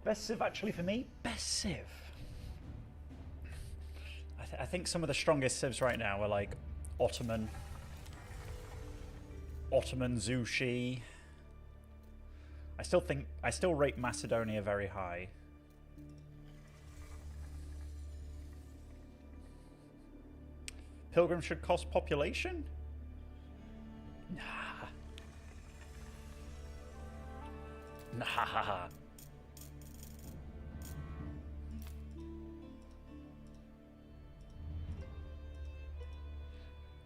Best Civ actually for me? Best Civ. I think some of the strongest Civs right now are like Ottoman, Zushi. I still rate Macedonia very high. Pilgrim should cost population? Nah. Nah.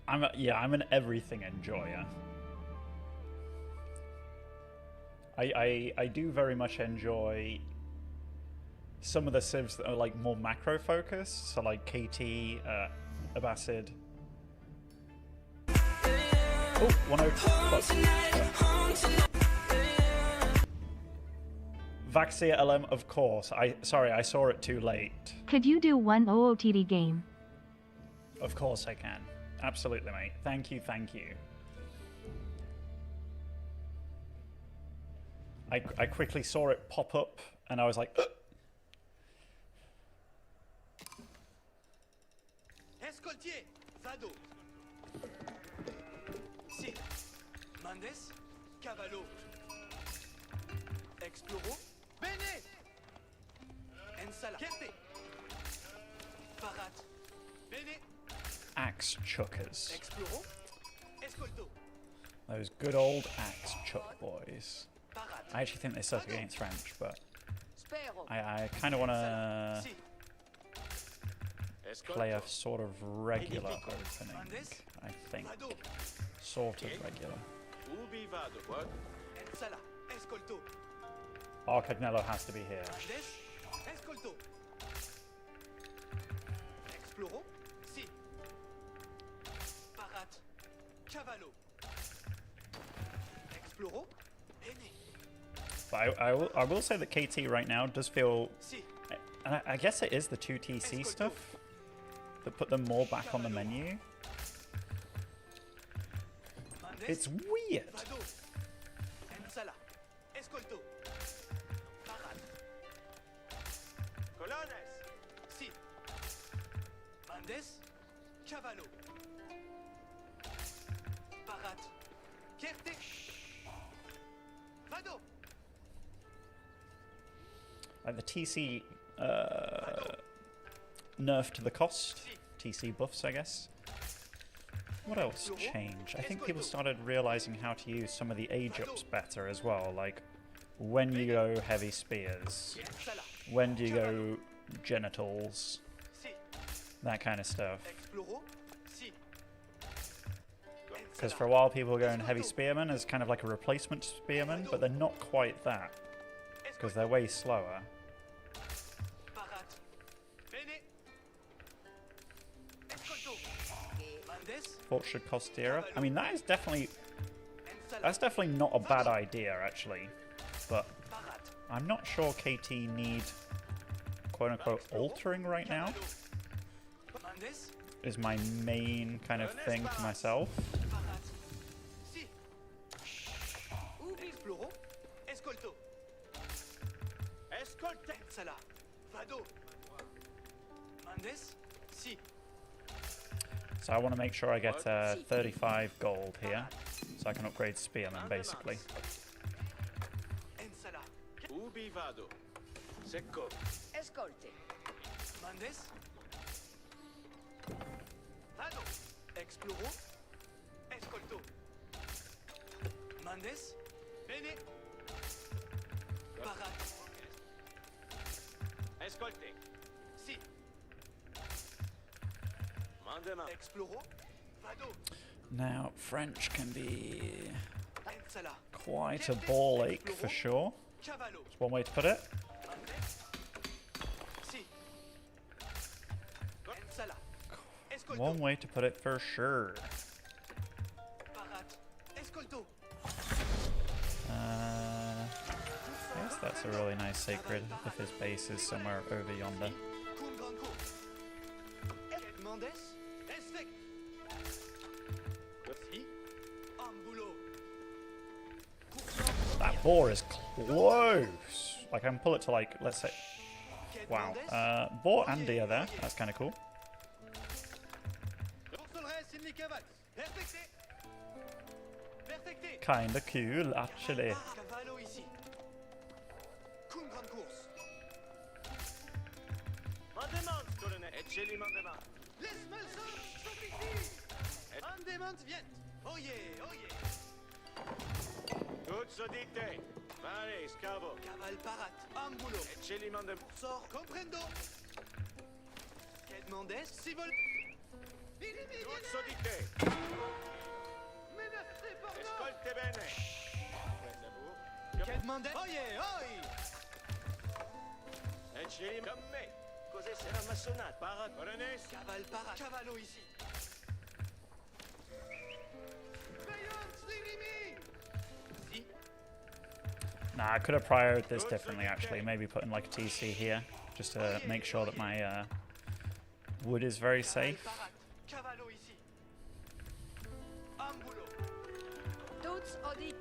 I'm an everything enjoyer. I do very much enjoy some of the civs that are like more macro focused, so like KT, Abbasid. Oh, 102. Vaxia LM, of course. Sorry, I saw it too late.
Could you do one OOTD game?
Of course I can. Absolutely, mate. Thank you, thank you. I quickly saw it pop up, and I was like, ugh.
Escoltier, Vado. Si. Mendes, Cavallo. Exploro, Bene. Ensala, Kerte. Parat, Bene.
Axe chuckers.
Exploro, Escolto.
Those good old axe chuck boys. I actually think they suck against French, but I kind of want to play a sort of regular opening, I think. Sort of regular. Arcagnello has to be here. But I will say that KT right now does feel, and I guess it is the 2TC stuff that put them more back on the menu. It's weird. Like the TC nerfed the cost. TC buffs, I guess. What else changed? I think people started realizing how to use some of the age ups better as well. Like when you go heavy spears, when do you go genitals, that kind of stuff. Because for a while people were going heavy spearmen as kind of like a replacement spearman, but they're not quite that. Because they're way slower. Forza Costiera. I mean, that's definitely not a bad idea, actually. But I'm not sure KT need quote-unquote altering right now. Is my main kind of thing for myself. So I want to make sure I get 35 gold here, so I can upgrade Spearman, basically.
Ubi vado. Secco.
Escolte.
Mandes? Vado. Exploro. Escolto. Mandes? Bene. Parat. Escolte. Si. Mandema. Exploro. Vado.
Now, French can be
Ensala.
quite a ball ache for sure.
Cavallo.
That's one way to put it.
Si. Ensala. Escolto.
One way to put it for sure.
Parat. Escolto.
I guess that's a really nice sacred if his base is somewhere over yonder.
Cum grand cours. Mandes? Esfect. Si. Ambulo.
That boar is close. Like I can pull it to like, let's say, wow. Boar and deer there. That's kind of cool. Kind of cool, actually.
Cavallo ici. Cum grand course. Mandement, colonel. Ecceli mandement. Les Malsons sont ici. Mandement vient. Oh yeah, oh yeah. Tutto dite. Vale, scavo. Caval parat. Ambulo. Ecceli mandement. Sort. Comprendo. Quel mandes? Si vol. Tutto dite. Menacé par Escolte bene. Quel mandes? Oh yeah, oh yeah. Ecceli comme me. Cos'è sarà massonat? Parat. Corones. Caval parat. Cavallo ici.
Nah, I could have prioritized this differently, actually. Maybe putting like a TC here, just to make sure that my wood is very safe.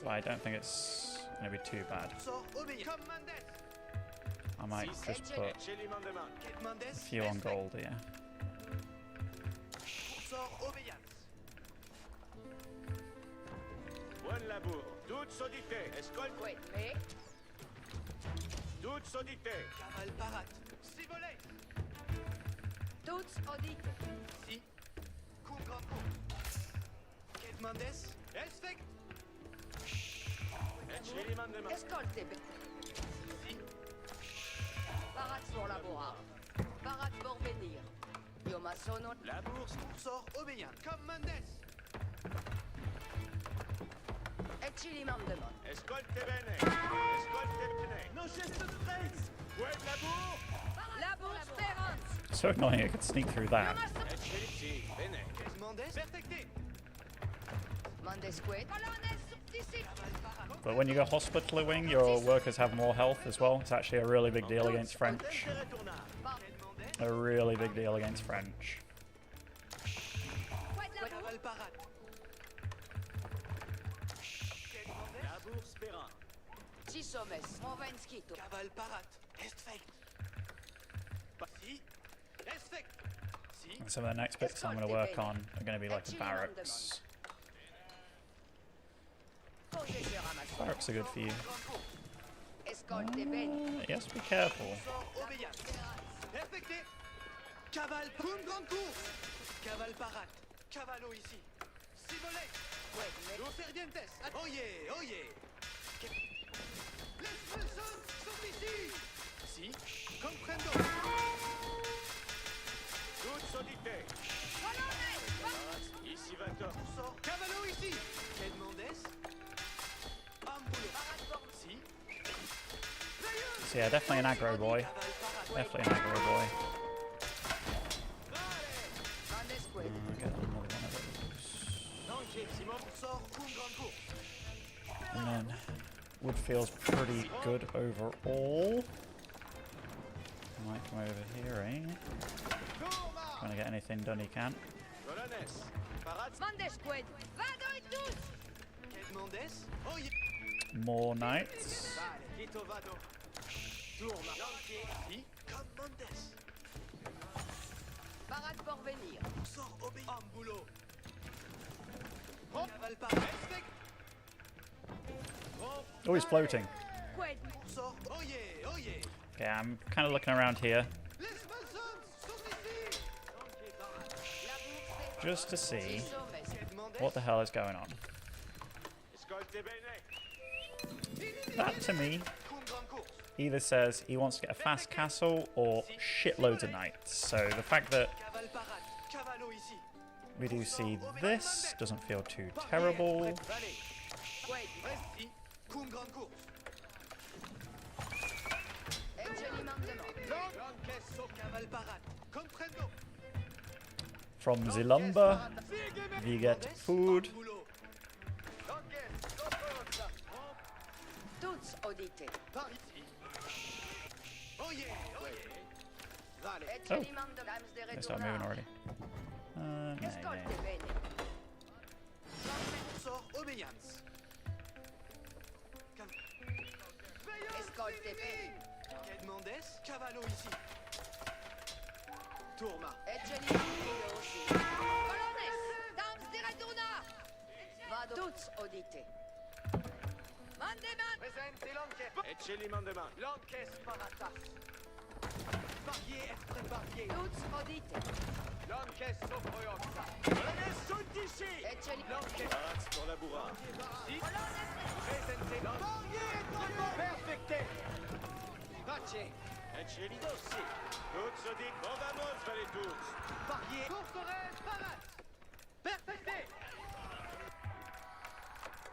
But I don't think it's going to be too bad. I might just put a few on gold here.
Buon lavoro. Tutto di te. Escolte.
Mais
Tutto di te. Caval parat. Si volé.
tous audite.
Si. Cum grand cours. Quel mandes? Esfect. Ecceli mandement.
Escolte.
Si.
Parat sur labora. Parat pour venir. Io ma sono.
La bourse sort obéissant. Comme mandes.
Eccili mandement.
Escolte bene. Escolte bene. Non geste de trace. Buon lavoro.
Labour Sperance.
So annoying I could sneak through that.
Ecceli si. Bene. Quel mandes? Perfecte.
Mandesque. Colonel subtici.
But when you go hospital wing, your workers have more health as well. It's actually a really big deal against French. A really big deal against French.
Caval parat. Labour spera.
Ci sommes. Movenskito.
Caval parat. Estfect. Si. Estfect. Si.
And some of the next bits I'm going to work on are going to be like a barracks. Barracks are good for you.
Escolte bene.
Yes, be careful.
Perfecte. Caval cum grand cours. Caval parat. Cavallo ici. Si volé. Los serdientes. Oh yeah, oh yeah. Les Malsons sont ici. Si. Comprendo. Tutto di te. Ici va-t'en. Sort. Cavallo ici. Quel mandes? Ambulo. Si.
So yeah, definitely an aggro boy. Definitely an aggro boy.
Mandesque.
Get another one of those. And then wood feels pretty good overall. Might come over here, eh? Trying to get anything done he can. More knights. Oh, he's floating. Okay, I'm kind of looking around here just to see what the hell is going on. That, to me, either says he wants to get a fast castle or shitloads of knights. So the fact that we do see this doesn't feel too terrible. From the lumber, we get food. Oh, they start moving already. Nah.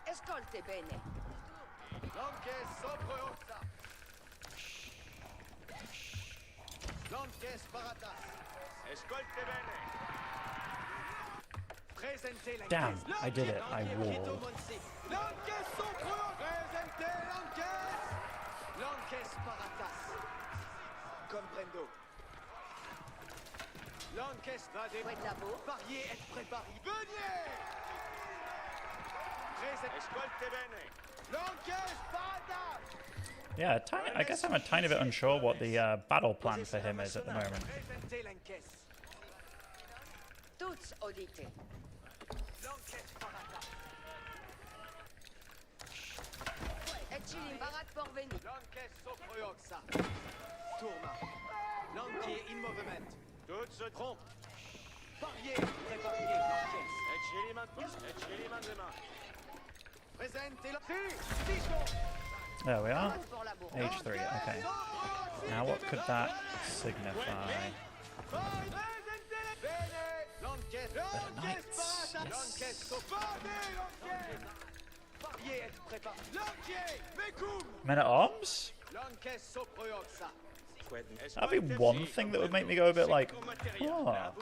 Escolte bene.
Damn, I did it. I walled. Yeah, I guess I'm a tiny bit unsure what the battle plan for him is at the moment. There we are. H3, okay. Now what could that signify? Better knights. Yes. Men at arms? That'd be one thing that would make me go a bit like, oh,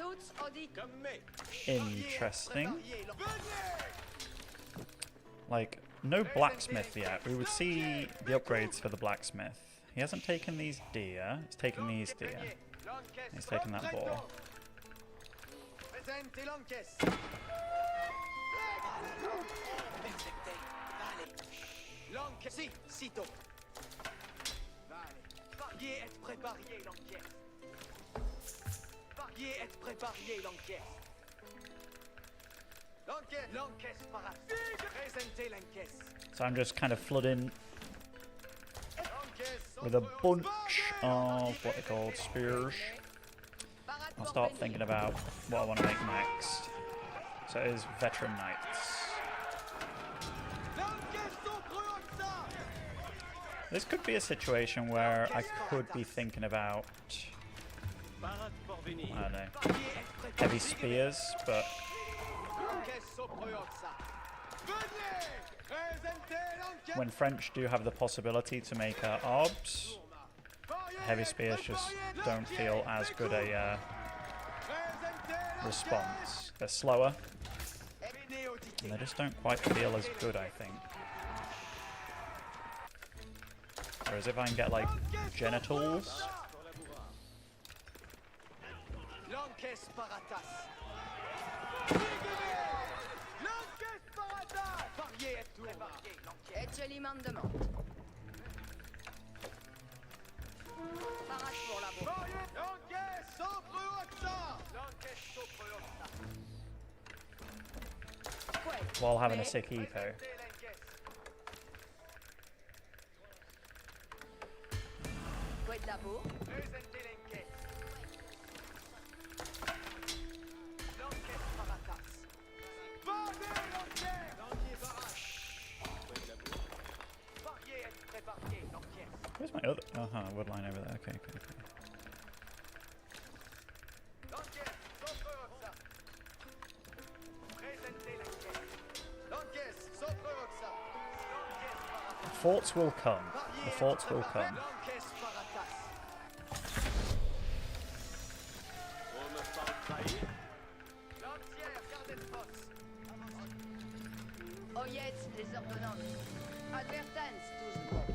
interesting. Like, no blacksmith yet. We would see the upgrades for the blacksmith. He hasn't taken these deer. He's taken these deer. He's taken that boar. So I'm just kind of flooding with a bunch of what they call spears. I'll start thinking about what I want to make next. So it is veteran knights. This could be a situation where I could be thinking about, I don't know, heavy spears, but when French do have the possibility to make orbs, heavy spears just don't feel as good a response. They're slower, And they just don't quite feel as good, I think. Whereas if I can get like genitals,
L'encaisse Paratas. L'encaisse Paratas. Varié et tout.
Ecce mandement. Parat pour la bourre.
L'encaisse sopra Oxa. L'encaisse sopra Oxa.
while having a sick eco.
Quoi de la bourre?
Presentez l'encaisse. L'encaisse Paratas. Vendez l'encaisse. L'encaisse Paratas. Quoi de la bourre? Varié et préparé l'encaisse.
Where's my other? Woodline over there. Okay.
L'encaisse sopra Oxa. Presentez l'encaisse. L'encaisse sopra Oxa. L'encaisse Paratas.
Forts will come. The forts will come.
L'encaisse Paratas.
On me parle trahir.
L'entière garde de force.
Oyez les ordonnances. Advertance, tous bons.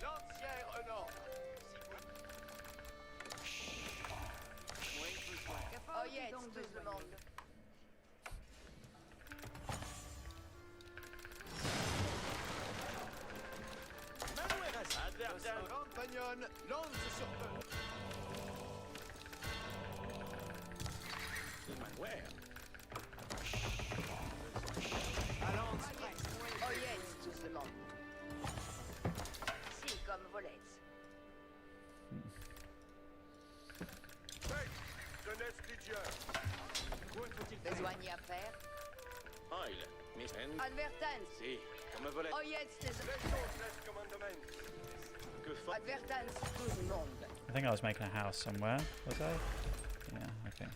L'entière un ordre.
Oyez tous le monde.
Advertance. Compagnon, lance sur peu. Allons,
Oyez tous le monde. Si, comme volets.
Jeunesse Lydieur.
Besoigne à faire.
Heil, Miss N.
Advertance.
Si, comme volet.
Oyez les
Let's commandement. Que fa...
Advertance, tout le monde.
I think I was making a house somewhere. Was I? Yeah. Okay.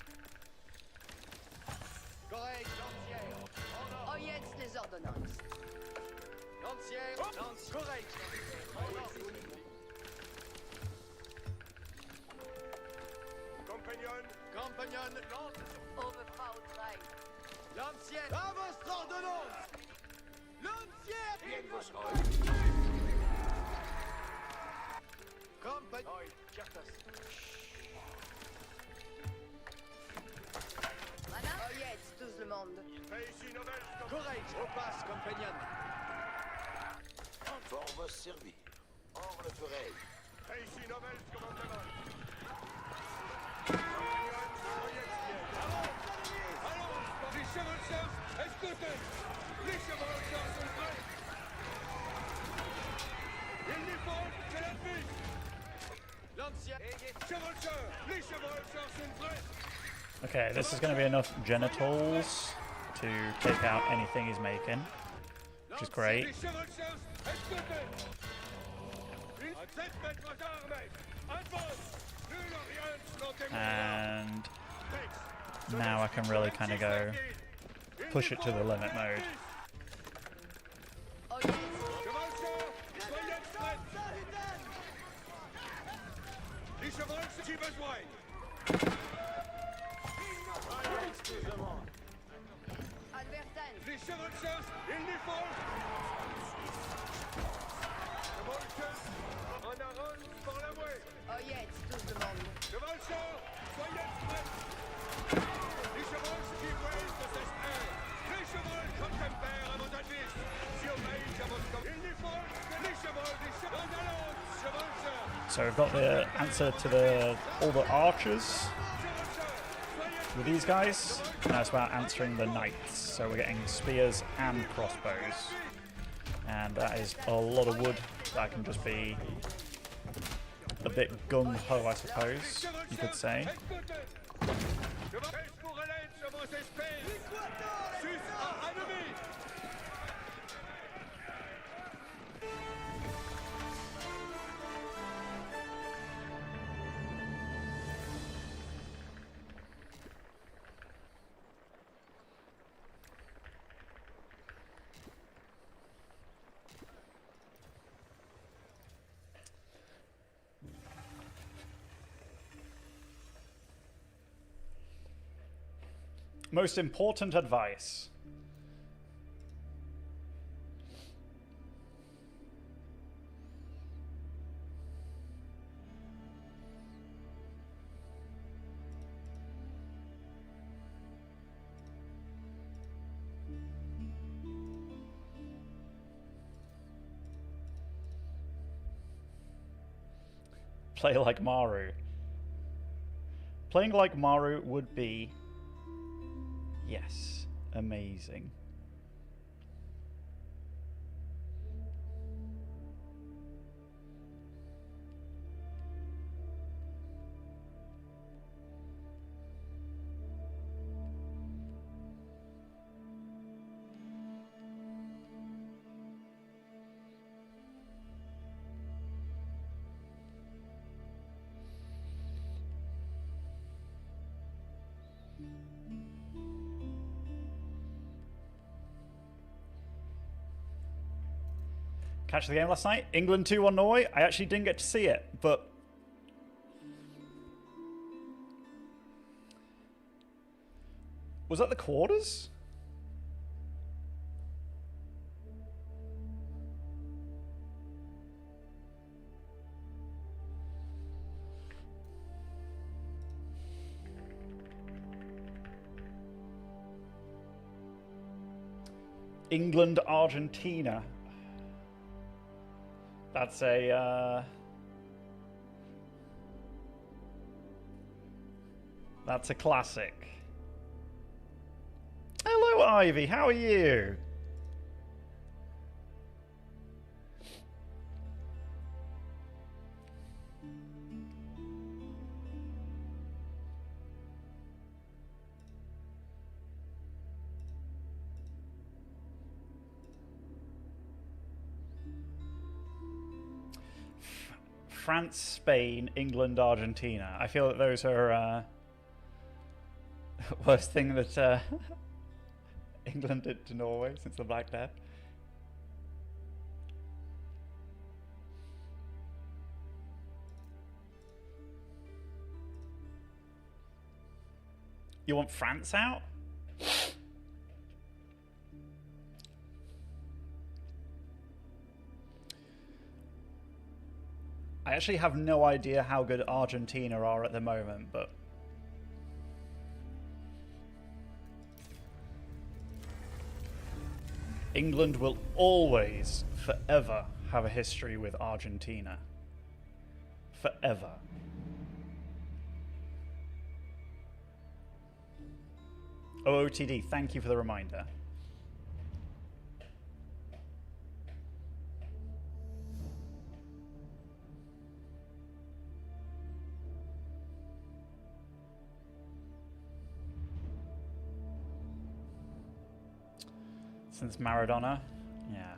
correct, l'entière. En ordre.
Oyez les ordonnances.
L'entière, correct. En ordre. Compagnon, lance.
Overpowered.
L'entière. À votre ordonnance. L'entière. Compagnon. Cartas.
Oyez tous le monde.
Correct, au passe, compagnon.
Fort va se servir. Or le ferai.
Les chevaucheurs, écoutez! Les chevaucheurs sont prêts! Il n'y faut que la piste!
L'entière.
Chevaucheurs, les chevaucheurs sont prêts!
Okay, this is going to be enough genitals to take out anything he's making, which is great.
Les chevaucheurs, écoutez! À 7 mètres d'armée, avance! Plus rien
And now I can really kind of go push it to the limit mode.
Oyez.
Chevaucheurs, soyez prêts! Les chevaucheurs, j'ai besoin!
Advertance.
Les chevaucheurs, il n'y faut! Chevaucheurs, en avance par la voie!
Oyez tout le monde.
Chevaucheurs, soyez prêts! Les chevaucheurs qui voient de s'espère! Les chevaucheurs comme tempère à vos advices! Si obéissent à votre commande! Il n'y faut que les chevaucheurs, en allant, chevaucheurs!
So we've got the answer to all the archers with these guys. Now it's about answering the knights. So we're getting spears and crossbows. And that is a lot of wood that can just be a bit gung-ho, I suppose, you could say.
Chevaucheurs pour l'aide sur vos espèces! Sus à ennemi!
Most important advice. Play like Maru. Playing like Maru would be, yes, amazing. Catch the game last night? England 2-1 Norway? I actually didn't get to see it, but... Was that the quarters? England, Argentina. That's a, that's a classic. Hello, Ivy. How are you? France, Spain, England, Argentina. I feel that those are worst thing that England did to Norway since the Black Death. You want France out? I actually have no idea how good Argentina are at the moment, but... England will always, forever, have a history with Argentina. Forever. OOTD, thank you for the reminder. Since Maradona, yeah,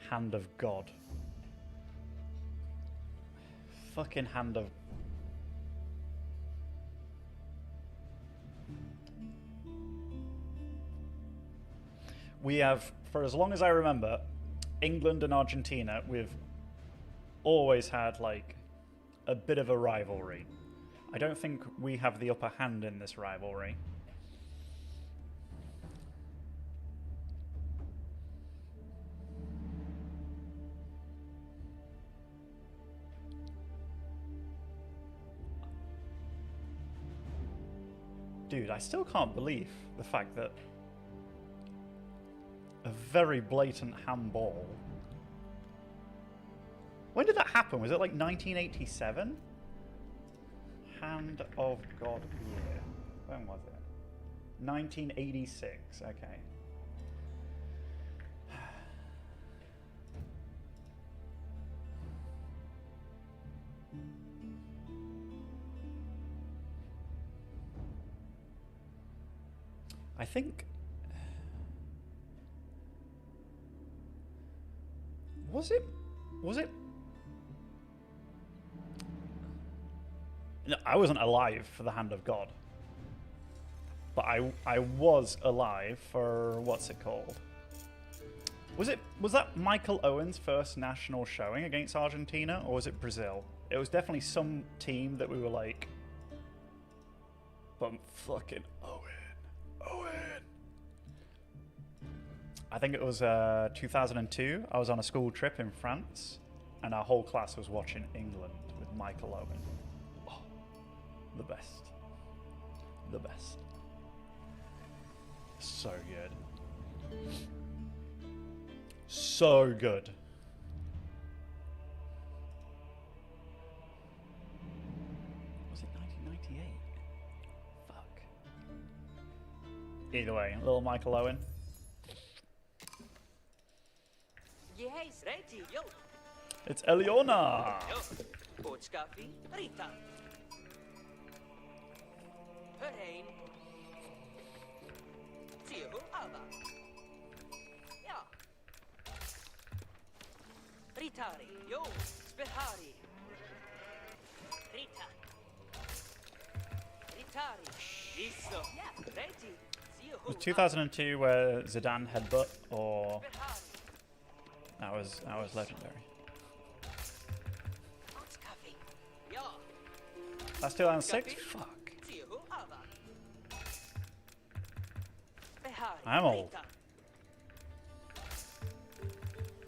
hand of God. Fucking hand of... We have, for as long as I remember, England and Argentina, we've always had, like, a bit of a rivalry. I don't think we have the upper hand in this rivalry. Dude, I still can't believe the fact that a very blatant handball. When did that happen? Was it like 1987? Hand of God year. When was it? 1986. Okay. I think... Was it? No, I wasn't alive for the Hand of God. But I was alive for... What's it called? Was that Michael Owen's first national showing against Argentina? Or was it Brazil? It was definitely some team that we were like... But fucking Owen. I think it was 2002. I was on a school trip in France, and our whole class was watching England with Michael Owen. Oh, the best. The best. So good. So good. Was it 1998? Fuck. Either way, little Michael Owen.
Yes, ready, yo.
It's Eliona!
Yo. Boczkafi, Rita. Hörheim. Ziehu, Ava. Ja. Ritari, yo. Spehari. Rita. Ritari. Isso. Yeah, ready. Ziehu.
Was 2002 where Zidane headbutt, or that was legendary.
Boczkafi. Ja.
That's 2006. Fuck.
Ziehu, Ava. Spehari.
I'm old.
Rita.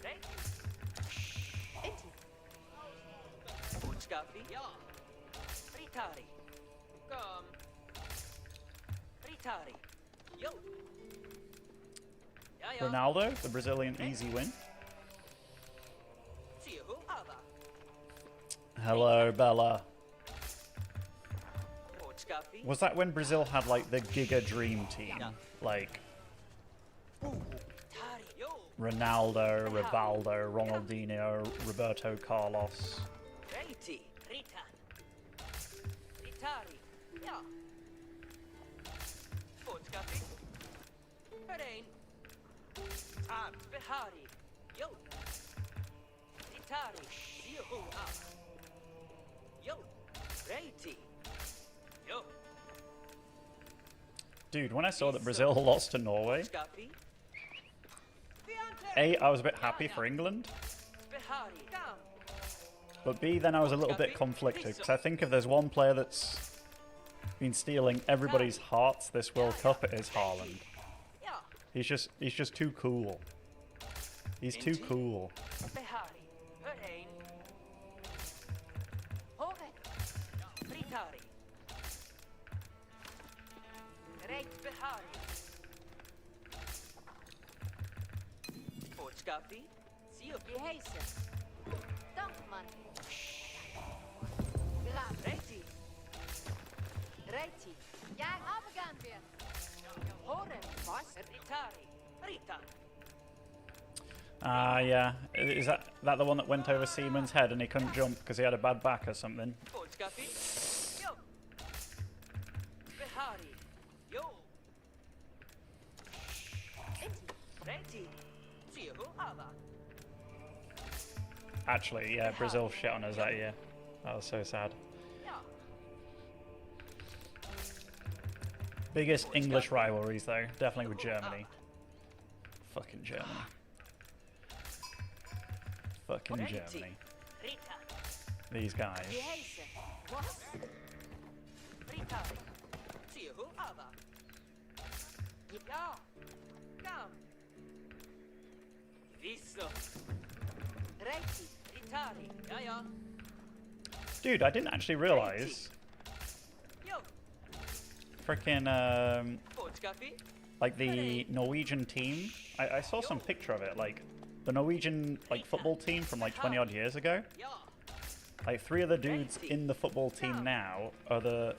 Ready. Eti. Boczkafi. Ja. Ritari. Come. Ritari. Yo. Ja, ja.
Ronaldo, the Brazilian easy win.
Ziehu, Ava.
Hello, Bella.
Boczkafi.
Was that when Brazil had like the Giga Dream team? Like
Tari. Yo.
Ronaldo, Rivaldo, Ronaldinho, Roberto Carlos.
Reiti. Rita. Ritari. Ja. Boczkafi. Hörheim. Tam. Behari. Yo. Ritari. Ziehu, Ava. Yo. Reiti. Yo.
Dude, when I saw that Brazil lost to Norway,
Boczkafi.
A, I was a bit happy for England,
Behari. Come.
but B, then I was a little bit conflicted, because I think if there's one player that's been stealing everybody's hearts this World Cup, it is Haaland.
Ja.
He's just too cool. He's too cool.
Behari. Hörheim. Hove. Ritari. Reit Behari. Boczkafi. Zio Geheise. Dankman. Graf. Reiti. Reiti. Jag avgan weer. Horen. Was? Ritari. Rita.
Yeah. Is that the one that went over Seaman's head and he couldn't jump because he had a bad back or something?
Boczkafi. Yo. Behari. Yo. Eti. Reiti. Ziehu, Ava.
Actually, yeah, Brazil shit on us that year. That was so sad.
Ja.
Biggest English rivalries though, definitely with Germany. Fucking Germany. Fucking Germany.
Rita.
These guys.
Geheise. Was? Ritari. Ziehu, Ava. Ja. Kam. Visso. Reiti. Ritari. Ja, ja.
Dude, I didn't actually realize
Yo.
frickin'
Boczkafi.
like the Norwegian team. I saw some picture of it, like the Norwegian like football team from like 20 odd years ago.
Ja.
Like 3 of the dudes in the football team now are the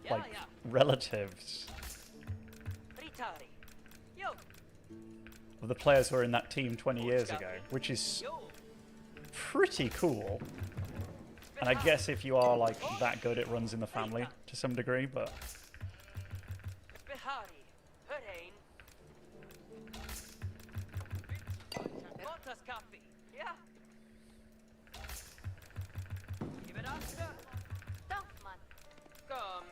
Ja,
like
ja.
relatives
Ritari. Yo.
of the players who were in that team 20 years ago, which is
Yo.
pretty cool. And I guess if you are like that good, it runs in the family to some degree, but
Behari. Hörheim. Botas kaffe. Ja. Give it up. Dankman. Kom.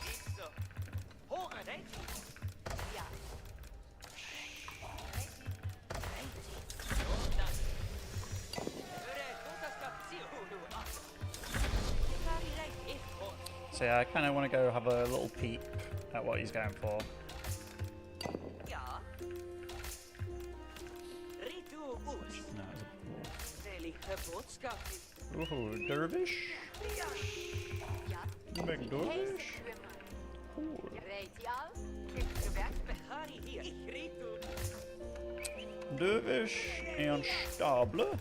Isso. Horen. Reiti. Ja. Reiti. Reiti. Jordan. Hörre. Botas kaffe. Ziehu, nu. Behari reiti.
so yeah, I kind of want to go have a little peep at what he's going for.
Ja.
Ooh, dervish. Big dervish. Cool. Dervish and Stabler.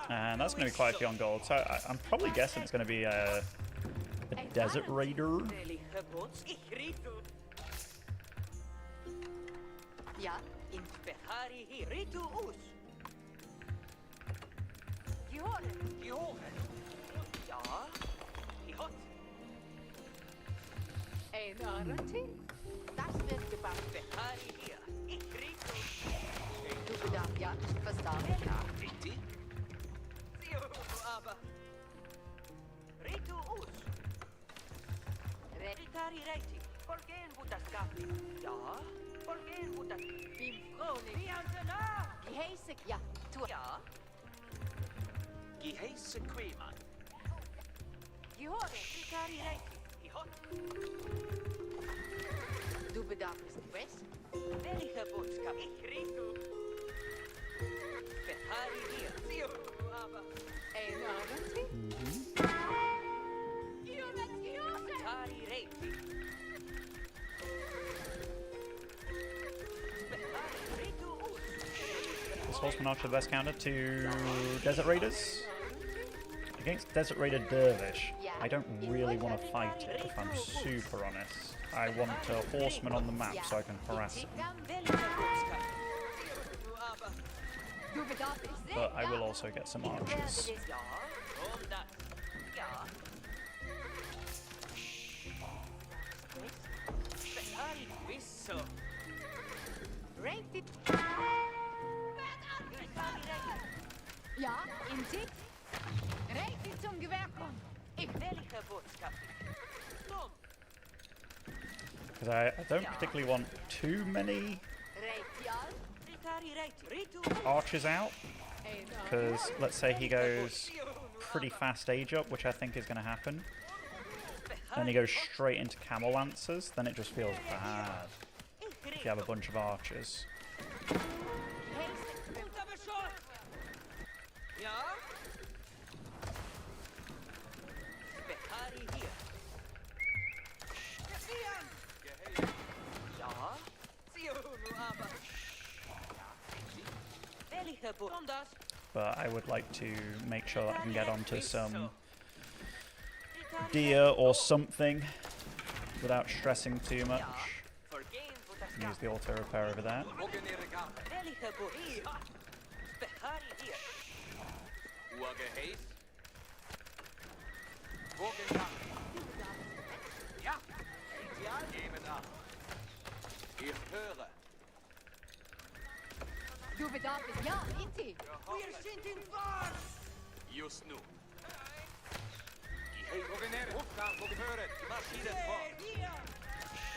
And that's going to be quite a few on gold. So I'm probably guessing it's going to be a Desert Raider.
Das wird gebaut. Du bedarfst ja, verstanden? Ja. Aber. Ritu us. Reditari reiti. Porgen butas kapi. Ja. Porgen butas. Bim frone. Biantena. Geheisek ja. Tu. Ja.
Geheise Queeman.
Gehore. Ritari reiti. Ihot. Du bedarfst was? Welche Botschaft? Ich ritu. Behari hier. Zio, aber. Ein Abend? Behari reiti. Behari ritu.
Is Horseman Archer the best counter to Desert Raiders? Against Desert Raider Dervish, I don't really want to fight it, if I'm super honest. I want a Horseman on the map so I can harass him. But I will also get some archers.
Ja, in Sicht. Richtig zum Gewehr kommen. Ich will Botschaft.
Because I don't particularly want too many archers out. Because let's say he goes pretty fast age up, which I think is going to happen. Then he goes straight into camel lancers, then it just feels bad if you have a bunch of archers. But I would like to make sure that I can get onto some deer or something without stressing too much. Use the auto repair over there.
Du bedarfst ja, Inti.
Wir sind in Fahrt.
Just nu.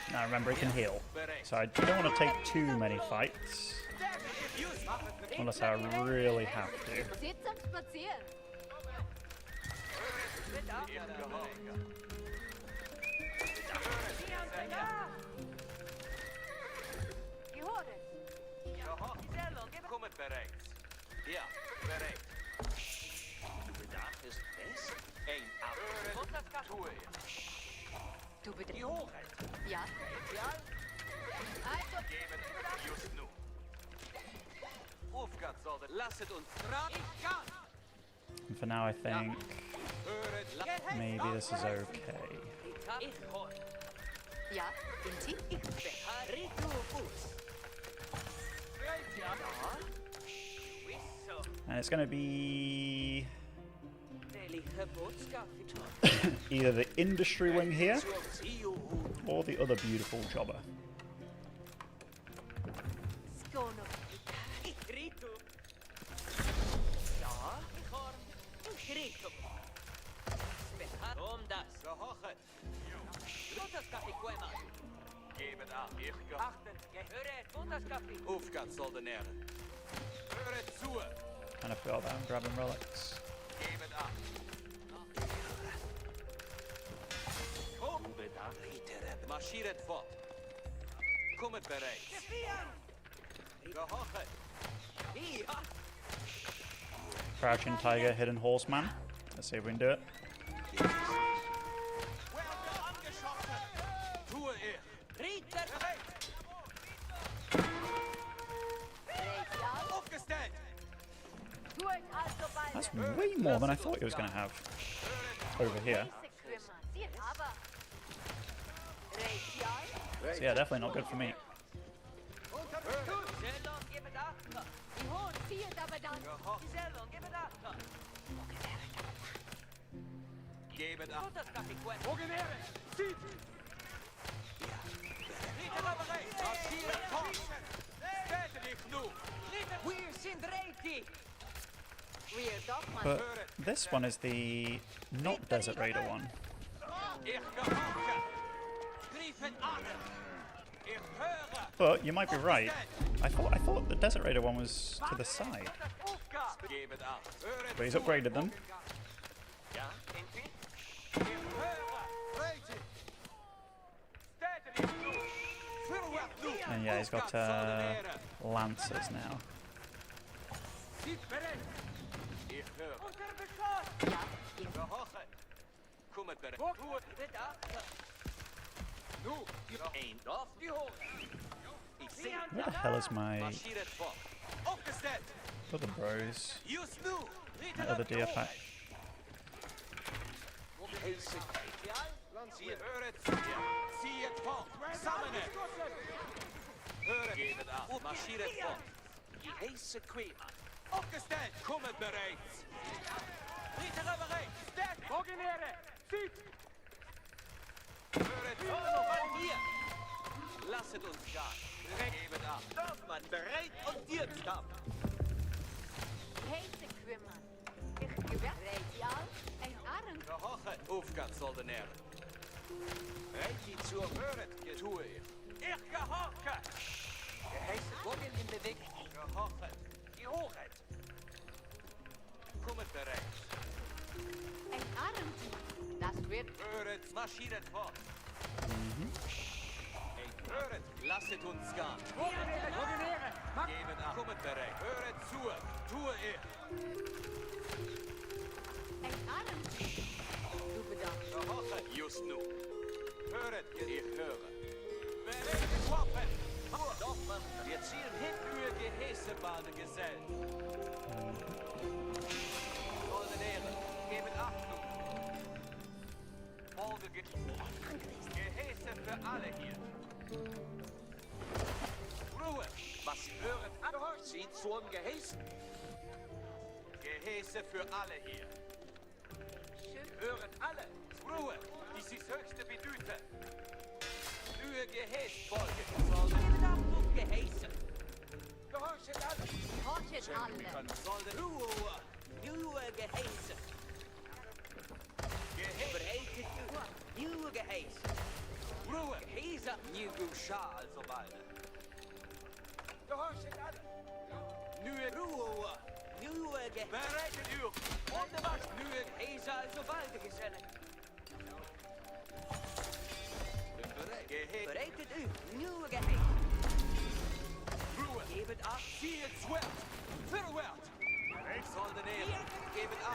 Now remember, he can heal, so I don't want to take too many fights, unless I really have to.
Sitz am Spazieren.
Kom het bereikt. Ja, bereikt. Du bedarfst es. Ein Abend. Tue.
Du bedarfst.
Die Hochheit.
Ja. Also.
Geben just nu. Aufgabe sollte. Lasset uns dran. Ich kann.
And for now, I think maybe this is okay.
Ja, Inti.
And it's going to be either the industry wing here or the other beautiful jobber.
Aufgabe soll den Ehre. Höre zu.
Kind of forgot about grabbing relics.
Gebet ab. Marschiert fort. Kommet bereit. Gehorchet. Hier.
Crouching Tiger, Hidden Horseman. Let's see if we can do it.
Tue er.
Ritter!
Aufgestellt.
Tu es also bald.
That's way more than I thought it was going to have over here.
Sieh aber. Reitial?
So yeah, definitely not good for me.
Gesellung, gebet achter. Die Hohen viert aber dann. Gesellung, gebet achter.
Gebet ab.
Das Kaffee.
Morgenere! Zieht!
Ritter aber rechts. Marschiert fort. Städte dich nu.
Wir sind ready. Wir doch mal.
But this one is the not Desert Raider one.
Ich gehorche. Griefen an. Ich höre.
But you might be right. I thought the Desert Raider one was to the side.
Gebet ab. Höret.
But he's upgraded them.
Ja, irgendwie. Ich höre.
Reiti!
Städte dich nu. Vorwärts nu.
And yeah, he's got Lancers now.
Zieht bereit!
Ich höre.
Unter Beschuss. Ja,
Gehorche. Kommet bereit.
gebet achter.
Nu. Ein Dorf.
Die Hohen!
Ich sehe.
Where the hell is my
Marschiert fort. Aufgestellt.
other bros?
Just nu.
My other deer pack?
Zieht, höret. Zieht fort. Sammeln. Höret. Gebet ab. Marschiert fort. Die heiße Quämann. Aufgestellt. Kommet bereits. Ritter bereit. Städt.
Morgenere! Zieht!
Höret. Von hier. Lasset uns gehen. Gebet ab. Dorfmann bereit und dir Kampf.
Heiße Kümmern. Ich gewähr. Reitial? Ein Arm.
Gehorche. Aufgang, Soldatäre. Reiki zur Höret. Getue ich. Ich gehorche. Geheiße Wogen in Bewegung. Gehorche. Die Hoheit. Kommet bereit.
Ein Arm. Das wird.
Höret. Marschiert fort. Ein Höret. Lasset uns gehen.
Morgenere! Mach!
Gebet ab. Kommet bereit. Höret zu. Tue ich.
Ein Arm. Du bedarfst.
Gehorche. Just nu. Höret. Ich höre. Bereit. Waffen. Doch, Mann. Wir ziehen hin über Gehäsebade Gesellen. Soldatäre. Gebet Achtung. Folge Gehäse für alle hier. Ruhe. Was höret ab? Sieht zum Gehäse. Gehäse für alle hier. Höret alle. Ruhe. Dies ist höchste Bedüte. Nur Gehäsfolge. Gebet Achtung. Gehäse.
Gehorchet alle!
Horchet alle.
Sollte Ruhe. Nur Gehäse. Bereitet Nieuwe Gehäse. Ruhe. Gehäse. Nieuwe Schal, also bald.
Gehorchet alle!
Nieuwe Ruhe. Nieuwe Gehäse. Bereitet u. Und was? Nieuwe Gehäse, also bald, Gesellen. Bereitet u. Nieuwe Gehäse. Ruhe. Gebet ab. Zieht Schwert. Verwehrt. Soldatäre. Gebet ab.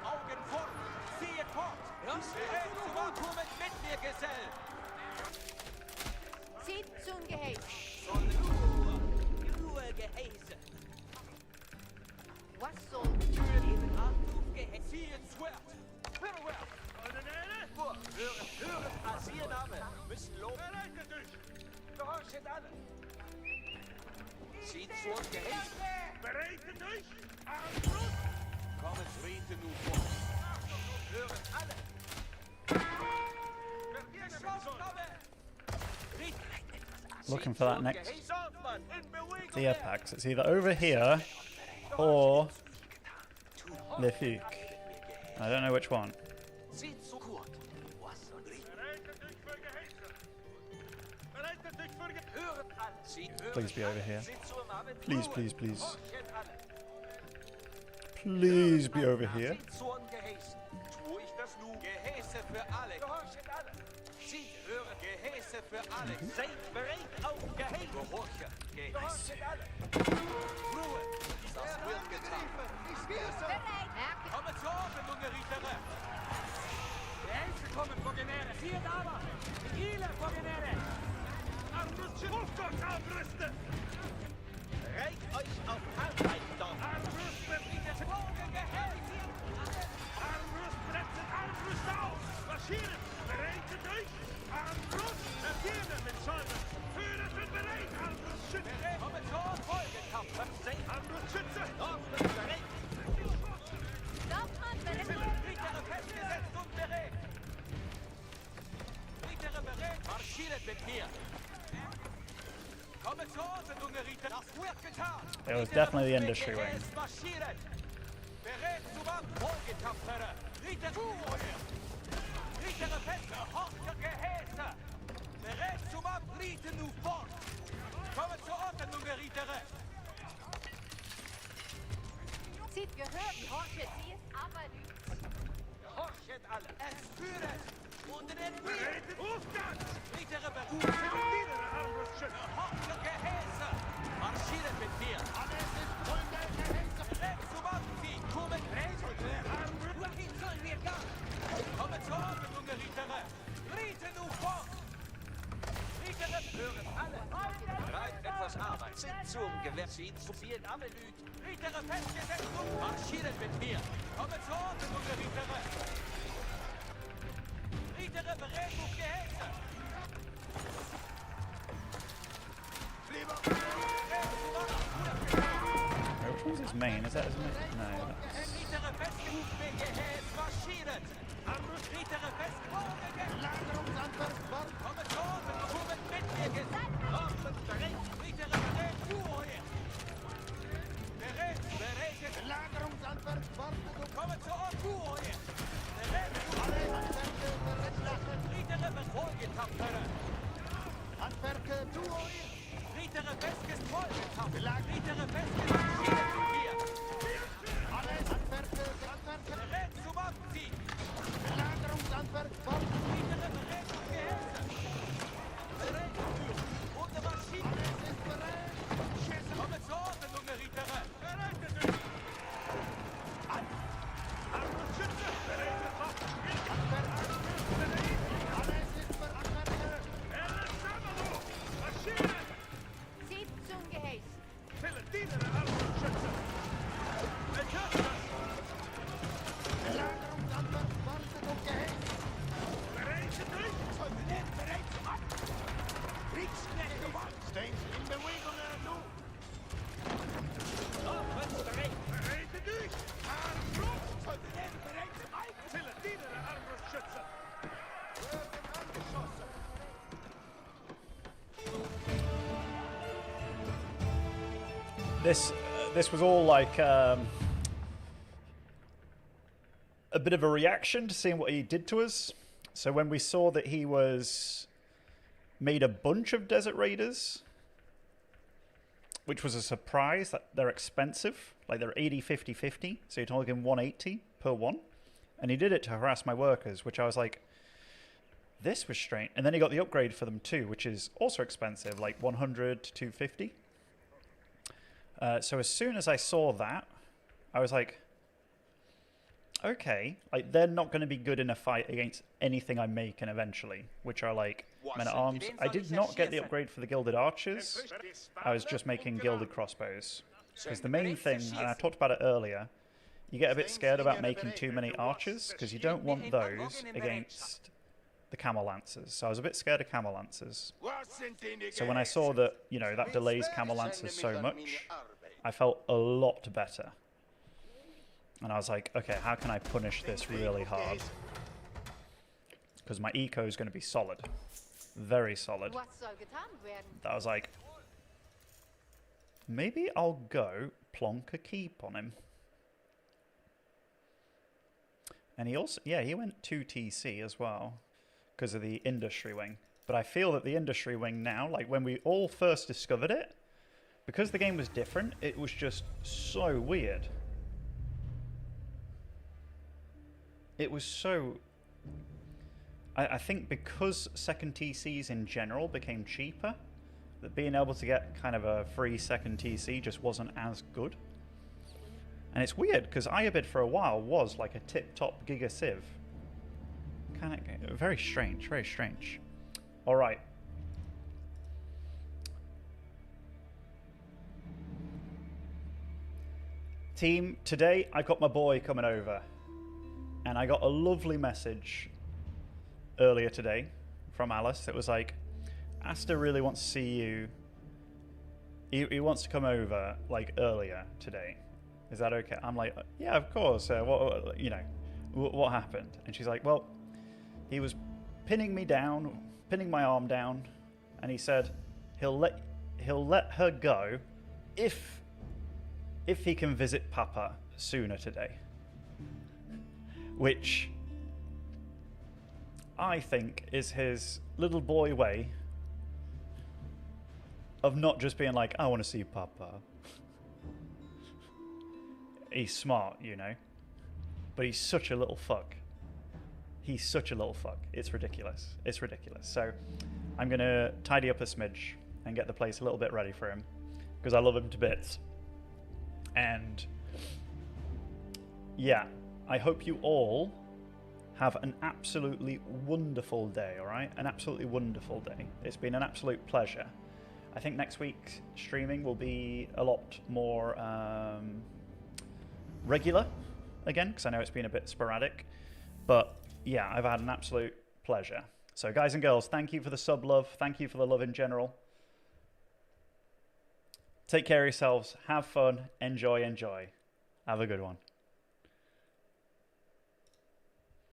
Augen fort. Zieht fort. Kommt mit mir, Gesell.
Zieht zum Gehäß.
Ruhe, Gehäse.
Was soll
Gebet ab. Gehäse. Zieht Schwert. Verwehrt.
Hören, Asiername. Müssen loben.
Bereitet euch! Gehorchet alle!
Zieht zum Gehäse.
Bereitet euch! Armbrust!
Kommen Frieden nun vor. Hören alle.
Looking for that next
Dorfmann, in Bewegung!
deer pack. So it's either over here or Lefuk. I don't know which one.
Zieht zu Kurt. Was soll
Bereitet euch für Gehäse! Bereitet euch für Gehäse!
Hören alle. Zieht
Please be over here.
Zieht zur Abend.
Please, please, please.
Horchet alle.
please be over here?
Zorn geheißen. Tue ich das nun? Gehäse für alle. Gehorchet alle. Sie hören Gehäse für alle. Seid bereit auf Gehäse. Gehorche. Gehorchet alle. Ruhe. Das wird getan. Kommen zur Ordnung, junge Rietere.
Geheißen kommen, Vorgenere. Sieht aber. Viele Vorgenere. Abrüsten. Hochgott, abrüsten.
Reit euch auf Arbeit, dort.
Abrüsten. Diese Bogen Gehäse. Armbrustplätze, Armbrust auf! Marschieren! Bereitet euch! Armbrust! Beginnen mit Säumen! Führer sind bereit! Armbrustschütze!
Kommen zur Folgekampf. Seid
Armbrustschütze!
Ordnung bereit.
Rietere festgesetzt und bereit. Rietere bereit. Marschiert mit mir. Kommen zur Ordnung, junge Rieter. Das wird getan.
It was definitely the industry wing.
Marschiert. Bereit zum Folgetapfere. Rieter Ruhe. Rietere Feste. Horcher Gehäse. Bereit zum Abrieten nu fort. Kommen zur Ordnung, junge Rietere.
Sieht gehört, horchet, sie ist aber
Horchet alle. Es führet. Und in den Wind.
Hofgang!
Rietere Beruf.
Wieder Armbrustschütze!
Horcher Gehäse. Marschiert mit mir.
Alles ist voll der Gehäuse.
Bereit zum Abziehen. Kommen rein. Wohin sollen wir gehen? Kommen zur Ordnung, junge Rietere. Riete nu fort. Rietere hören alle. Bereit etwas Arbeit. Sind zum Gewehr. Sind zu viel alle Lüd. Rietere festgesetzt und marschieren mit mir. Kommen zur Ordnung, junge Rietere. Rietere bereit auf Gehäse.
Which one's his main? Is that his main? No. That's...
Rietere festgerufen mit Gehäse. Marschieren. Rietere festgerufen.
Lagerungsanwärts fort.
Kommen zur Ordnung. Kommen mit mir. Ordnung bereit. Rietere bereit. Ruhe. Bereit. Bereitet.
Lagerungsanwärts fort.
Kommen zur Ordnung. Ruhe. Bereit.
Alle Handwerker bereit lassen.
Rietere Folgetapfere.
Handwerker, du
Rietere festges Folgetapfere. Rietere festges Marschieren mit mir.
alle Handwerker, Handwerker.
Bereit zum Abziehen.
Lagerungsanwärts fort.
Rietere bereit zum Gehäse. Bereit für. Und der Maschine.
Alles ist bereit. Schießen.
Kommen zur Ordnung, junge Rietere.
Bereitet euch! Armbrustschütze! Bereitet Waffen!
Handwerker. Alles ist bereit. Handwerker.
Samalo! Marschieren!
Sieht zum Gehäß.
Wieder Armbrustschütze! Erkasst das!
Lagerungsanwärts fort. Gehäuse.
Bereitet euch!
Bereit zum Ab. Kriegsknechte. Stehen in Bewegung, du.
Bereitet euch! Armbrust! Bereit zum Eigen! Wieder Armbrustschütze!
Werden angeschossen.
This was all like a bit of a reaction to seeing what he did to us. So when we saw that he was made a bunch of Desert Raiders, which was a surprise, that they're expensive, like they're 80, 50, 50, so you're talking 180 per one, and he did it to harass my workers, which I was like, this was strange. And then he got the upgrade for them too, which is also expensive, like 100 to 250. So as soon as I saw that, I was like, okay, like they're not going to be good in a fight against anything I'm making eventually, which are like men-at-arms. I did not get the upgrade for the Gilded Archers. I was just making Gilded Crossbows. Because the main thing, and I talked about it earlier, you get a bit scared about making too many archers, because you don't want those against the Camel Lancers. So I was a bit scared of Camel Lancers. So when I saw that, you know, that delays Camel Lancers so much, I felt a lot better. And I was like, okay, how can I punish this really hard? Because my eco is going to be solid. Very solid.
Was soll getan werden?
I was like, maybe I'll go plonk a keep on him. And he also, yeah, he went 2 TC as well because of the industry wing. But I feel that the industry wing now, like when we all first discovered it, because the game was different, it was just so weird. it was so... I think because second TCs in general became cheaper, that being able to get kind of a free second TC just wasn't as good. And it's weird, because Iobid for a while was like a tip-top Giga Civ. Kind of very strange, very strange. Alright. Team, today I got my boy coming over. And I got a lovely message earlier today from Alice. It was like, Asta really wants to see you. He wants to come over like earlier today. Is that okay? I'm like, yeah, of course. What you know, what happened? And she's like, well, he was pinning me down, pinning my arm down, and he said he'll let her go if he can visit Papa sooner today. Which I think is his little boy way of not just being like, I want to see Papa. He's smart, you know, but he's such a little fuck. He's such a little fuck. It's ridiculous. It's ridiculous. So I'm going to tidy up a smidge and get the place a little bit ready for him because I love him to bits. And yeah, I hope you all have an absolutely wonderful day, all right? An absolutely wonderful day. It's been an absolute pleasure. I think next week's streaming will be a lot more regular again, because I know it's been a bit sporadic. But yeah, I've had an absolute pleasure. So guys and girls, thank you for the sub love. Thank you for the love in general. Take care of yourselves. Have fun. Enjoy. Have a good one.